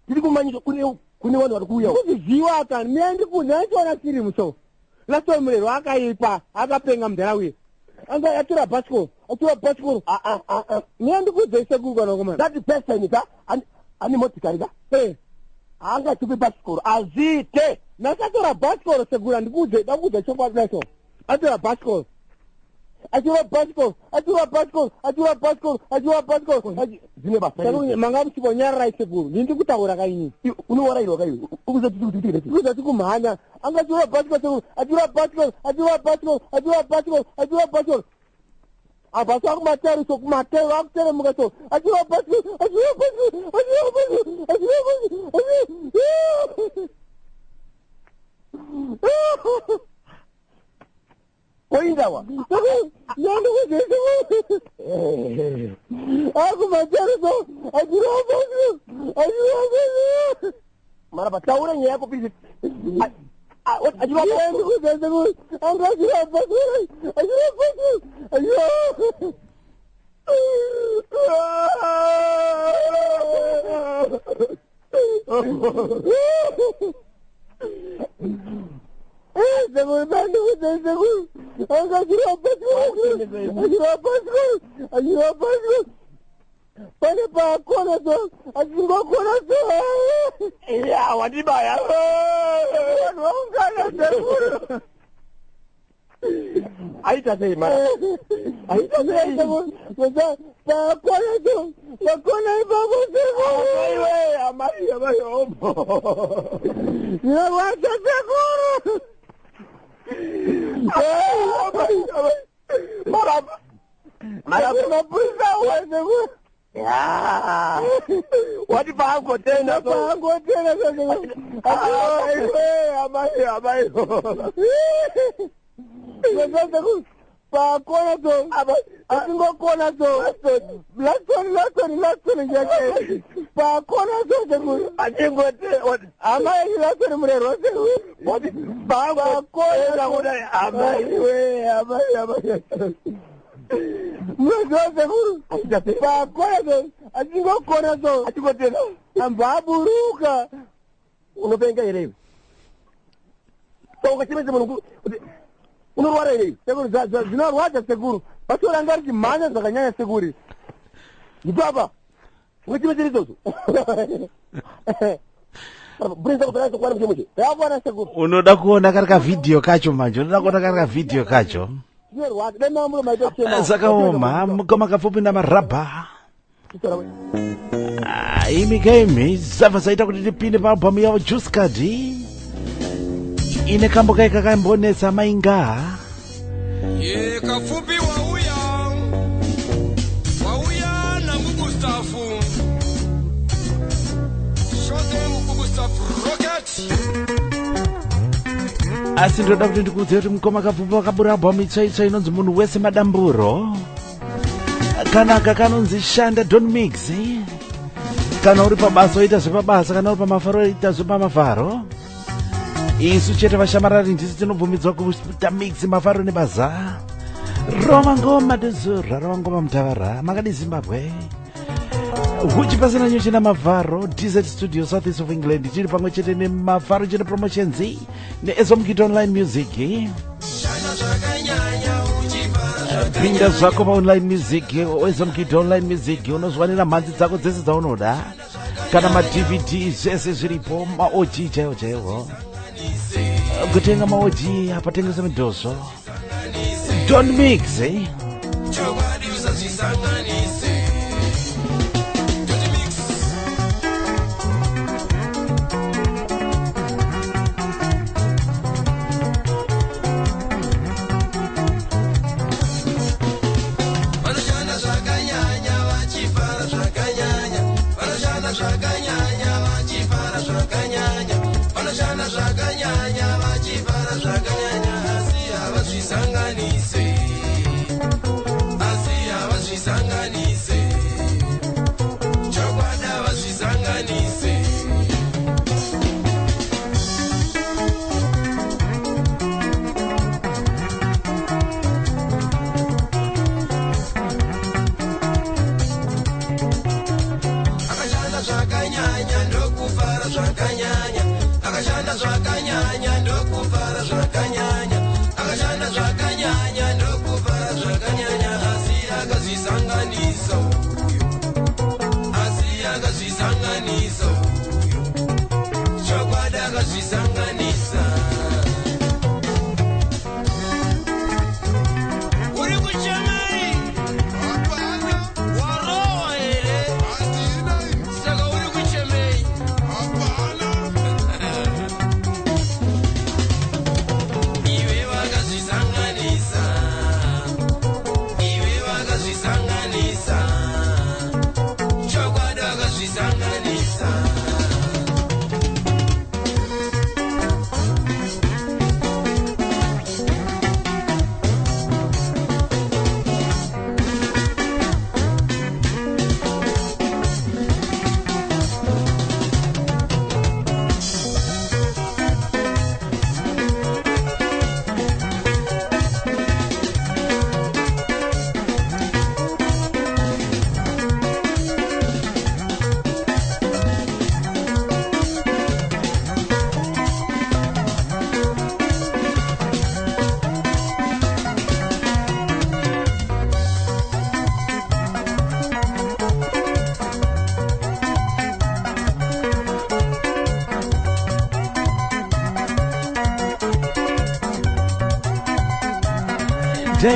Tirikumanyisho kune vanhu vari kuuya kuziviwa aka miendi kunhu achiona tiri muso lasto murero akaipa akapenga mudharawe anga atora basco miendi kudzese kukana kuma that person ka ani motikari ka anga tupi basco azite nasatora basco segura ndikudze dakudze chokwadi nacho atora basco zine bafere manga msibonyara iseguru nindi kutaura kaini unowaraiwa kai ukuzati kumhanya anga tura basco abaso akumatero so kumatero akutere mukaso atura basco Oindawa. Yanda kuzese. Aku majari so. Ajua. Mara bataura nya yako bizi. Ajua kuzese ku. Anga ajua basura. Ajua. Seguro bando seguro. Anga ajua basura. Pane pa kona so. Ajua kona so. Ya wadibaya. Anga seguro. Aita sei mara. Koza pa kona so. Pa kona ibabu seguro. Amai omo. Ya wasa seguro. Maraba mapusa wese wati pango tena pakona so asingokona so lasoni njake pakona so sekuru atingote amai lasoni murero sekuru pakona kuda amai mwezo sekuru pakona so asingokona so atingote ambaburuka unopenga ere so ukachimeze mungu unorwara ere sekuru zinorwadza sekuru patoranga kuti mhanya zvakanyanya sekuri ndipapa uchimeze izvozvo brinza kutonaso kwana muchemuche yakwana sekuru unoda kuona kari kavidhiyo kacho manje unoda kuona kari kavidhiyo kacho zinorwadza dai mamulo maita kuchema sakaoma mukoma kapfupi namarabha imikaimi zabva zaita kuti tipinde paalbhamu yavo Juice Card ine kambo kai kakambonetsa mainga kapfupi wauya nangu Gustafu show them Gustafu Rocket asi ndoda kuti ndikuudze kuti mukoma kapfupi wakabura albhamu itsvaitsva inonzi munhu wese madamburo kanaka kanonzi Shanda Don Mix kana uri pabasa oita zvepabasa kana uri pamafaro oita zvepamafaro isu chete vashamarari ndisi tinobvumidzwa kuita mix mafaro nebaza rova ngoma dezura rova ngoma mutavara makadi Zimbabwe uchipasina nyoche namavharo DZ Studio South East of England tiri pamwe chete nemavharo chete promotions neEzomkito Online Music pinda zvako paonline music Ezomkito Online Music unozwanira mhanzi dzako dzese dzaunoda kana madvd zvese zviripo maOG chaiwo chaiwo kutenga maOG apa tengesa midhosvo Don't Mix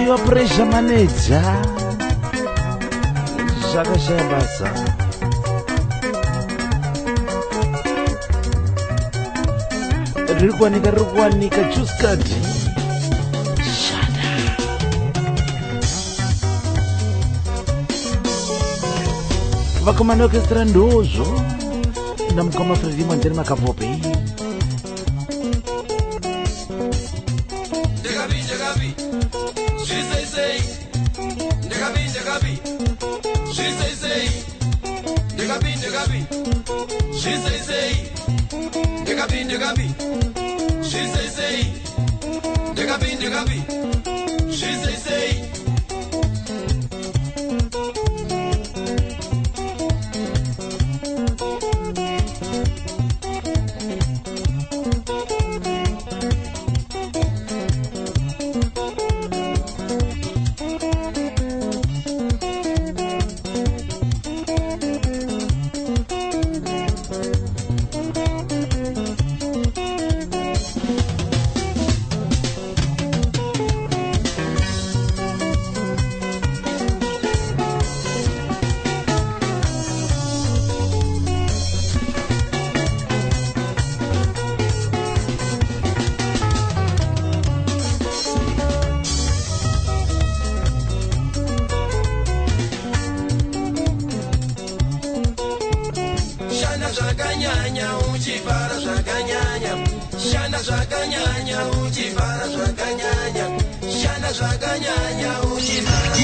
Your pressure manager zvakashaya basa riri kuwanika Juice Card vakomana orchestra ndozvo namukoma Fredi Mwanzeri Makapope say, Ndekabi. She say, Ndekabi. She say, Ndekabi. She say, Ndekabi. She say.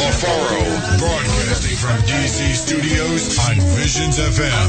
Mafaro, broadcasting from DC Studios on Visions FM.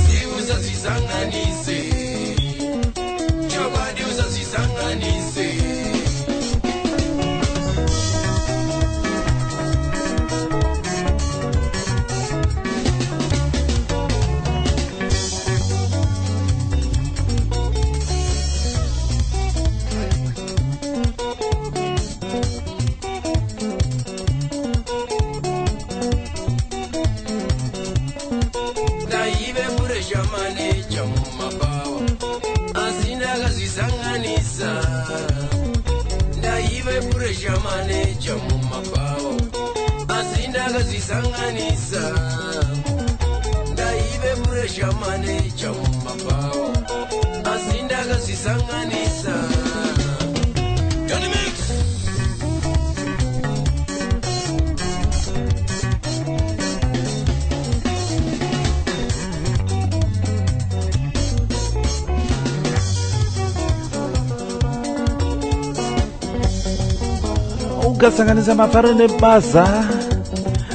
Ukasanganisa mafaro nebasa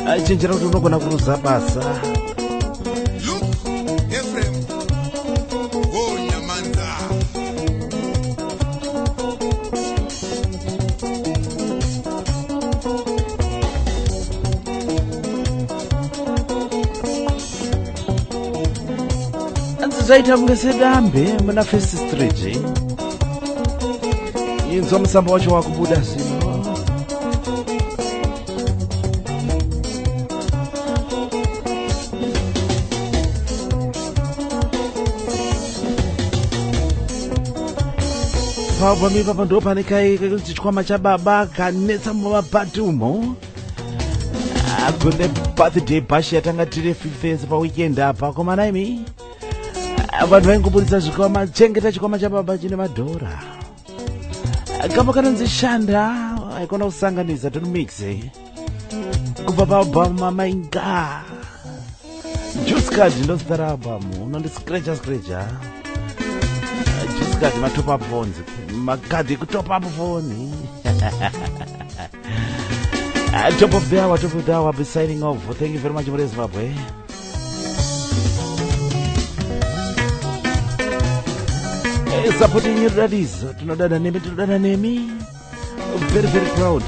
achenjera kuti unogona kuruza basa. Anzizaita kungesedambe muna First Street. Inzwa musambo wacho wakubuda zino. Pabami papa ndo pane kai chikwama cha baba kanetsa mumapatumo. Agone birthday bash yatanga tiri 5th pa weekend apa koma naimi. Vanhu vaingoburitsa zvikwama, chengeta chikwama cha baba chine madhora. Kama kana nzishanda aikona kusanganisa tonomixe. Kubva pabva mainga. Juice card ndo stara album, unondi scratcher. Juice card ma top up phones. Makadi ku top up phone. Top of the hour, I'll be signing off. Thank you very much for Zimbabwe. Supporting your daddies. Tunodada nemi. Very, very proud.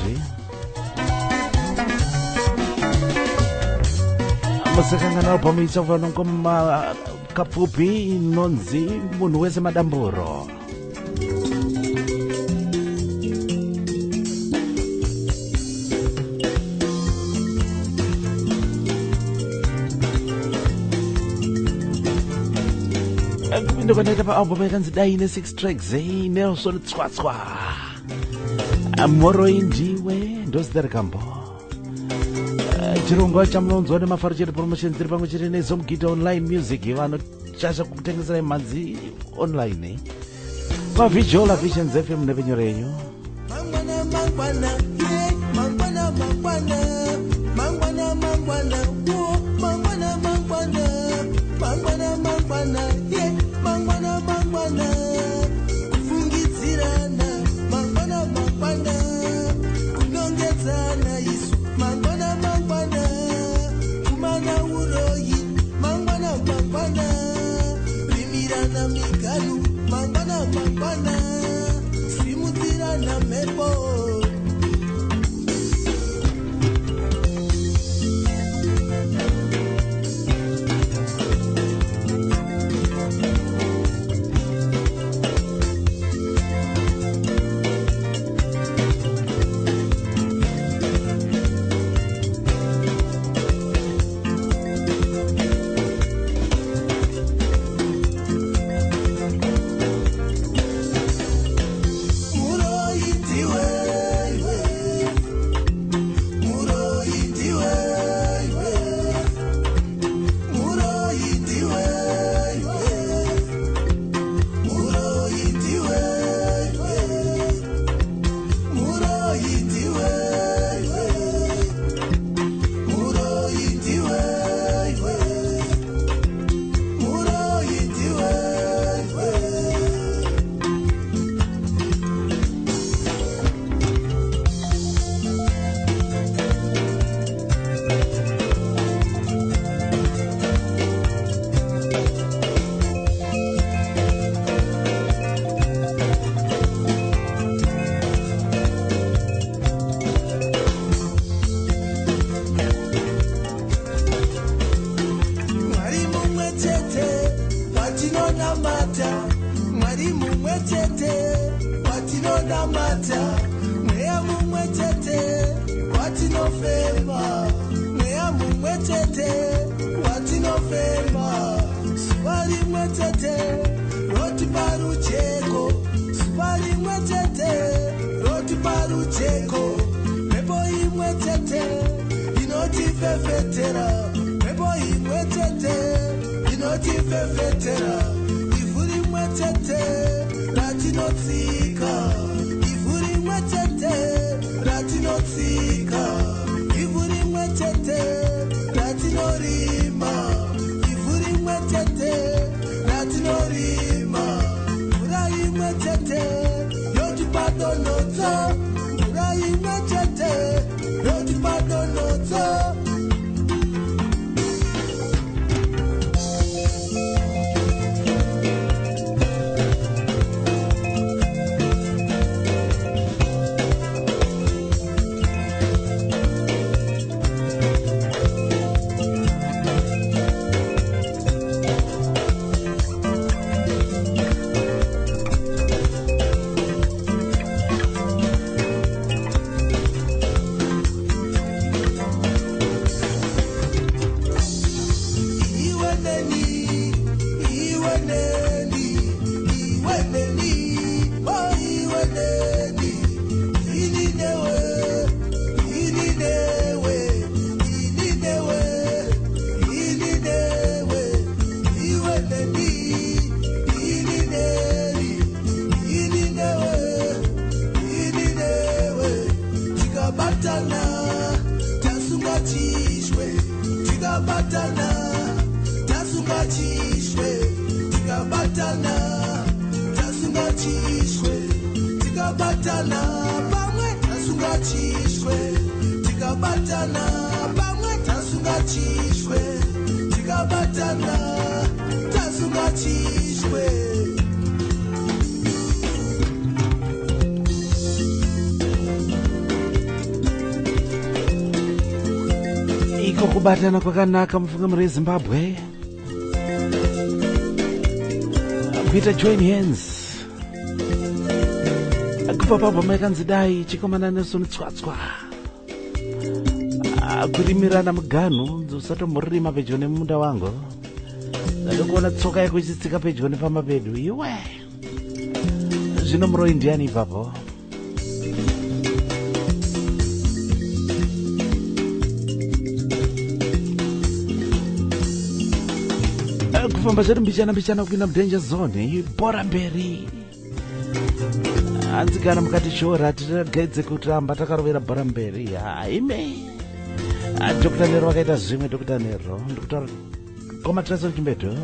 Masakangana pamitsa vanhu koma kapupi nonzi munhu wese madamburo. Ndokanaita pa-album yakanzi dai ine 6 tracks Nelson Tswatswa Moro Indiwe ndozita rikambo chirongwa chamunonzwa nemafaro chete promotions dziri pamwe chete nezomugita online music vanochasha kukutengesera mhanzi online pavisual Visions FM nevenyu renyu kufungidzirana mangwana kunongedzana isu parujeko mhepo imwe chete inotifefetera mhepo imwe chete inotifefetera ivhu rimwe chete ratinotsika ivhu rimwe chete ratinotsika ivhu rimwe chete ratinorima ivhu rimwe chete ratinorima mvura imwe chete yotipadonodza mvura imwe chete yotipadonodza iko kubatana kwakanaka mufunga muri Zimbabwe kuita join hands kubva pabva maikanzi dai chikomana Nelson Tswatswa kurimirana muganhu usatomurima pedyo nemunda wangu ndakuona tsoka yako ichitsika pedyo nepama pedu iwe zvino muroi ndiani ipapo kufamba zvedu mbichana kuina mudanger zone bora mberi hanzi kana mukati shora tiragaidze kutamba takarovera bora mberi haime Dr. Nero wakaita zvimwe Dr. Nero ndokutaura koma Trason Chimbedo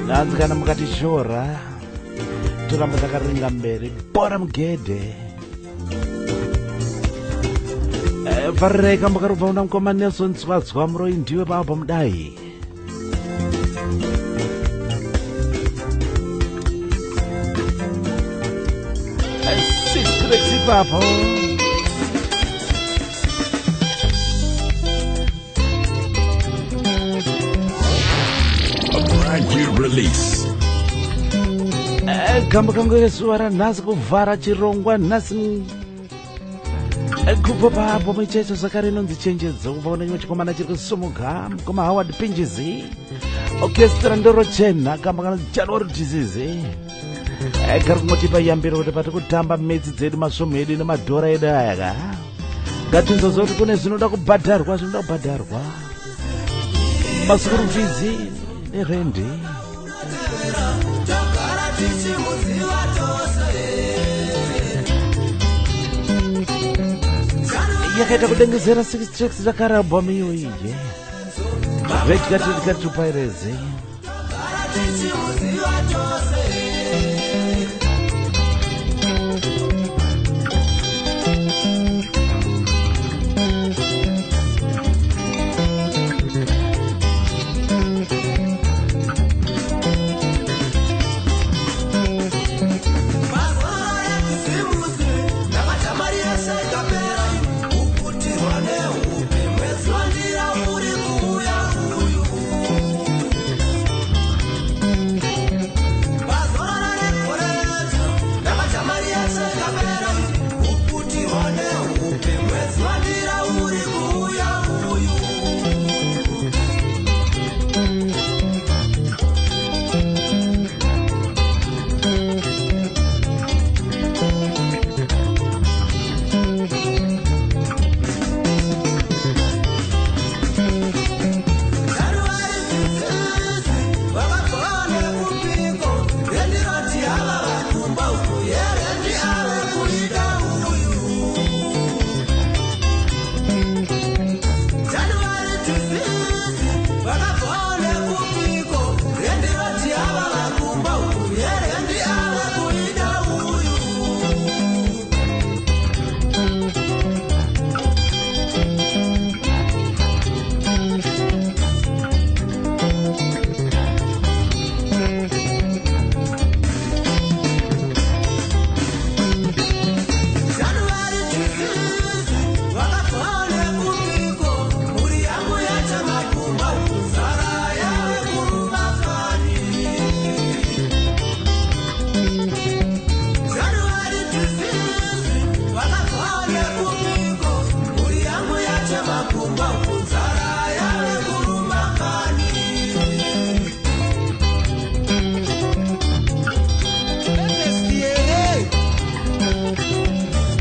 hanzi kana mukati shora toramba takaringa mberi bora mugedhe vharirai kamba karubva una mukoma Nelson Tswatswa muroi ndiwe paabva mudai Papa. A brand new release. Gamba kangu yesuwa ranhasi kuvhara chirongwa nhasi kubva papo michecho zvakare inonzi chenjedzo kubva kuna chimwe chikomana chiri kusumuka mukoma Howard Pinjizi orchestra ndoro chena gamba kana January disease kari kungotipa yambiro kuti pati kutamba medzi dzedu masvomu edu nemadhora edu aya ka ngatinzozva kuti kune zvinoda kubhadharwa masurufidzi nerendi yakaita kudengezera 6 tracks zvakarabhwa miyoiye vetikatitupaireze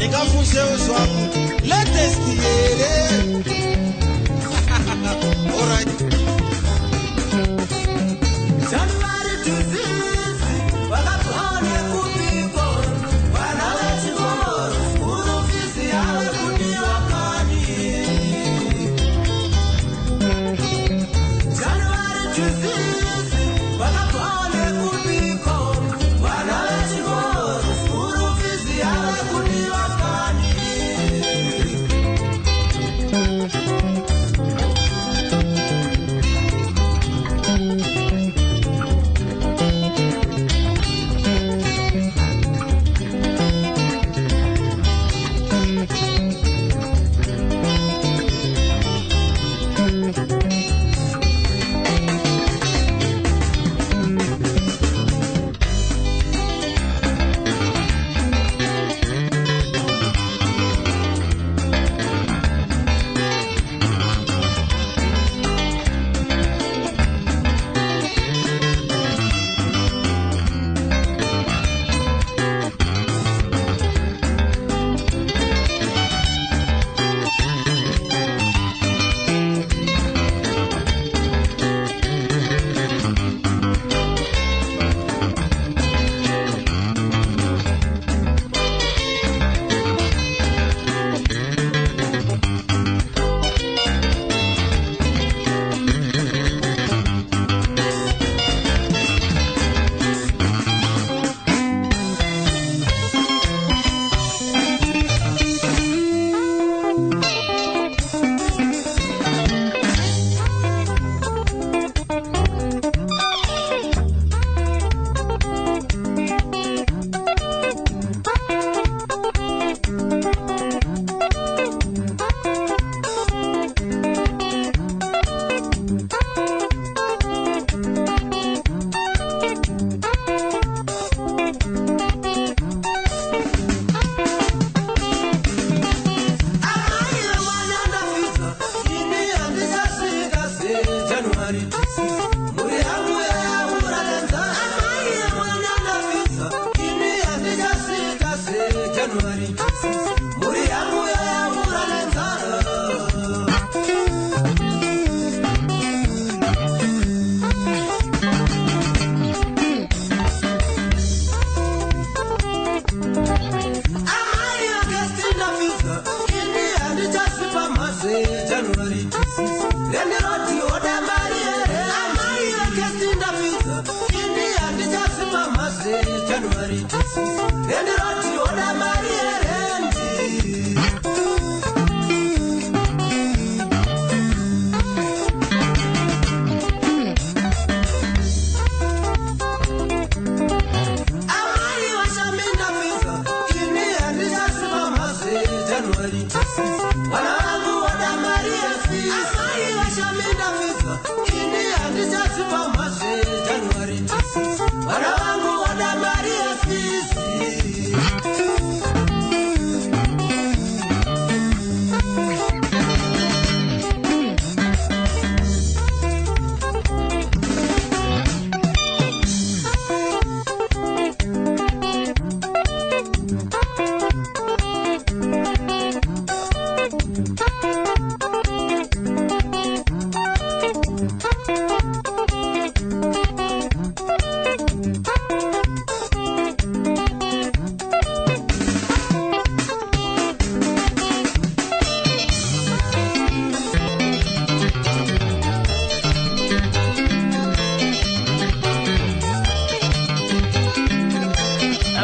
ndingafuse uzwako latest yele alright January disease wakapone kupiko wana wechikoro urufizi yawe kuniwa kani January disease wakapone kupiko wana wechikoro urufizi yawe kuniwa kani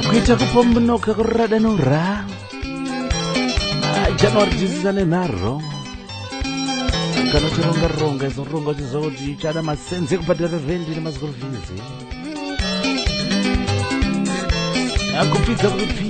kuita kupombonoka kurradanura January tisizane naro kana chironga izoronga chizoti chada masenzi ekubhadhara rendi nemazikoro fees akupidza kuti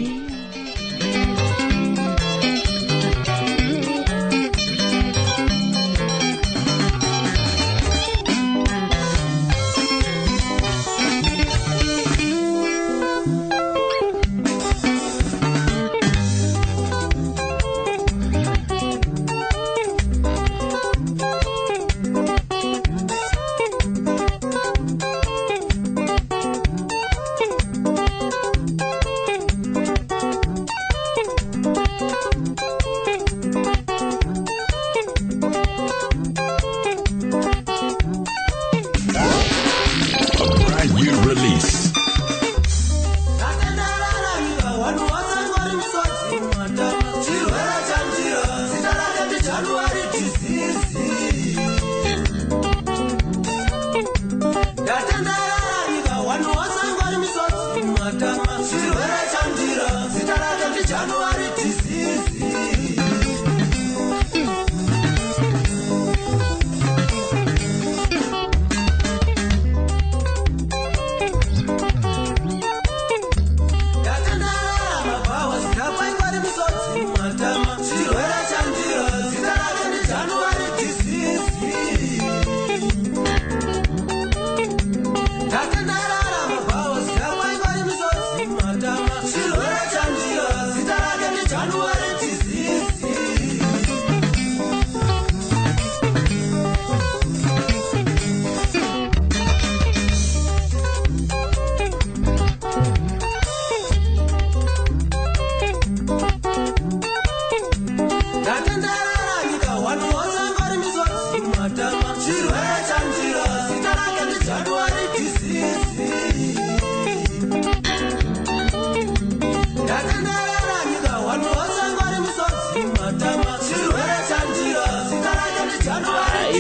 disease.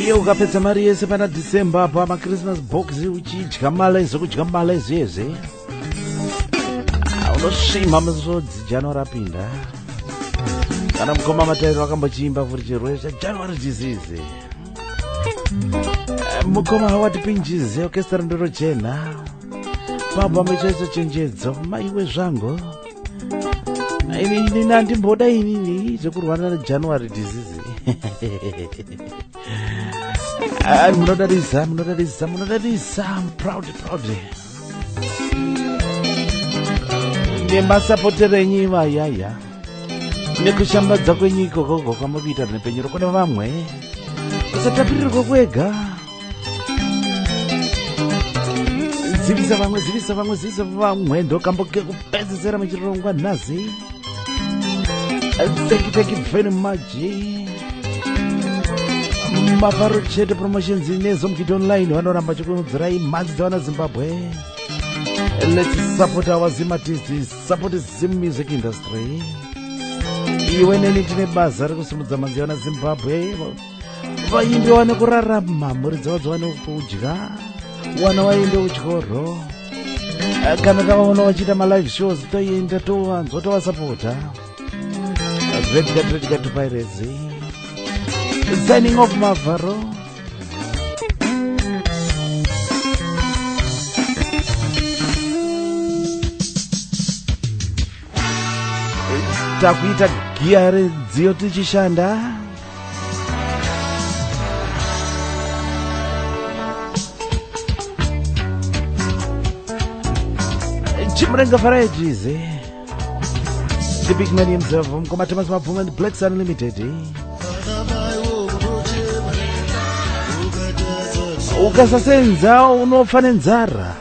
Iyo ukapedza mari yese pana December apa maChristmas box uchidya malezo kudya malezo yeze unosvima misodzi January apinda kana mukoma matairo akambochimba kuti chirwere chaJanuary disease mukoma hawati pinjizi orchestra ndoro chena baba mechaisa chenjedzo maiwe zvangu ini ndimboda inini zvekurwana neJanuary disease munodadisa I'm proud nemasapotero enyu ivayaya nekushambadza kwenyu ikokoko kwamakuita nepenyero kune vamwe usatapirirwa kwega zivisa vamwe ndokambokekupedzesera muchirongwa nhasi. Thank you very much. Mavaro Chete Promotions nezomukiti online vanoramba chikunudzirai mhanzi dzavana Zimbabwe. Let's support our Zimbabwe, support Zim music industry. Iwe neni tine basa rekusimudza mhanzi dzavana Zimbabwe. Vaimbi wane kurarama, mhuri dzavo dziwane kudya, wana vaende kuchikoro. Kana tavaona vachiita malive shows toenda tovanzwa tovasapota. Redga to Pirates. Signing off Mavaro. Takuita giare dzio tichishanda. Chimrenga varieties. The big man himself from Komatamas Mapuma and Blacks Unlimited. Ukasasenza unofana nzara.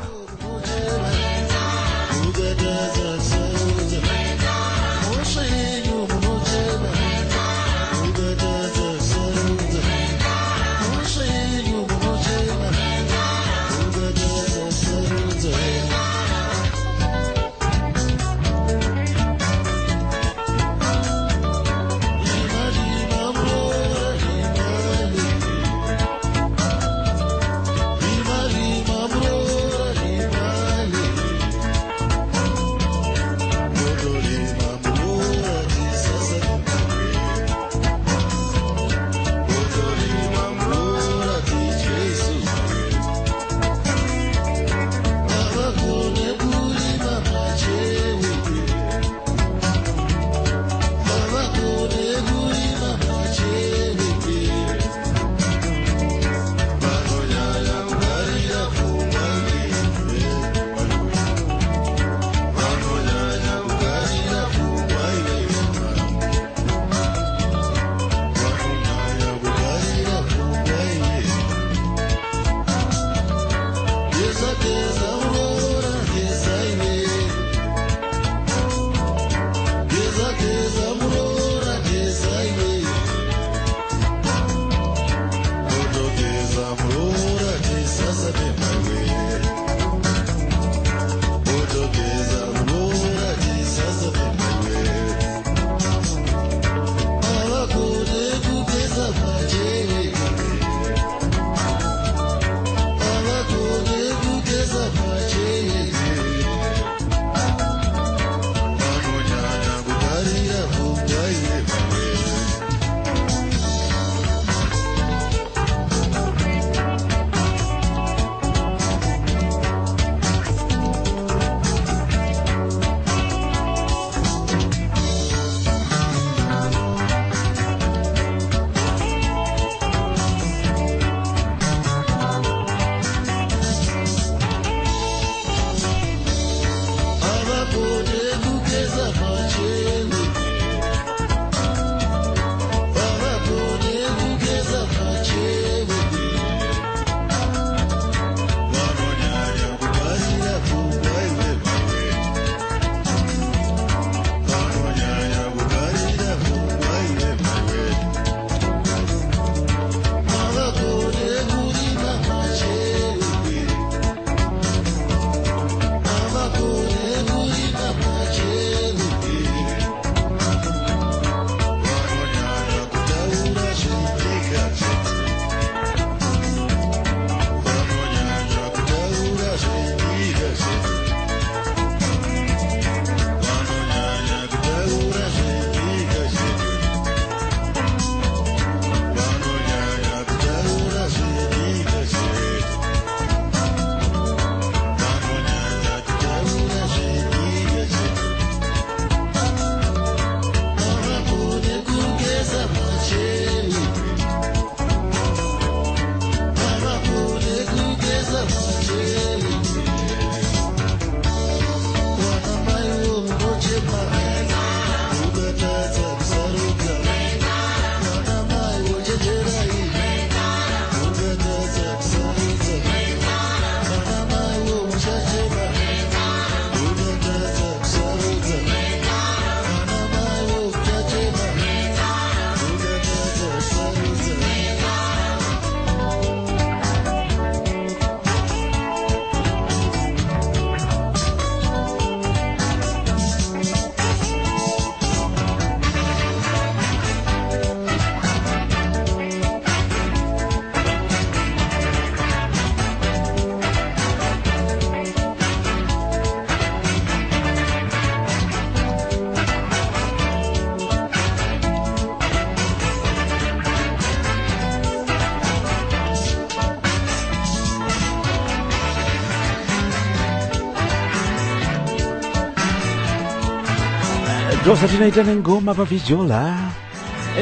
ndosa tinoita nengoma pavhijula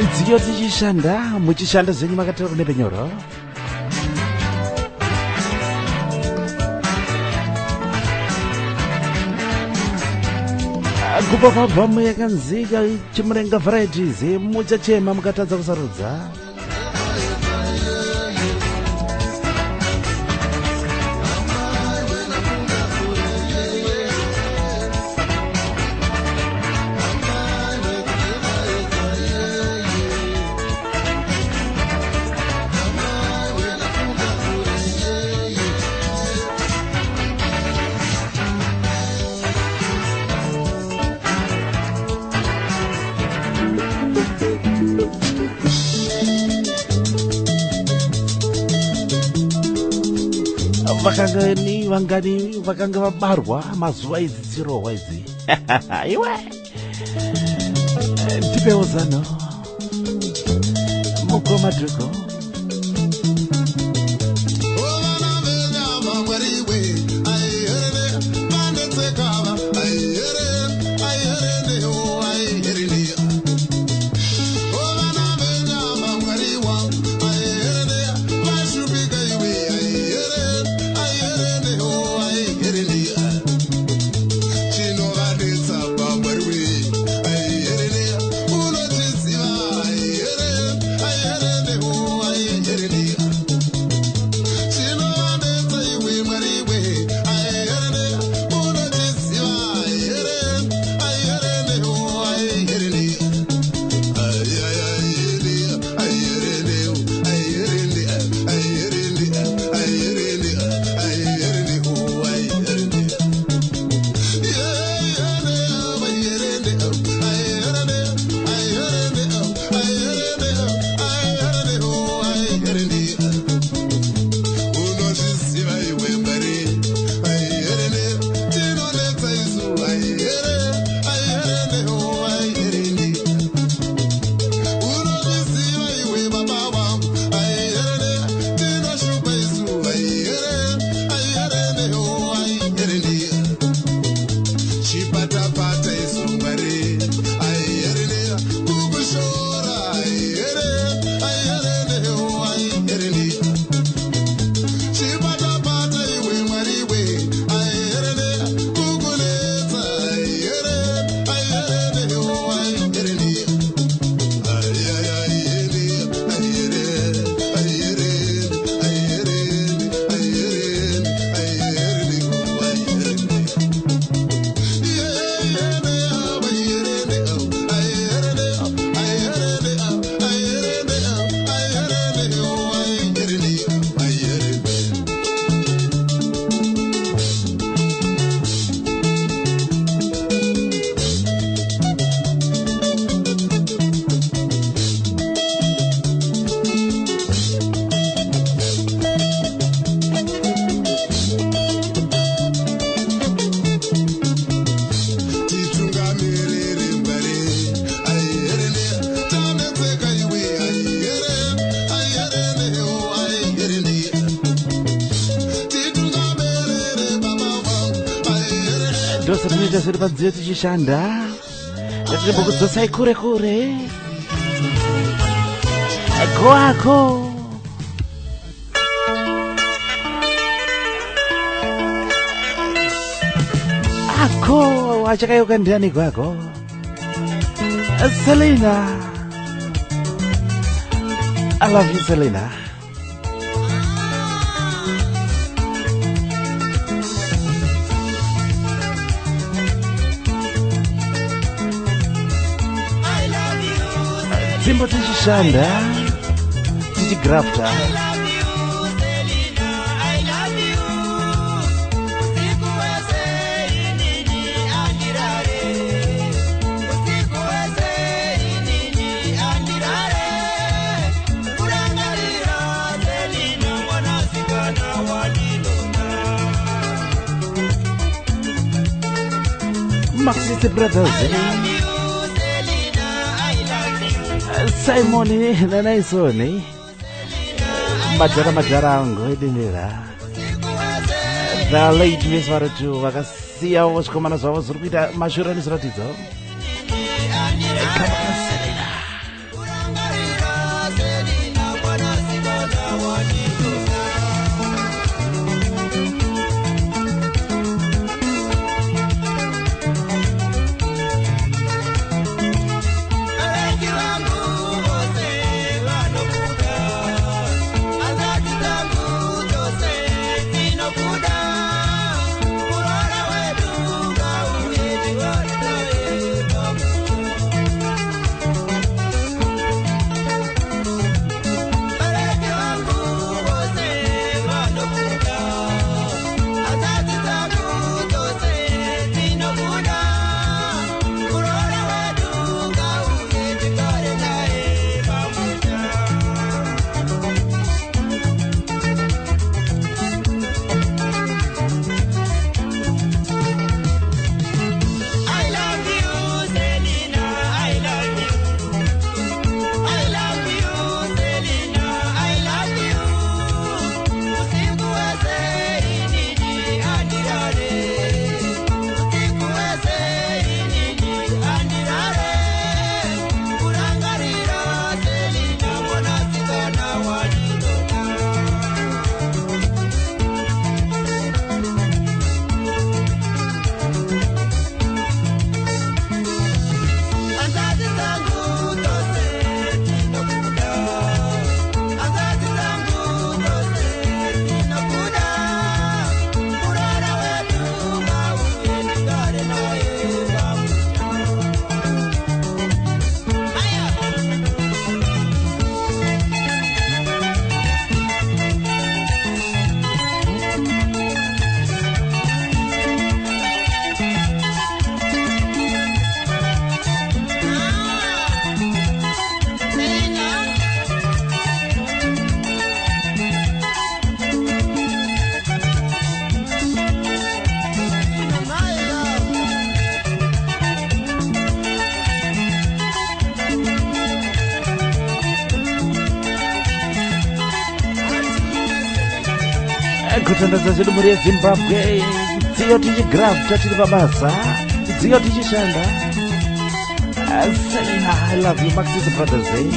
nziyo dzichishanda muchishanda zvenyu makataura nepenyoro kubva pabvamu yakanzika chimurenga varieties muchachema mukatadza kusarudza vakanga vabarwa mazuva idzi tsirohwa idzi iwe ndipewo zano mukoma dhoko ndosa zviri panziyo tichishanda natirimbokudzosai kure kure goako ako achakayuka ndiani kwako Selena. I love you, Selena. Timbo tichishanda tichigrafta Maxi Brothers, Simon na Naisoni, Majara angu edinera. The late Miss Varuchu, vakasiya voshikomana zvavo zviri kuita mashurani zviratidzo. kutandaza zvedu muri yezimbabwe dziyo tichigrafta tiri pabasa dziyo tichishanda Selena, I love you, Maxis Brothers, eh?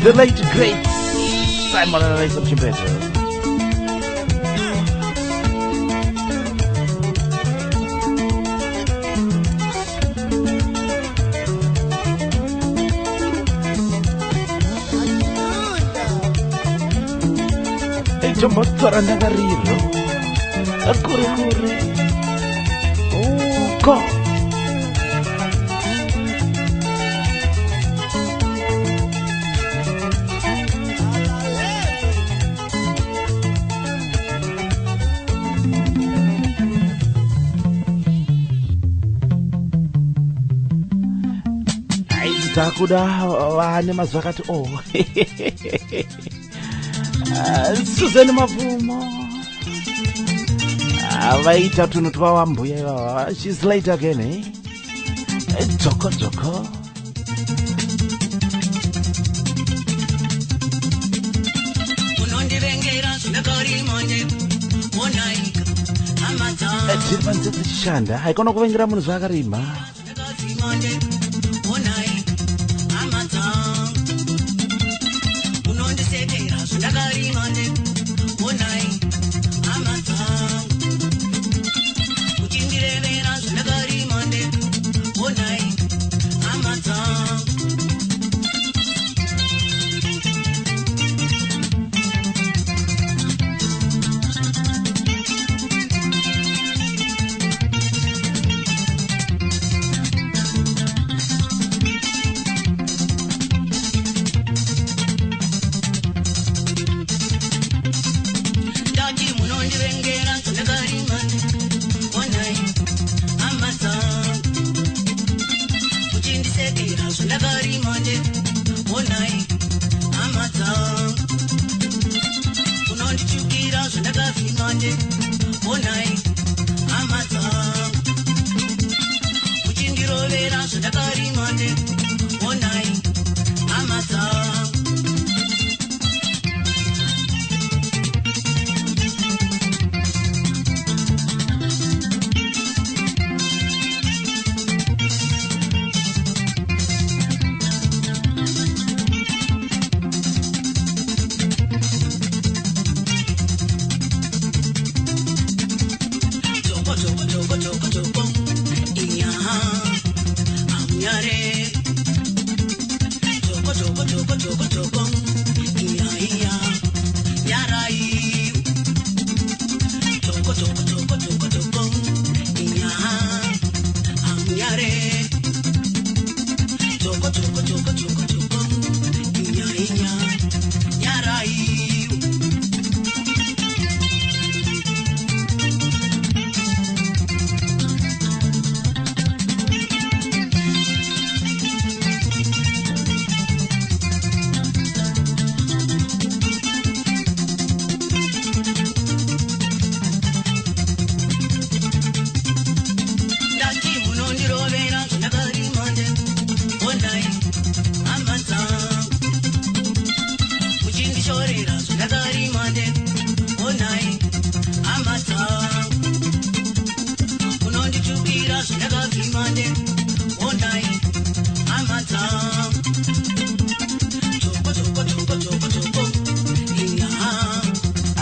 The late great Simon and Elisa Chimbeto. Chombotora ndakariro kure uko aidzitakuda vane mazvakati Suzanne Mavumo vaita tunhu twavambuya ivava. She's late again, eh? Dzoko dzoko tiri panze tichishanda haikona kuvengera munhu zvaakarima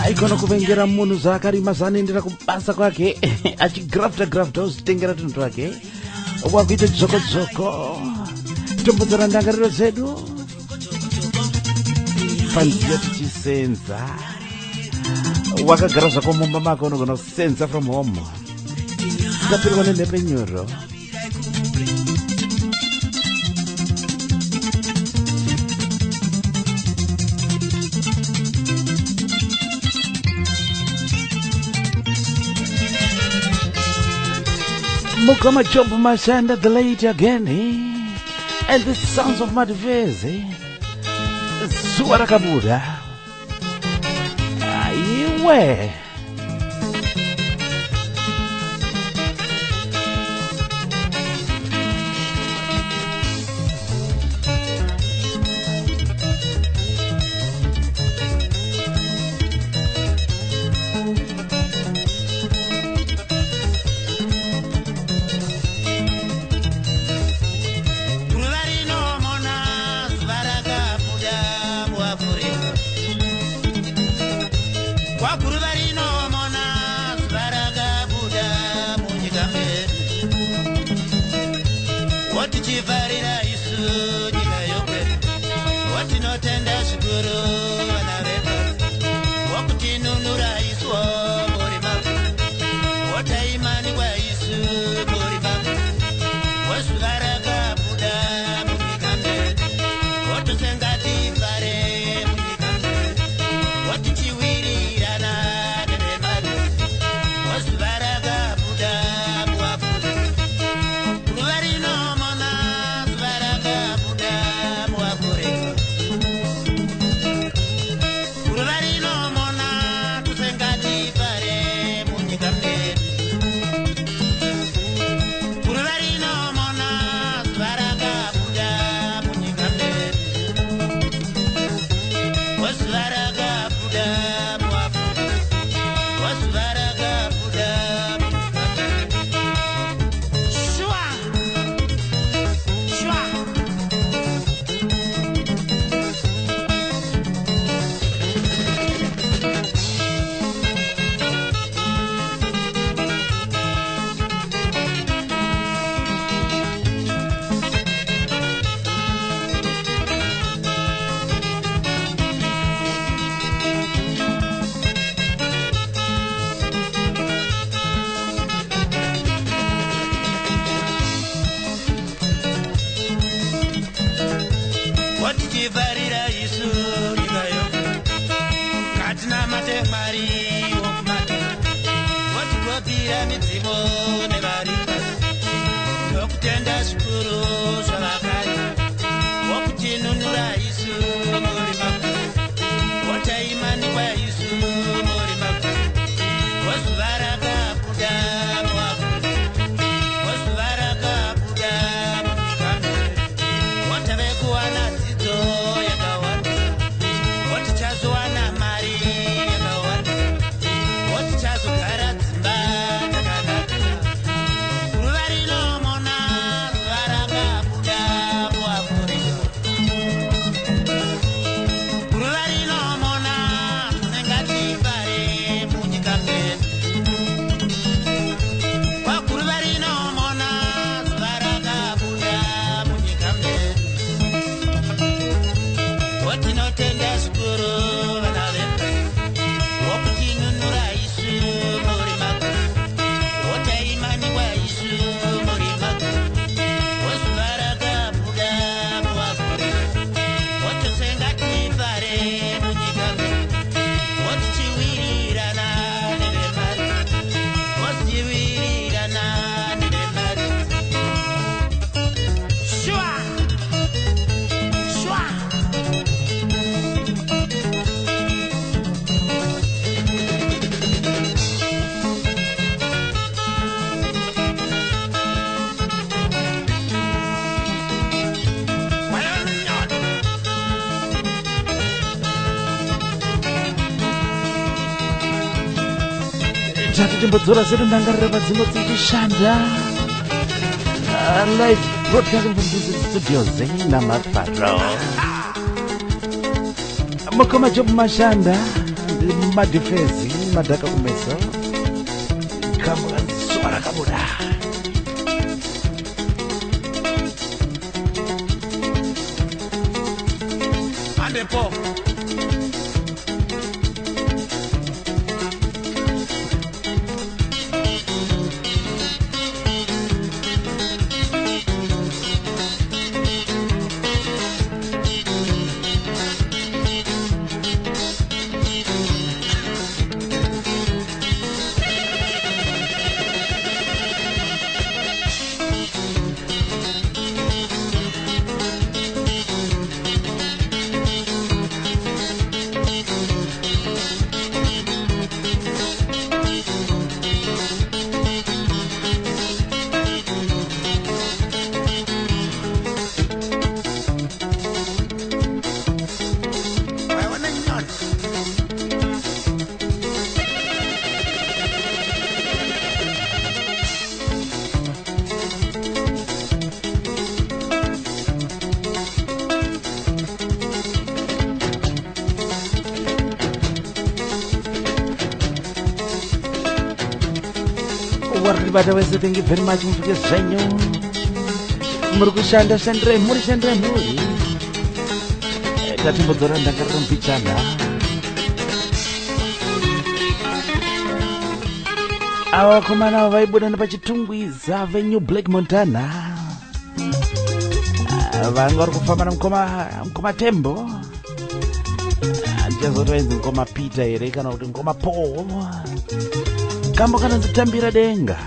Aikono kuvengera munhu zvakarima zvaanoendera kubasa kwake achigrafta uzvitengera tunhu twake wakuita dzoko tombodzera ndangariro dzedu panzira tichisenza wakagara zvako mumba mako unogona kusenza from home tapirwa nenhepe nyoro Mukama Job Mashanda the late again, and the sounds of Madvezi, Zuara Kabuda. Iwe. tatu timbodzora zedu ndangarira padzimbo dzikushanda live broadcasting from Visit Studios naMafaro mukoma job mashanda madefensi madhaka kumeso kamura swara kabuda Adepo Waribada wese, thank you very much mufike zvenyu muri kushanda shandire muri tatimbodzora ndakarira mpichana ava vakomana ava vaibuda nepachitungwiza veNew Black Montana vanga vari kufamba namukoma Tembo ndichazoti vainzi mukoma Peter here kana kuti mukoma Paul kambo kana dzitambira denga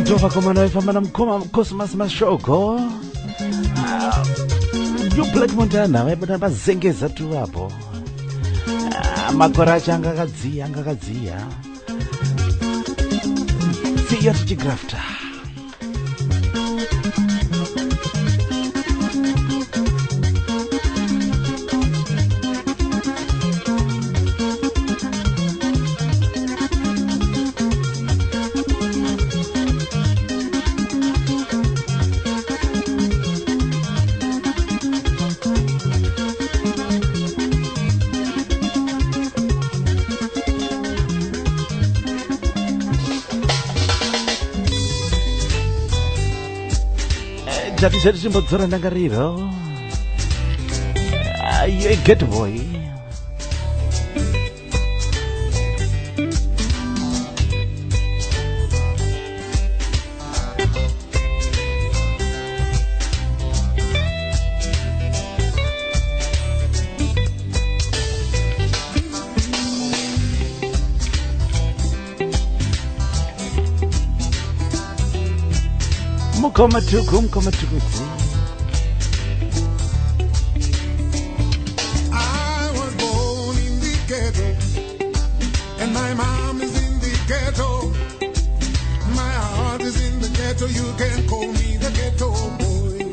ndova komana vaifamba namukoma Cosmas Mashoko New Black Montana vaibata vazengeza tu vapo makore acho anga akadziya siya tichigrafta Jadi saya simbodzora ndangariro you a good boy Mukoma tuku I was born in the ghetto, and my mom is in the ghetto. My heart is in the ghetto, you can call me the ghetto boy.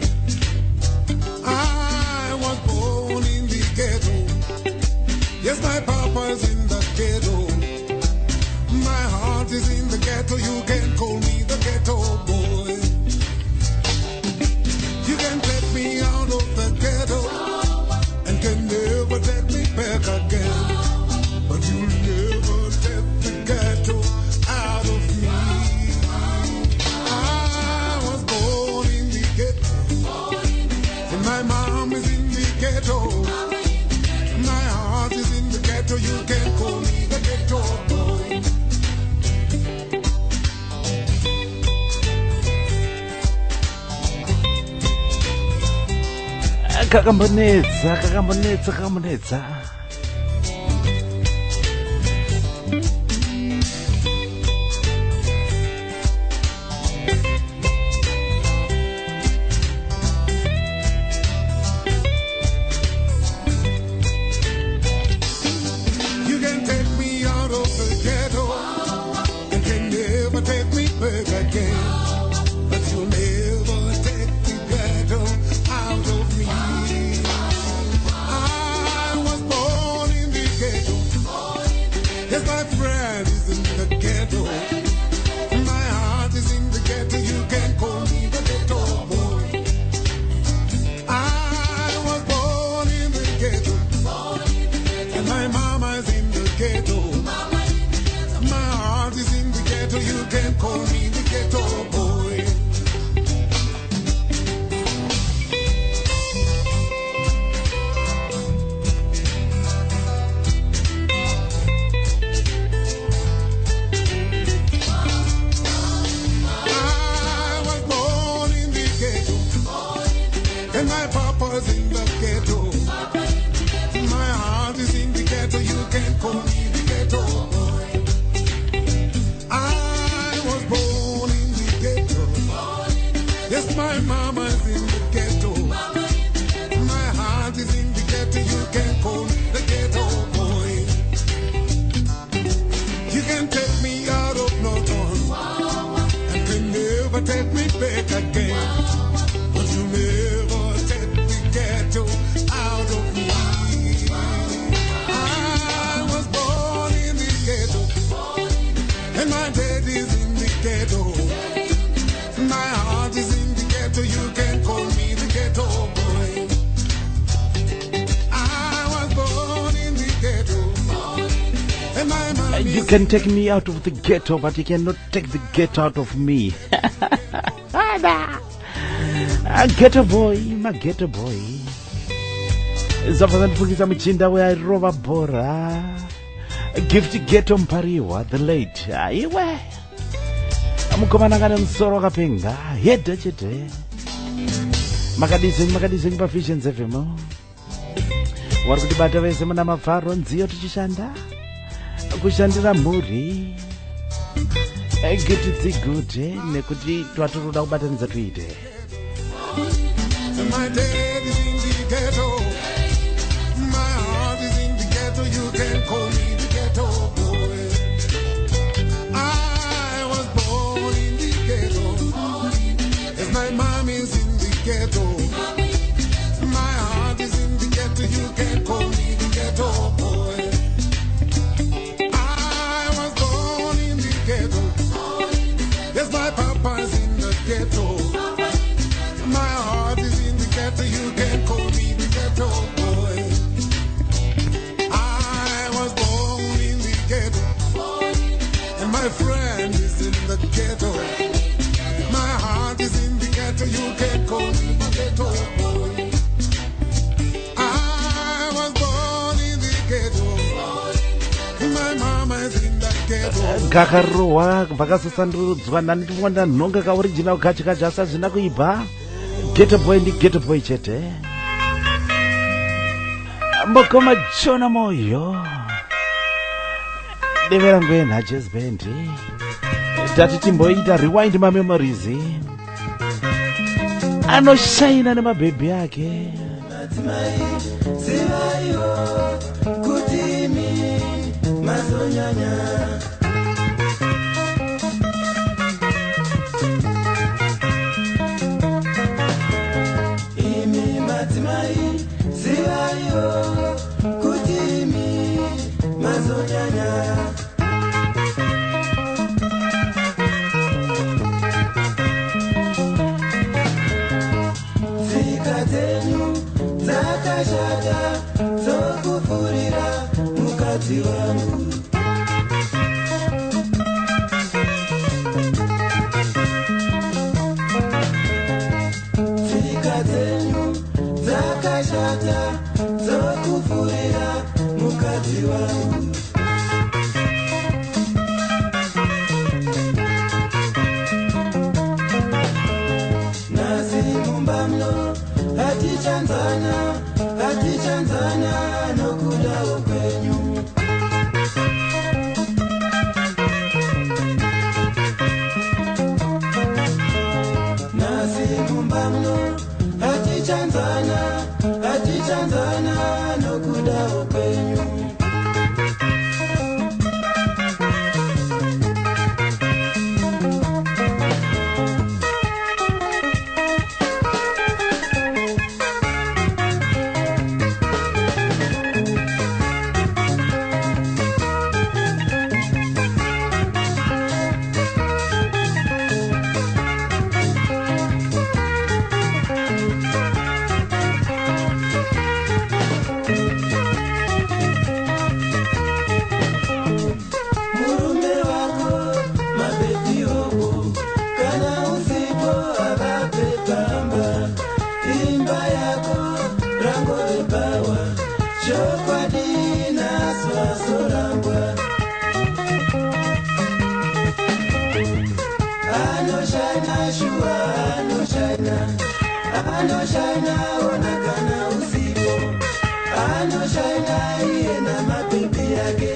I was born in the ghetto, yes, my papa's in the ghetto. My heart is in the ghetto, you can call me the ghetto boy. You can take me out of the ghetto and can never take me back again, but you'll never take the ghetto out of me. I was born in the ghetto, and my mom is in the ghetto. My heart is in the ghetto, you can call me the ghetto boy. kakambonetsa You can take me out of the ghetto and can never take me back again, but you'll never take the ghetto out of me. I was born in the ghetto, yes, my friend is in the ghetto. My heart is in the ghetto, you can call me the ghetto boy. I was born in the ghetto, and my mama is in the ghetto. My heart is in the ghetto, you can call me the ghetto boy. I was born in the ghetto, and my papa's in the ghetto. My heart is in the ghetto, you can call me the ghetto boy. I was born in the ghetto, yes, my mama's in the ghetto. My heart is in the ghetto, you can call me the ghetto boy. You can take me out of Norton and can never take me back again, but you never take the ghetto out of me. I was born in the ghetto, and my daddy's in the ghetto. My heart is in the ghetto, you can call me the ghetto boy. I was born in the ghetto, and my mom is You can take me out of the ghetto, but you cannot take the ghetto out of me. Ghetto boy, my ghetto boy. Zafazanifungisa michinda we airova bora. Gift ghetto mpariwa, the late. Iwe. Amukomana kana msoro kapenga. Heda chete. Makadizeni pa Visions FM. Warikutibata vese muna mafaro nziyo tuchishanda. Kushandira muri. Geti dzigute nekuti twatoda kubatanidza tuite. My dad is in the ghetto. My heart is in the ghetto. You can call me the ghetto boy. I was born in the ghetto. As my mom is in the ghetto. My heart is in the ghetto. You can call me the ghetto boy. I was born in the ghetto. Yes, my papa's in the ghetto. My heart is in the ghetto, you can call me the ghetto boy. I was born in the ghetto, and my friend is in the ghetto. My heart is in the ghetto, you can call me the ghetto boy. I was born in the ghetto, and my mama is in the ghetto. Gakarowa vakasasandudzwa ndandiwanda nhonga ka original kachi asazvina kuibva. Ghetto boy ndi ghetto boy chete. Mbokoma chona moyo. Devera ngwena jazz band. Tati timboita rewind my memories. Anoshaina nemabhebhi yake. Sivayo kutimi mazonyanya. Sivayo kutimi mazonyanya. Tsika dzenyu dzakashata dzokupfurira mukadzi wangu. Tsika dzenyu dzakashata dzokupfurira mukadzi wangu. Nasi mumba mno hatichanzana nokuda ukwenyu. Nasi mumba mno hatichanzana nokuda ukwenyu. Anoshaina onakana usipo. Anoshaina iye na mabibi yake.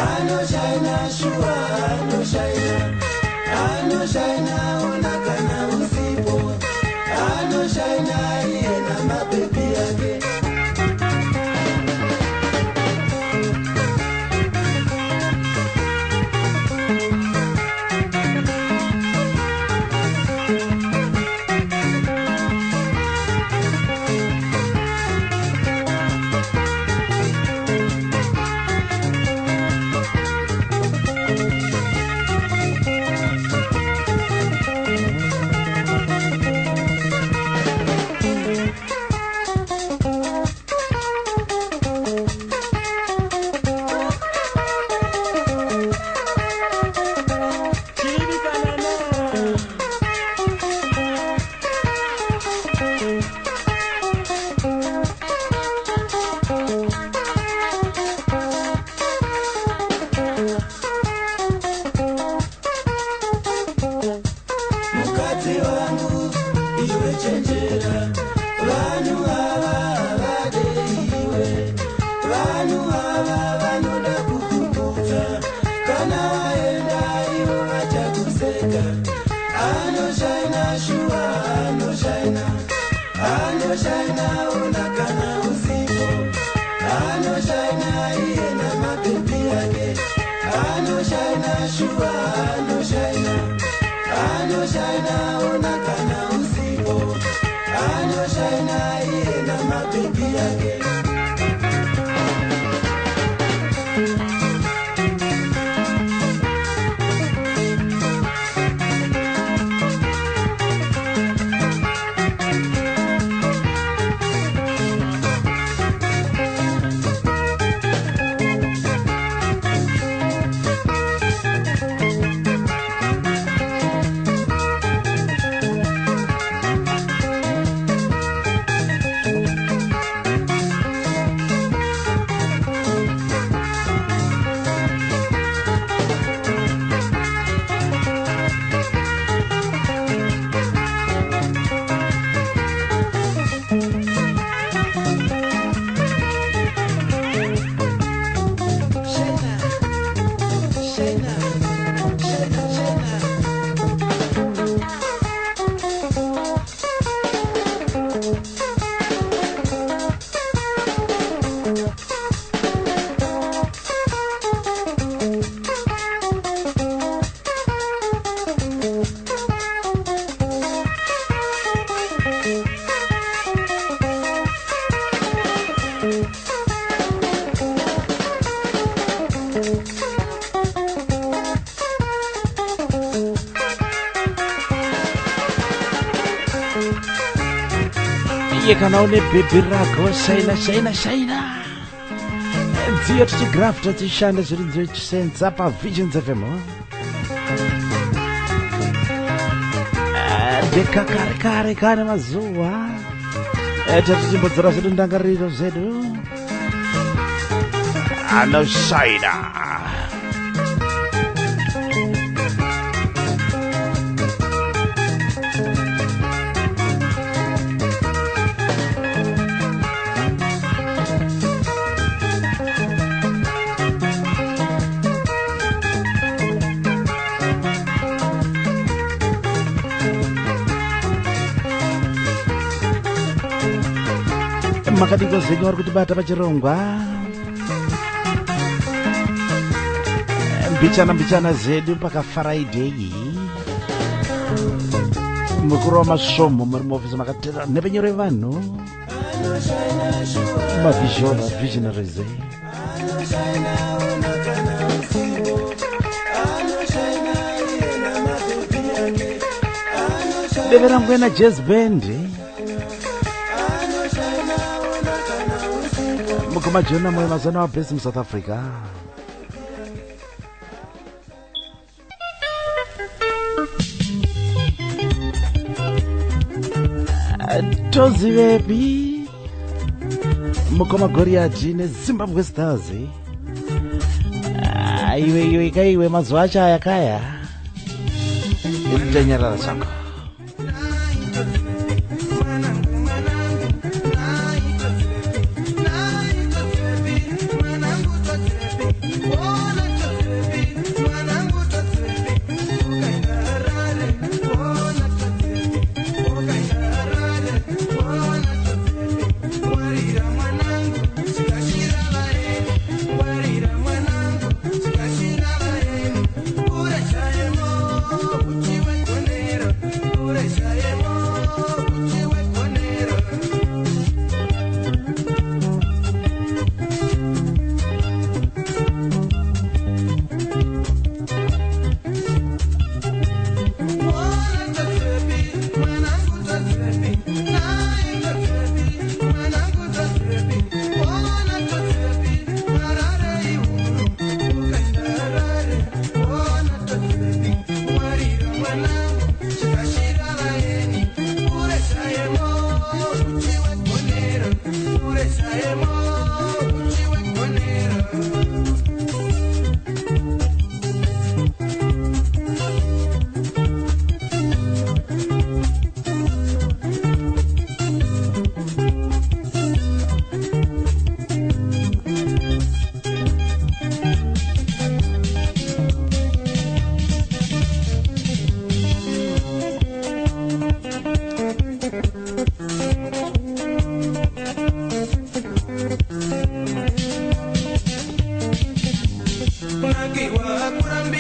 Anoshaina shua, anoshaina onakana usipo. Anoshaina iye na mabibi yake. Anoshina shuwa anoshina onakana usipo anoshina iye na mabebi yake Kana une baby rako shaina dziyo tichigrafta tichishanda zviri ndochisenza pavisions fm ndekakarekare kane mazuva tatichimbodzora zvedu ndangariro zvedu anoshaina makadiko zenyu vari kutibata pachirongwa mbichana zedu pakafaraidheyi mukuru wamasvomo muri muofisi makatera nepenyore vanhu visionaries deve rangu ena jazz band mukomajona moyo mazana wabhesi musouth africa tozivepi mukoma goriati nezimbabwe stars iwe ikaiwe mazuva acho ayakaya itanyarara chako Unakiwa kuranga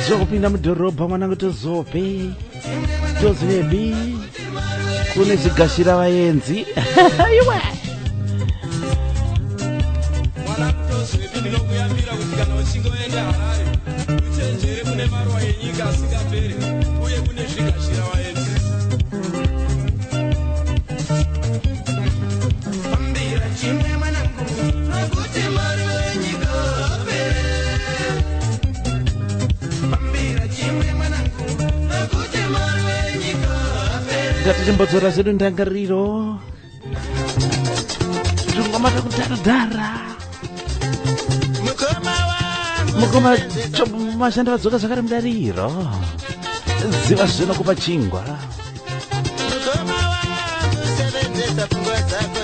Zopinda mudhorobha mwanangu tozope tozivepi kune zvigashira vaenzi iwe mwanakutozvepi ndinokuyambira kuti kana uchinge uenda Harare uchenjere kune maruwa enyika asingaperi uye kune zvigashira vaenzi pambira chimwe mwanangu nokuti maruwa enyika apere pambira chimwe mwanangu nokuti maruwa enyika apere ngatichimbodzora zvedu ndangariro tungomata kudharadhara mukoma mashanda vadzoka zvakari mudariro ziva zvinokupa chingwa mukoma wangu sevenzesa pfungwa dzako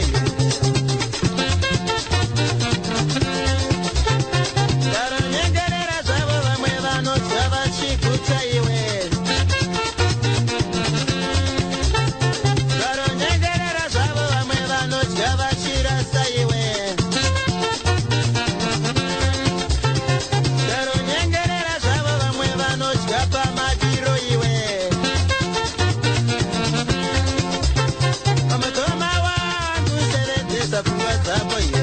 daronyengerera zvavo vamwe vanodya vachiguta iwe daronyengerera zvavo vamwe vanodya vachirasa iwe daronyengerera zvavo vamwe vanodya pamadiro iwe mukoma wangu sevenzesa pfungwa dzako iwe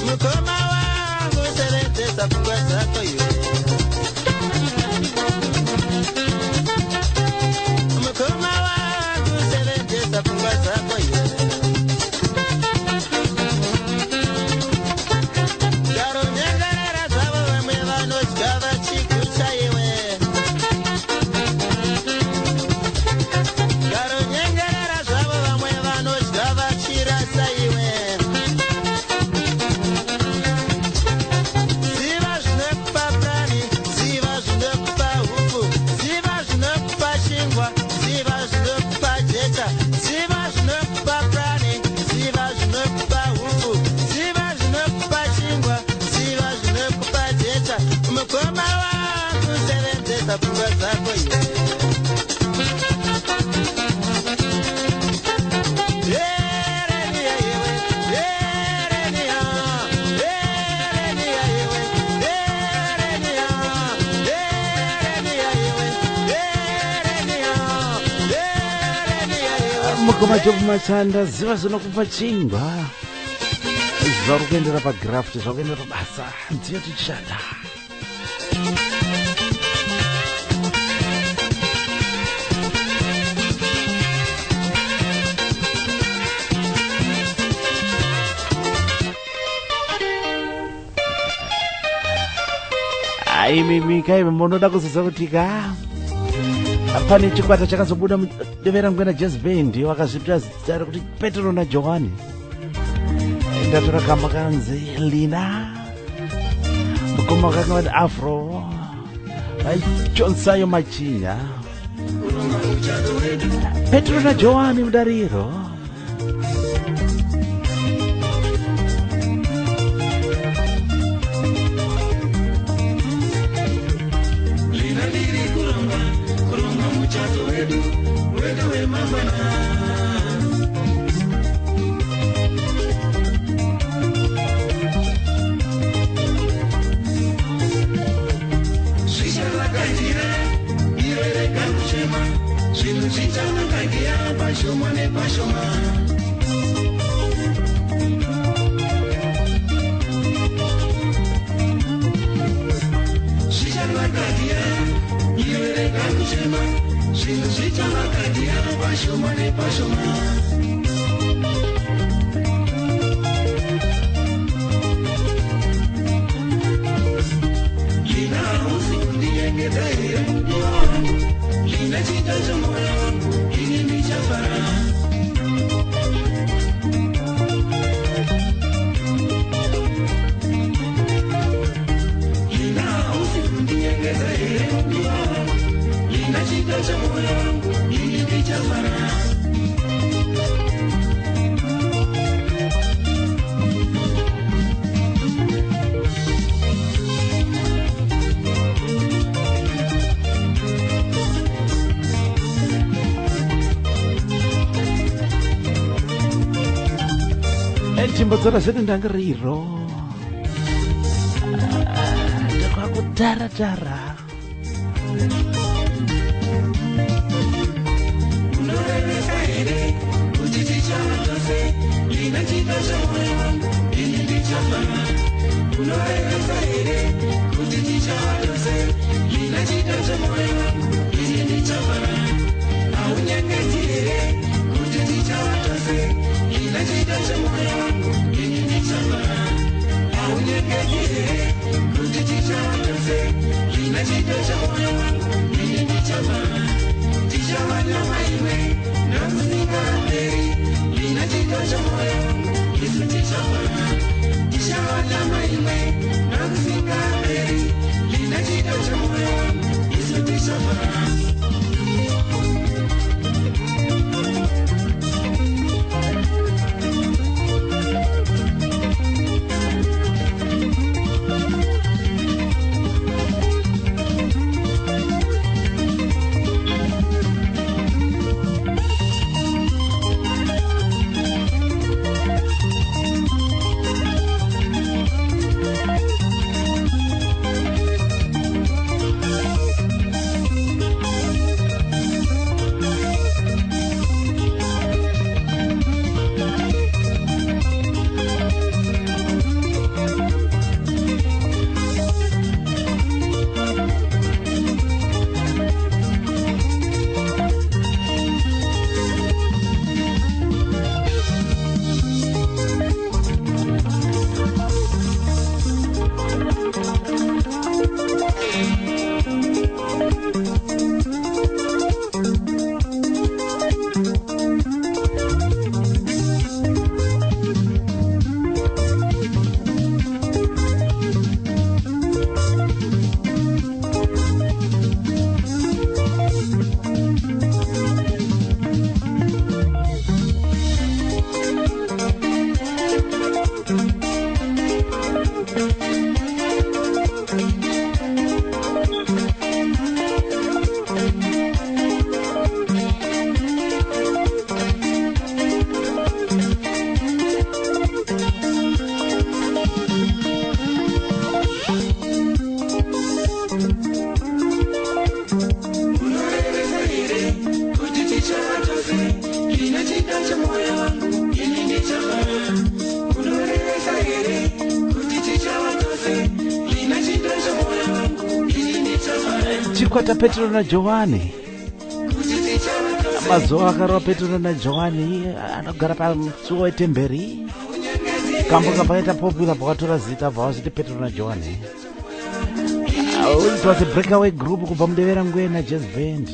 mukoma wangu sevenzesa pfungwa dzako iwe mukoma wangu sevenzesa pfungwa dzako iwe daronyengerera zvavo vamwe vanodya vachiguta iwe daronyengerera zvavo vamwe vanodya vachirasa iwe ziva zvinokupa purani ziva zvinokupa huku ziva zvinokupa chingwa ziva zvinokupa jecha ziva zvinokupa purani ziva zvinokupa huku ziva zvinokupa chingwa ziva zvinokupa jecha mukoma wangu sevenzesa pfungwa dzako iwe Erenia iwe, Erenia, Erenia iwe, Erenia, Erenia iwe, Erenia, Erenia iwe. mukoma chomumashanda ziva zvinokupa chingwa zvauri kuendera pagraft zvakuendera pabasa ndiyo tichishanda mimi kai munoda kuzisa kuti ka pane chikwata chakazobuda mudevera ngwena jazz band wakazvipira zita kuti Petro na Johani. Ndatora kamba kanzi Lina mukoma kakavati Afro Chonsayo Machinya Petro na Johani mudariro. Timbodzora zvedu ndangariro ndakakutara unorevesa here kuti tichava tose lina chita chamwoyo wangu ini ndichafana. Unorevesa here kuti tichava tose lina chita chamwoyo wangu ini ndichafana. Aunyengeti here kuti tichava tose lina chita chamwoyo wangu ini ndichafana. Aunyengeti here kuti tichava tose lina chita chamwoyo wangu ini ndichafana. Tichava nyama imwe namusingaperi lina chita chamwoyo wangu isu tichafana. Tichava nyama imwe namusingaperi lina chita chamwoyo wangu isu tichafana. Chikwata Petro na Johani. Mazuva akarova Petro na Johani anogara pamusuwo wetemberi. Kambo kapakaita popular pakatora zita bva vaziti Petro na Johani. It was a breakaway group kubva mudevera ngwena jazz band.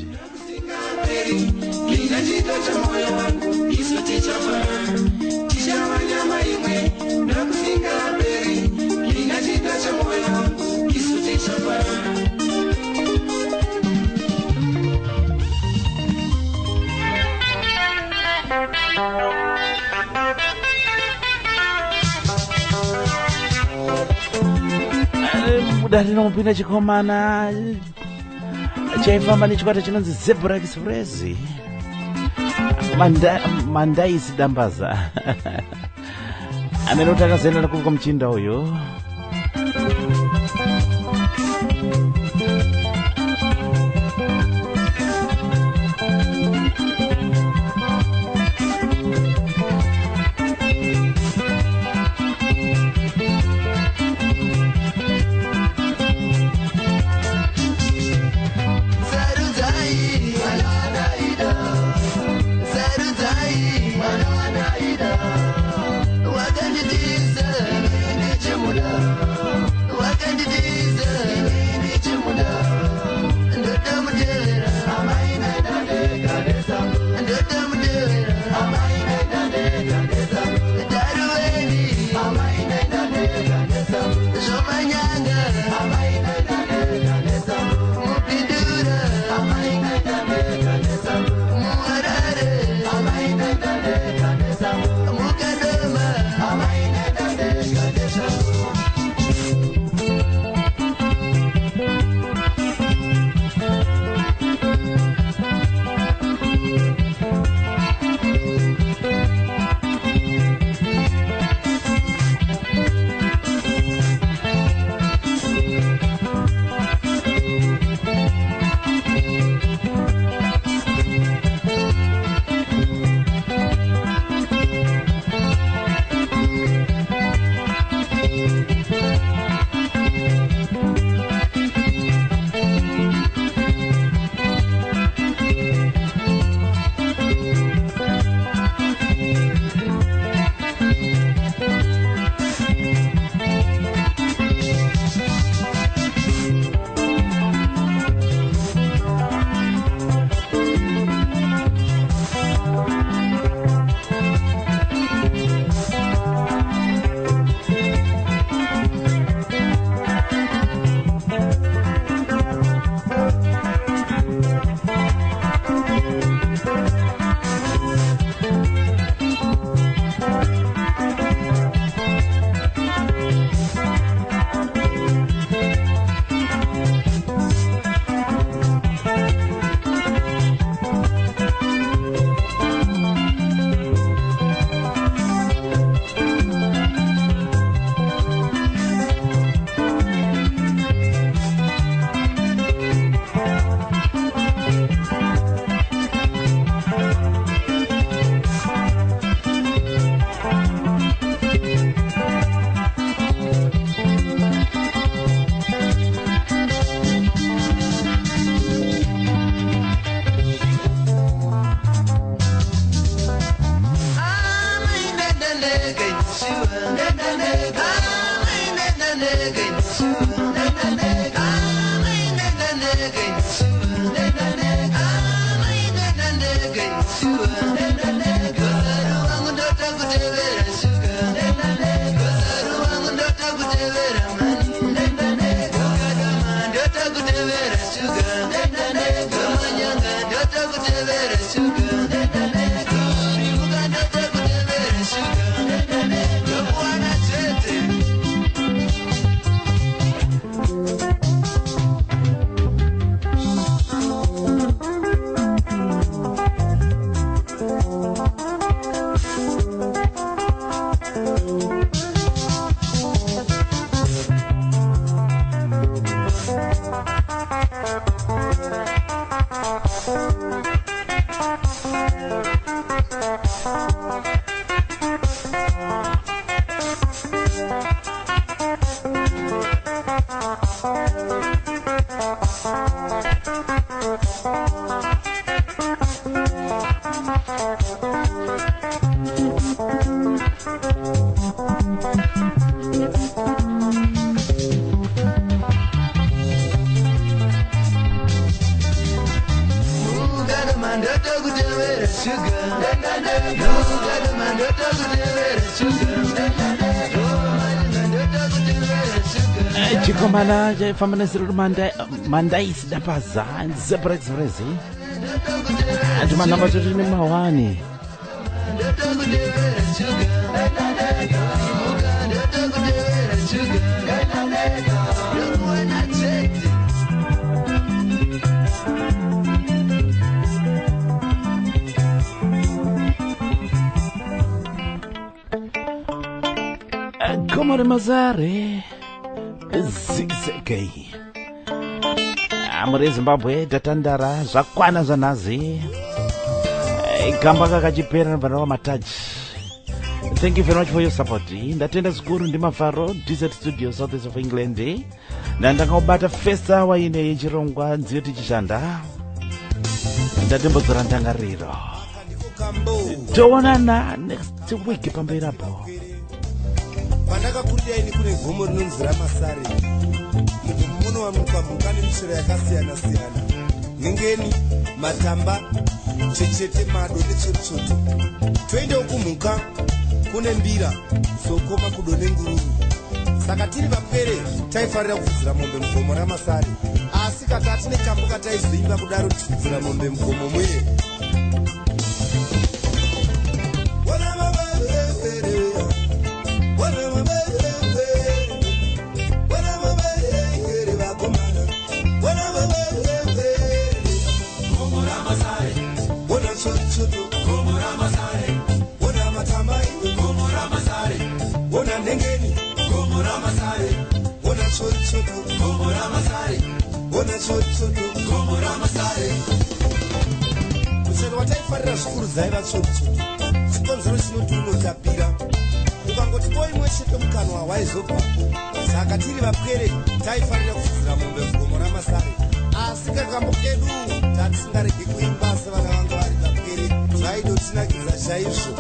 Mudari nomupinda chikomana chaifamba nechikwata chinonzi Zebra Express. Mandaisi Dambaza amene utakazoenda kuvuka mchinda uyo. chikomana chaifamba nesiruri mandaisi dapaza zebra express ati manhamba toti ne mawani Komore Mazare zigzagei muri Zimbabwe tatandara zvakwana zvanhazi gamba kakachipera nobva mataji. Thank you very much for your support. Ndatenda zvikuru ndimafaro Desert Studio South of England. Ndandakabata first hour ine yechirongwa nziyo tichishanda. Ndatembodzora ndangariro. Toonana next week pamberapo. Pandakakurira ini kune gomo rinonzi Ramasare. Munowanikwa mhuka nemisoro yakasiyana siyana. Ngengeni, matamba, chechete, mado nechotsoto. Toendewo kumhuka kune mbira, sokoma, kudo nengururu. Saka tiri vapere taifarira kupfudzira mombe mugomo Ramasare. Asi kaka tine kambo kataizoimba kudaro tipfudzira mombe mugomo muye. Kusero wataifarira zvikuru dzaiva tsotsoto. Chikonzero chinoti unotapira. Ukangoti boyi mwechete mukanwa waizobvapo. Saka tiri vapwere taifarira kupfudzira mombe mugomo Ramasare. Asi kakambo kedu tatisingarege kuimba sevana vanga vari vapwere. Zvaidotinakidza chaizvo.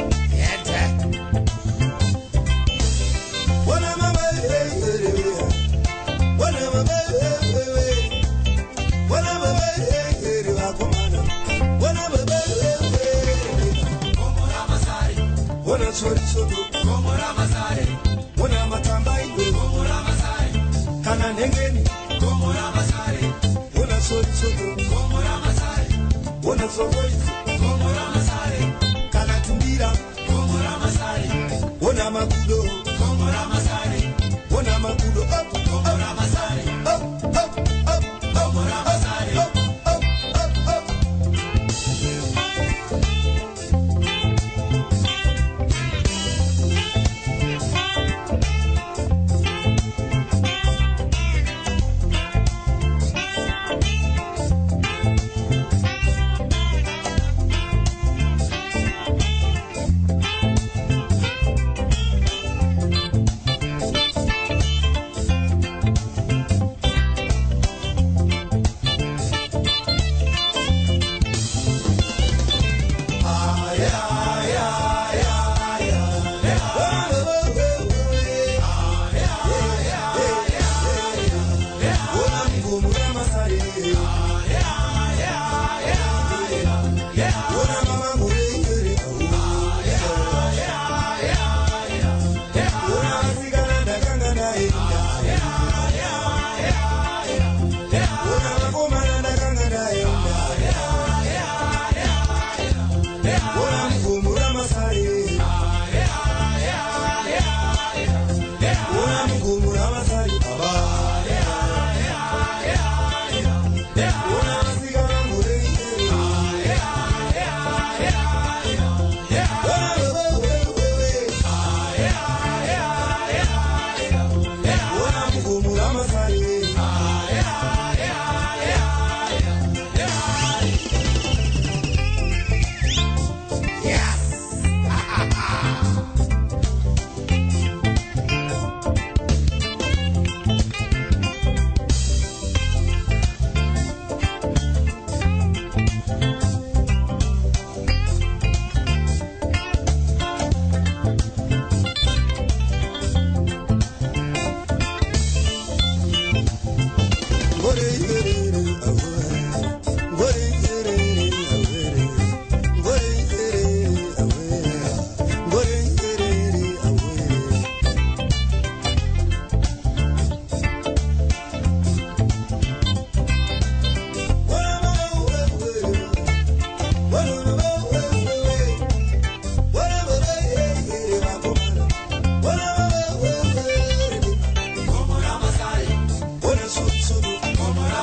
Kana nengeni gomo Ramasare, ona sori gomo Ramasare, ona sovoizi gomo Ramasare, kana tumbira gomo Ramasare, ona makudo gomo Ramasare, ona makudo gomo Ramasare, gomo Ramasare.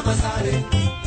Masare.